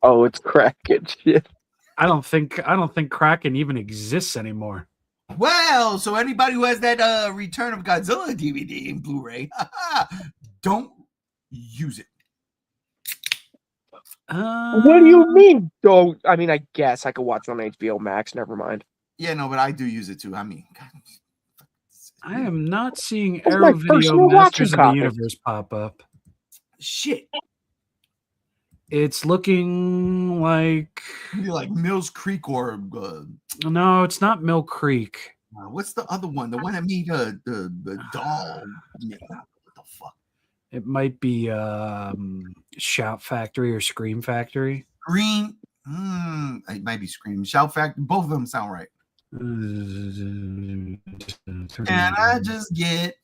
Oh, it's Kraken. Shit. I don't think Kraken even exists anymore. Well, so anybody who has that Return of Godzilla DVD and Blu-ray, don't use it. What do you mean? Don't. I mean, I guess I could watch it on HBO Max. Never mind. Yeah, no, but I do use it too. I mean, God. I am not seeing That's Arrow my Video personal Masters of watching the copy. Universe pop up. Shit. It's looking like Maybe like Mills Creek or no, it's not Mill Creek. what's the other one? The one that made the doll. What the fuck? It might be Shout Factory or Scream Factory. Scream. It might be Scream. Shout Factory. Both of them sound right. Can I just get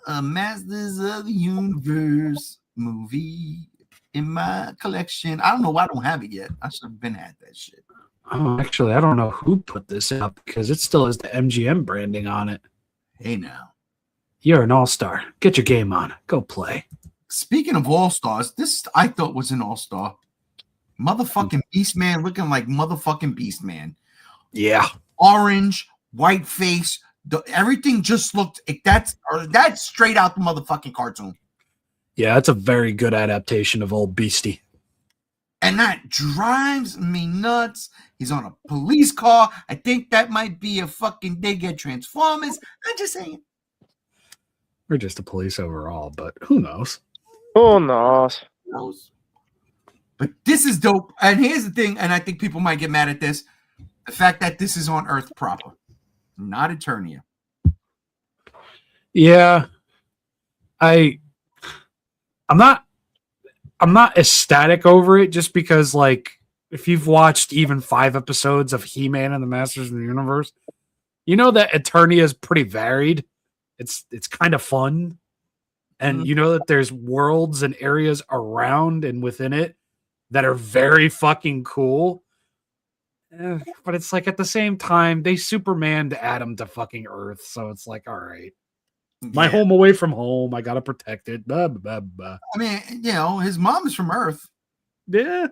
a Masters of the Universe movie in my collection? I don't know why I don't have it yet. I should have been had that shit. Oh, actually, I don't know who put this up because it still has the MGM branding on it. Hey now. You're an all-star. Get your game on. Go play. Speaking of all-stars, this I thought was an all-star. Motherfucking Beastman looking like motherfucking Beastman. Yeah. Orange, white face, everything just looked that's straight out the motherfucking cartoon. Yeah, that's a very good adaptation of Old Beastie. And that drives me nuts. He's on a police car. I think that might be a fucking They Get Transformers. I'm just saying. Or just a police overall, but who knows? Oh no. Who knows? But this is dope. And here's the thing, and I think people might get mad at this. The fact that this is on Earth proper, not Eternia. Yeah. I'm not I'm not ecstatic over it just because, like, if you've watched even 5 episodes of He-Man and the Masters of the Universe, you know that Eternia is pretty varied. It's kind of fun. And you know that there's worlds and areas around and within it that are very fucking cool. But it's like at the same time, they Supermaned Adam to fucking Earth. So it's like, all right. My home away from home. I gotta protect it. Blah, blah, blah. I mean, you know, his mom is from Earth, Yeah.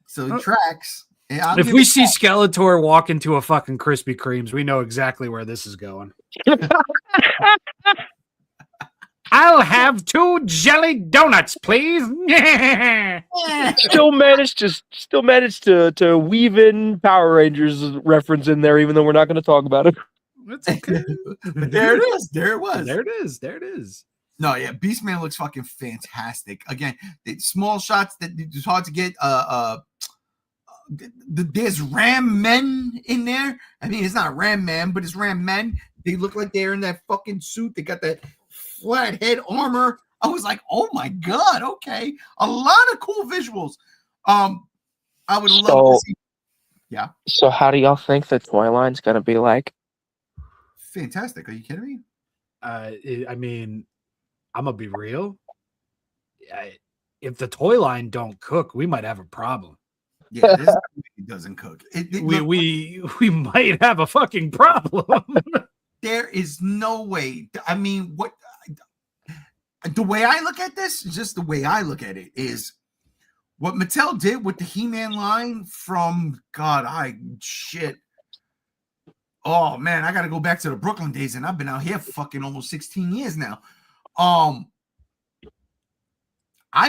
so it tracks. If we see Skeletor walk into a fucking Krispy Kremes, we know exactly where this is going. I'll have 2 jelly donuts, please. Still managed to weave in Power Rangers reference in there, even though we're not going to talk about it. That's okay. But there it is. There it was. There it is. There it is. No, yeah, Beastman looks fucking fantastic. Again, the small shots that it's hard to get. There's Ram Men in there. I mean, it's not Ram Man, but it's Ram Men. They look like they're in that fucking suit. They got that flat head armor. I was like, oh my god, okay, a lot of cool visuals. I would love to see. Yeah. So, how do y'all think the toy line's gonna be like? Fantastic. Are you kidding me? I mean, I'm gonna be real. If the toy line don't cook, we might have a problem. Yeah, this doesn't cook. We might have a fucking problem. There is no way. I mean, what the way I look at this, just the way I look at it, is what Mattel did with the He-Man line from oh man, I gotta go back to the Brooklyn days, and I've been out here for fucking almost 16 years now. I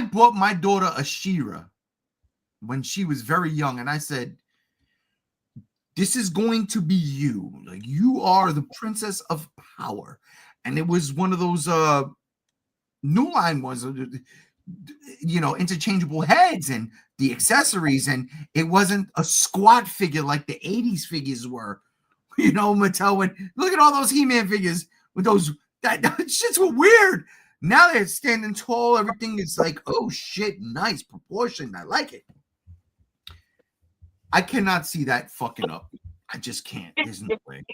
bought my daughter a She-Ra when she was very young, and I said, this is going to be you. Like, you are the princess of power. And it was one of those new line ones, you know, interchangeable heads and the accessories, and it wasn't a squat figure like the 80s figures were. You know, Mattel went, look at all those He-Man figures with those, that shits were weird. Now they're standing tall. Everything is like, oh shit, nice proportion. I like it. I cannot see that fucking up. I just can't. There's no way.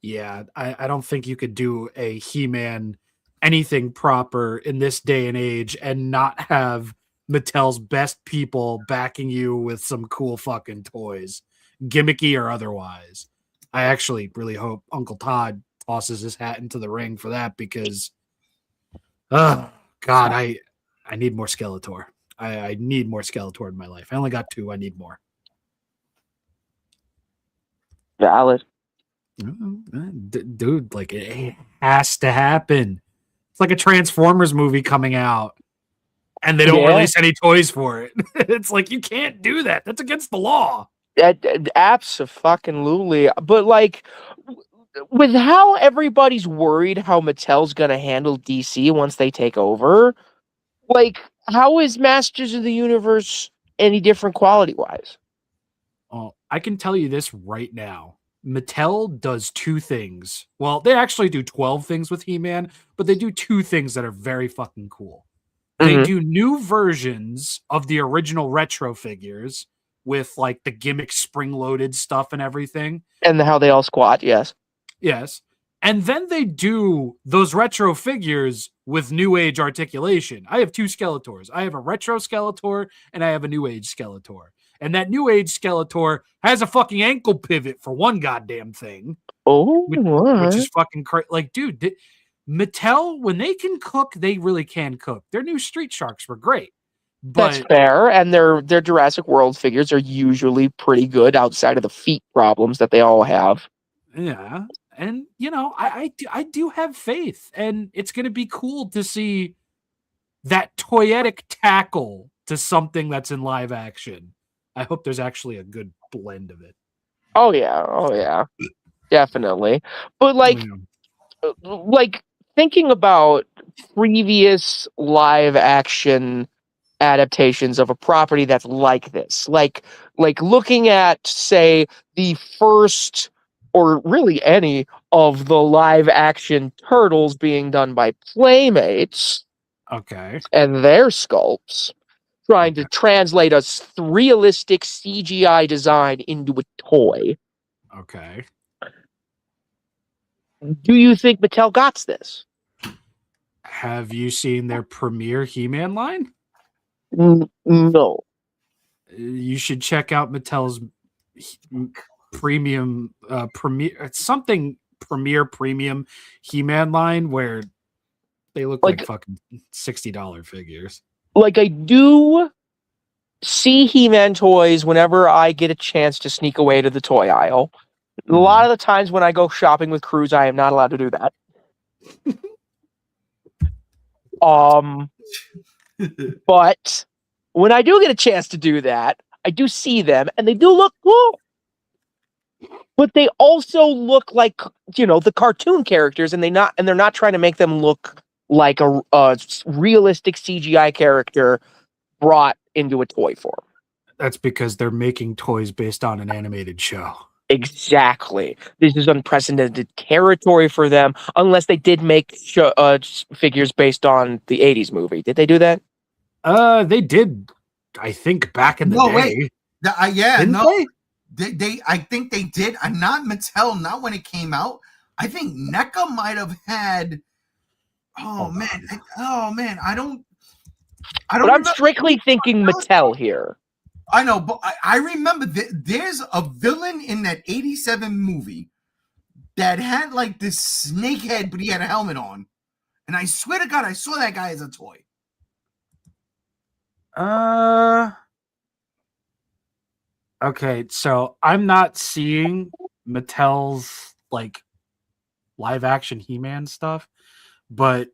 Yeah, I don't think you could do a He-Man anything proper in this day and age and not have Mattel's best people backing you with some cool fucking toys, gimmicky or otherwise. I actually really hope Uncle Todd tosses his hat into the ring for that because, oh God, I need more Skeletor. I need more Skeletor in my life. I only got 2. I need more. Valid. Dude, like it has to happen. It's like a Transformers movie coming out and they don't release any toys for it. It's like, you can't do that. That's against the law. Abso-fucking-lutely. But like, with how everybody's worried how Mattel's gonna handle DC once they take over, like, how is Masters of the Universe any different quality-wise? Oh, I can tell you this right now. Mattel does 2 things. Well, they actually do 12 things with He-Man, but they do 2 things that are very fucking cool. They do new versions of the original retro figures with like the gimmick spring-loaded stuff and everything. And how they all squat, yes. Yes. And then they do those retro figures with new age articulation. I have 2 Skeletors. I have a retro Skeletor and I have a new age Skeletor. And that new age Skeletor has a fucking ankle pivot for one goddamn thing. Oh, which is fucking crazy. Like, dude, Mattel, when they can cook, they really can cook. Their new Street Sharks were great. But that's fair. And their Jurassic World figures are usually pretty good outside of the feet problems that they all have. Yeah. And, you know, I do have faith. And it's going to be cool to see that toyetic tackle to something that's in live action. I hope there's actually a good blend of it. Oh, yeah. Definitely. But, like thinking about previous live action adaptations of a property that's like this, like looking at, say, the first or really any of the live action Turtles being done by Playmates, Okay. and their sculpts, trying to translate a realistic CGI design into a toy. Okay. Do you think Mattel got this? Have you seen their premier He-Man line? No. You should check out Mattel's premium premier something premium He-Man line where they look like fucking $60 figures. Like, I do see He-Man toys whenever I get a chance to sneak away to the toy aisle. A lot of the times when I go shopping with Cruz, I am not allowed to do that. But when I do get a chance to do that, I do see them, and they do look cool. But they also look like, the cartoon characters, and they're not trying to make them look like a realistic CGI character brought into a toy form. That's because they're making toys based on an animated show. Exactly. This is unprecedented territory for them, unless they did make figures based on the 80s movie. Did they do that? They did, I think, back in the day. Wait. Yeah, Didn't no. They I think they did. Not Mattel, not when it came out. I think NECA might have had. Oh man, I don't. But I'm strictly thinking Mattel here. I know, but I remember there's a villain in that 87 movie that had like this snake head, but he had a helmet on. And I swear to God, I saw that guy as a toy. Okay, so I'm not seeing Mattel's like live action He-Man stuff, but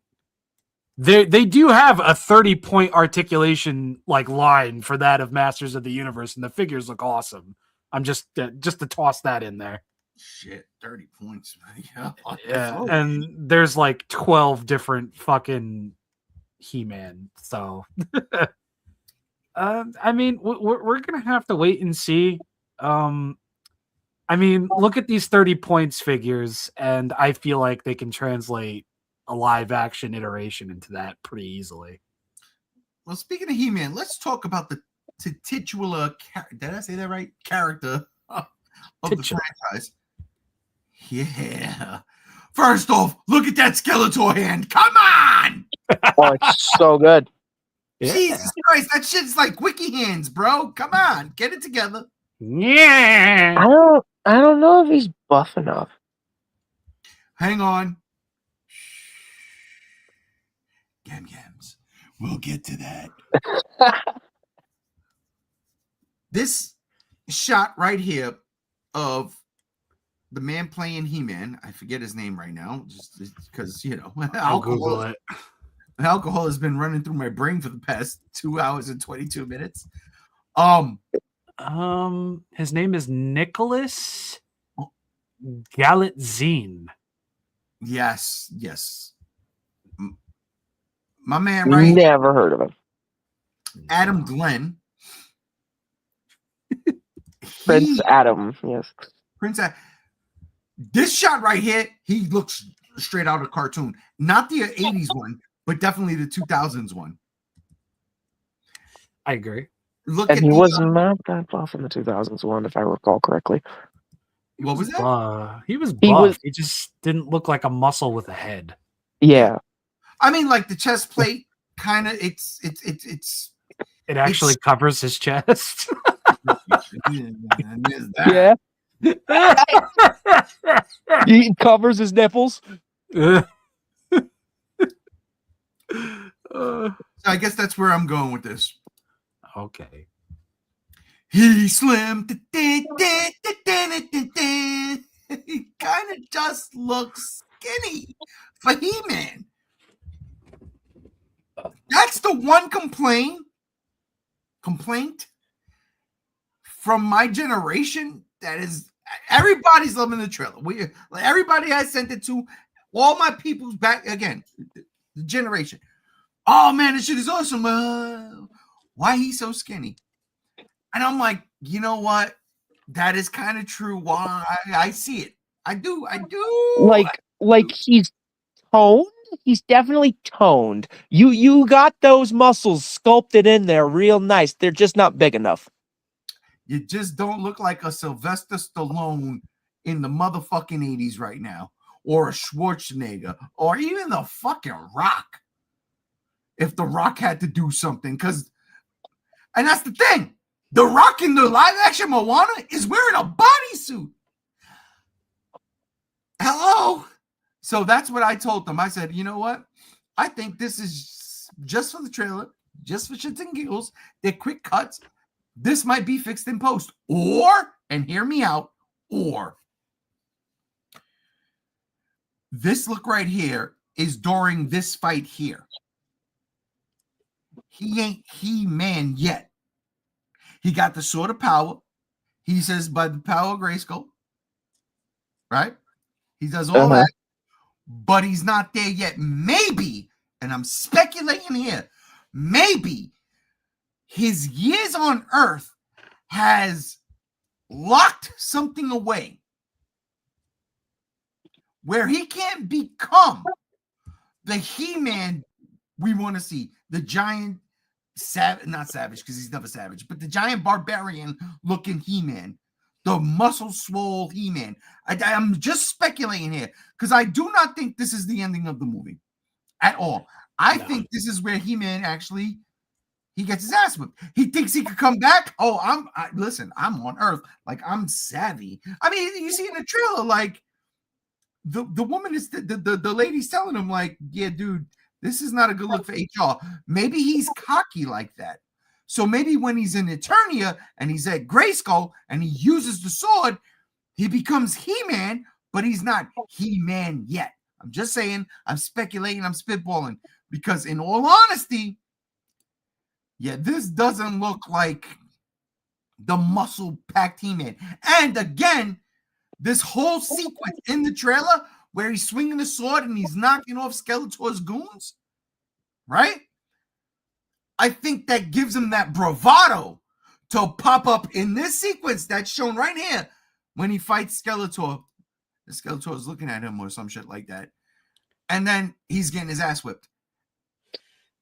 they do have a 30-point articulation like line for that of Masters of the Universe, and the figures look awesome. I'm just to toss that in there. Shit, 30 points. Yeah, and there's like 12 different fucking He-Man. So, I mean, we're gonna have to wait and see. I mean, look at these 30 points figures, and I feel like they can translate a live action iteration into that pretty easily. Well, speaking of He-Man, let's talk about the titular. Did I say that right? Character of the franchise. Yeah. First off, look at that Skeletor hand. Come on. Oh, it's so good. Yeah. Jesus Christ, that shit's like wiki hands, bro. Come on, get it together. Yeah. I don't know if he's buff enough. Hang on. Gams. We'll get to that. This shot right here of the man playing He-Man, I forget his name right now, just because, I'll Google it. Alcohol has been running through my brain for the past 2 hours and 22 minutes. His name is Nicholas Galitzine. Yes. My man, right? Never heard of him. Adam Glenn. Prince Adam, yes. Prince Adam. This shot right here, he looks straight out of cartoon. Not the 80s one, but definitely the 2000s one. I agree. And he was not that buff in the 2000s one, if I recall correctly. What was that? He was buff. He just didn't look like a muscle with a head. Yeah. I mean, like the chest plate, kind of. It actually covers his chest. Yeah. He covers his nipples. So I guess that's where I'm going with this. Okay. He's slim. He kind of just looks skinny for He-Man. That's the one complaint from my generation that is everybody's loving the trailer. Everybody I sent it to, all my people's back again, the generation. Oh man, this shit is awesome. Why he's so skinny? And I'm like, you know what? That is kind of true. Why I see it. I do. Like he's toned, he's definitely toned. You got those muscles sculpted in there real nice. They're just not big enough. You just don't look like a Sylvester Stallone in the motherfucking 80s right now, or a Schwarzenegger, or even the fucking Rock. If the Rock had to do something, and that's the thing, the Rock in the live action Moana is wearing a bodysuit. Hello. So that's what I told them. I said, you know what? I think this is just for the trailer, just for shits and giggles. They're quick cuts. This might be fixed in post. Or, and hear me out, or this look right here is during this fight here. He ain't He-Man yet. He got the sword of power. He says, by the power of Grayskull. Right? He does all that. But he's not there yet. Maybe, and I'm speculating here, maybe his years on Earth has locked something away where he can't become the He-Man we want to see, the giant not savage, because he's never savage, but the giant barbarian looking He-Man, the muscle swole He-Man. I'm just speculating here because I do not think this is the ending of the movie at all. I think this is where He-Man actually he gets his ass whipped. He thinks he could come back. Oh, listen, I'm on Earth, like I'm savvy. I mean, you see in the trailer, like the woman is the lady's telling him, like, yeah, dude, this is not a good look for HR. Maybe he's cocky like that. So maybe when he's in Eternia and he's at Grayskull and he uses the sword, he becomes He-Man, but he's not He-Man yet. I'm just saying, I'm speculating, I'm spitballing, because in all honesty, yeah, this doesn't look like the muscle-packed He-Man. And again, this whole sequence in the trailer where he's swinging the sword and he's knocking off Skeletor's goons, right? I think that gives him that bravado to pop up in this sequence that's shown right here when he fights Skeletor. The Skeletor is looking at him or some shit like that. And then he's getting his ass whipped.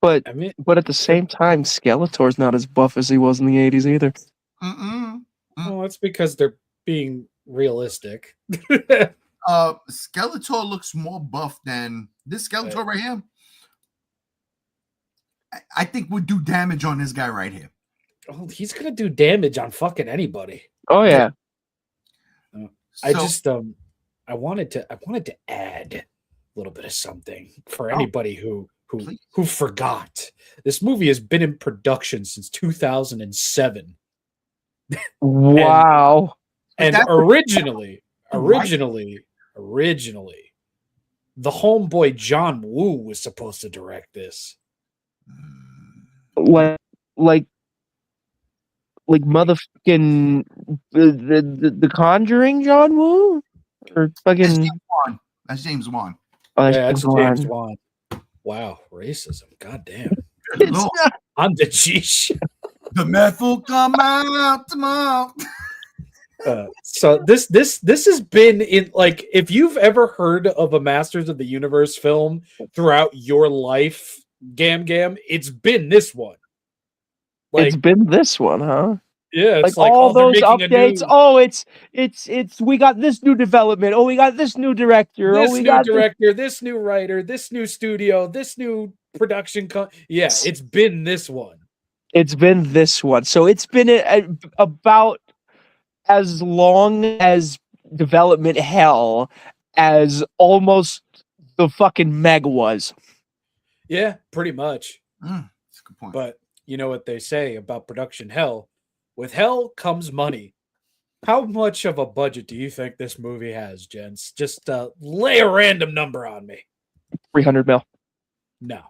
But at the same time, Skeletor's not as buff as he was in the 80s either. Well, that's because they're being realistic. Skeletor looks more buff than this Skeletor right here. I think would do damage on this guy right here. Oh, he's gonna do damage on fucking anybody. Oh yeah. I just I wanted to add a little bit of something for anybody who forgot. This movie has been in production since 2007. Wow. And originally, the homeboy John Woo was supposed to direct this. Like motherfucking the Conjuring John Woo? Or fucking That's James Wan. Oh, that's James Wan. Wow, racism. God damn. On the G show. The meth will come out tomorrow. So this has been in, like, if you've ever heard of a Masters of the Universe film throughout your life, Gam, it's been this one. Like, it's been this one, huh? Yeah, it's like all those updates. It's we got this new development. Oh, we got this new director. This new director, this new writer, this new studio, this new production. It's been this one. It's been this one. So it's been about as long as development hell as almost the fucking Meg was. Yeah, pretty much. That's a good point. But you know what they say about production hell? With hell comes money. How much of a budget do you think this movie has, gents? Just lay a random number on me. 300 mil. No.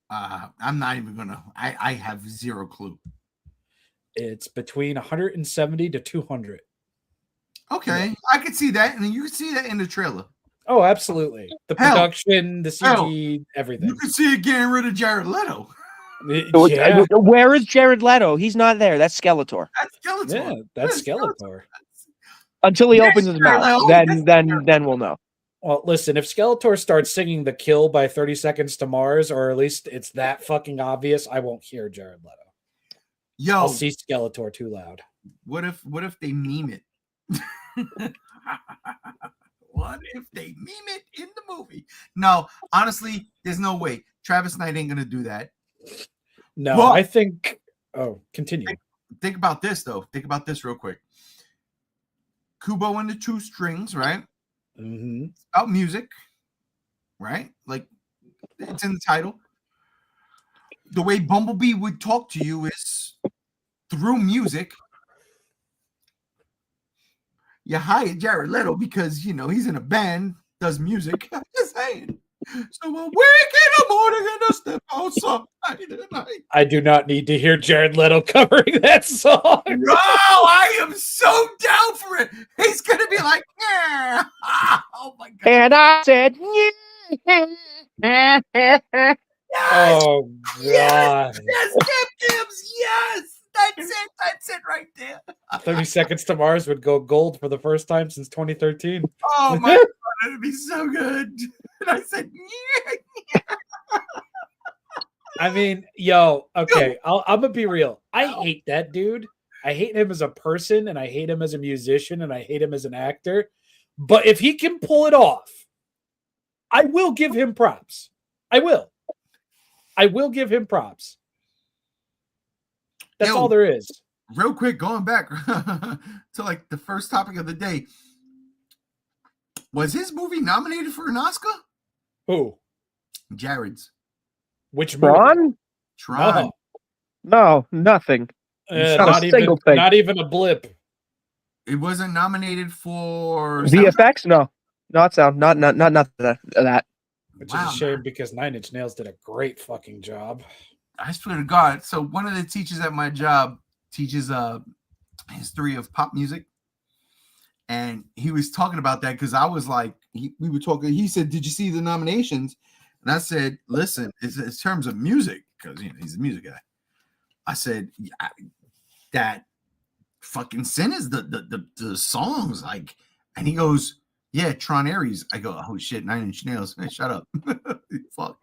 I'm not even gonna. I have zero clue. It's between 170 to 200. Okay, yeah. I could see that, and you can see that in the trailer. Oh, absolutely. The production, the CG, everything. You can see it getting rid of Jared Leto. Yeah. Where is Jared Leto? He's not there. That's Skeletor. That's Skeletor. Yeah, that's Skeletor. Until he opens his mouth, then we'll know. Well, listen, if Skeletor starts singing The Kill by 30 Seconds to Mars, or at least it's that fucking obvious, I won't hear Jared Leto. Yo, I'll see Skeletor too loud. what if they meme it? What if they meme it in the movie? No, honestly, there's no way. Travis Knight ain't gonna do that. No, Well, I think. Oh, continue. Think about this though. Think about this real quick. Kubo and the Two Strings, right? Mm-hmm. It's about music, right? Like it's in the title. The way Bumblebee would talk to you is through music. You hire Jared Leto because you know he's in a band, does music. I'm just saying. So a week in the morning and a step outside tonight. I do not need to hear Jared Leto covering that song. No, I am so down for it. He's gonna be like, yeah. Oh my god. And I said, Yes, Oh God! yes, Gibbs, yes. That's it right there. 30 Seconds to Mars would go gold for the first time since 2013. Oh my god, it'd be so good. And I said, yeah. I mean, yo, okay, I'm gonna be real. I hate that dude. I hate him as a person, and I hate him as a musician, and I hate him as an actor. But if he can pull it off, I will give him props. I will give him props. That's all there is. Real quick, going back to like the first topic of the day. Was his movie nominated for an Oscar? Who? Jared's. Which movie? Tron? Tron. No, nothing. Not even a blip. It wasn't nominated for VFX? No, not sound. Not that. Which is a shame because 9 Inch Nails did a great fucking job. I swear to God. So one of the teachers at my job teaches history of pop music. And he was talking about that because I was like, we were talking. He said, "Did you see the nominations?" And I said, "Listen, it's in terms of music, because you know he's a music guy." I said, "That fucking sin is the songs like," and he goes, "Yeah, Tron Ares." I go, "Oh shit, 9 Inch Nails." Man, shut up. Fuck.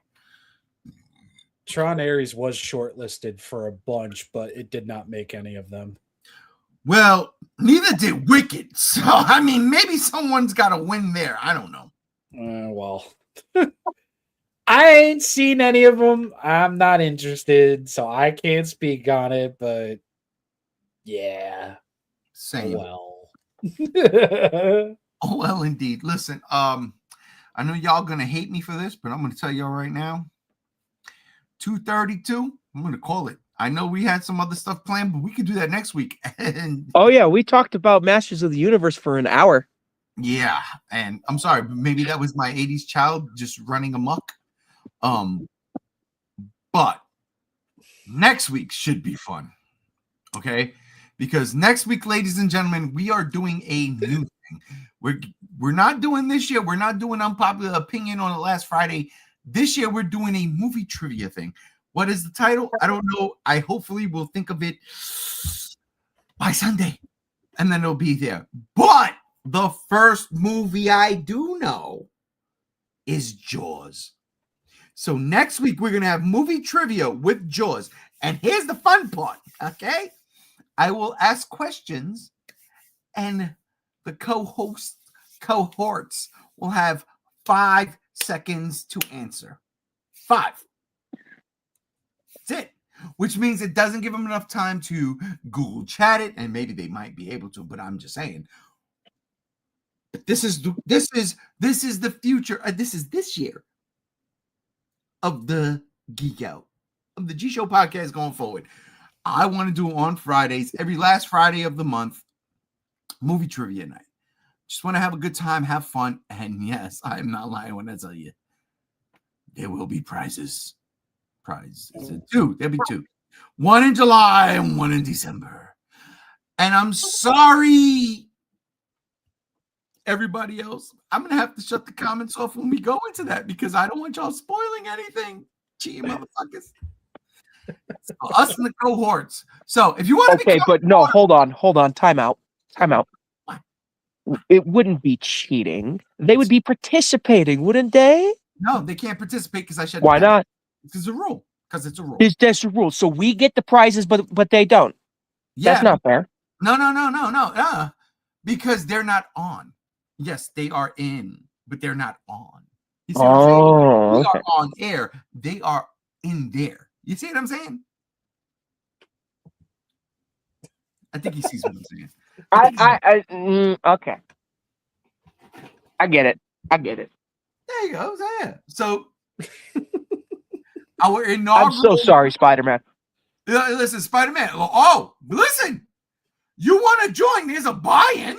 Tron Ares was shortlisted for a bunch, but it did not make any of them. Well, neither did Wicked. So, I mean, maybe someone's got to win there. I don't know. Well, I ain't seen any of them. I'm not interested, so I can't speak on it, but yeah. Same. Well. Oh, well, indeed. Listen, I know y'all going to hate me for this, but I'm going to tell y'all right now. 2:32, I'm going to call it. I know we had some other stuff planned, but we could do that next week. And oh yeah, we talked about Masters of the Universe for an hour. Yeah, and I'm sorry, but maybe that was my 80s child just running amok. But next week should be fun. Okay? Because next week, ladies and gentlemen, we are doing a new thing. We're not doing this year. We're not doing unpopular opinion on the last Friday. This year, we're doing a movie trivia thing. What is the title? I don't know. I hopefully will think of it by Sunday, and then it'll be there. But the first movie I do know is Jaws. So next week, we're going to have movie trivia with Jaws. And here's the fun part, okay? I will ask questions, and the cohorts will have 5 seconds to answer. 5. That's it. Which means it doesn't give them enough time to Google chat it, and maybe they might be able to, but I'm just saying. This is the future. This is this year of the Geek Out, of the G Show podcast going forward. I want to do on Fridays, every last Friday of the month, movie trivia night. Just want to have a good time, have fun, and yes, I am not lying when I tell you there will be prizes. There'll be 2. 1 in July and 1 in December. And I'm sorry, everybody else. I'm going to have to shut the comments off when we go into that because I don't want y'all spoiling anything. Gee, motherfuckers. So us and the cohorts. So if you want to okay, but no, hold on. Time out. What? it wouldn't be cheating. They would be participating, wouldn't they? No, they can't participate because I shut. Why not? It's a rule. Because it's a rule. That's the rule. So we get the prizes, but they don't. Yeah. That's not fair. No. Because they're not on. Yes, they are in, but they're not on. You see what I'm saying? We are on air. They are in there. You see what I'm saying? I think he sees what I'm saying. Okay. I get it. There you go. Yeah. So our inaugural. I'm so sorry, Spider-Man. Listen, Spider-Man. Oh, listen. You want to join? There's a buy-in.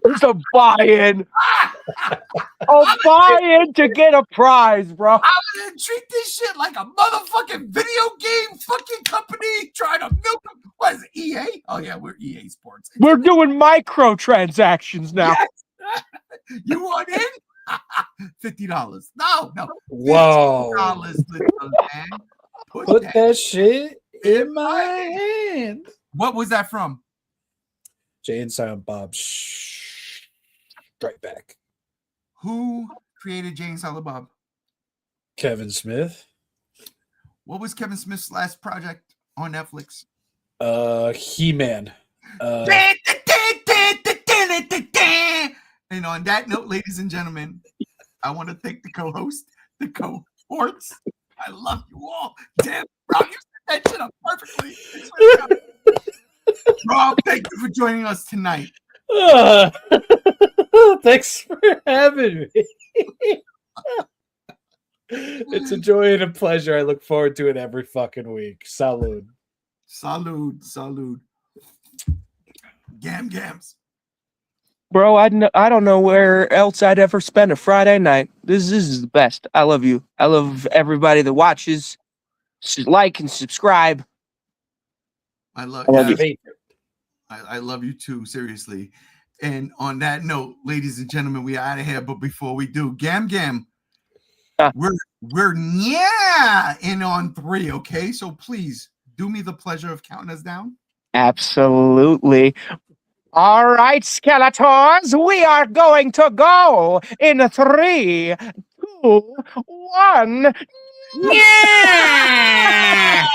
There's a buy-in. A buy-in to get a prize, bro. I'm gonna treat this shit like a motherfucking video game fucking company trying to milk them. What is it, EA? Oh yeah, we're EA Sports. We're doing microtransactions now. Yes. You want in? $50. No. Whoa. $50, man. Put that shit in my hand. What was that from? Jay and Silent Bob. Right back. Who created Jay and Silent Bob? Kevin Smith. What was Kevin Smith's last project on Netflix? He-Man. And on that note, ladies and gentlemen, I want to thank the co-host, the cohorts. I love you all. Damn, Rob, you set that shit up perfectly. Rob, thank you for joining us tonight. Thanks for having me. It's a joy and a pleasure. I look forward to it every fucking week. Salud. Gams. Bro, I don't know where else I'd ever spend a Friday night. This is the best. I love you. I love everybody that watches. Like and subscribe. I love you. I love you too, seriously. And on that note, ladies and gentlemen, we are out of here. But before we do, Gam, we're in on 3, okay? So please do me the pleasure of counting us down. Absolutely. All right, Skeletors, we are going to go in 3, 2, 1. Yeah!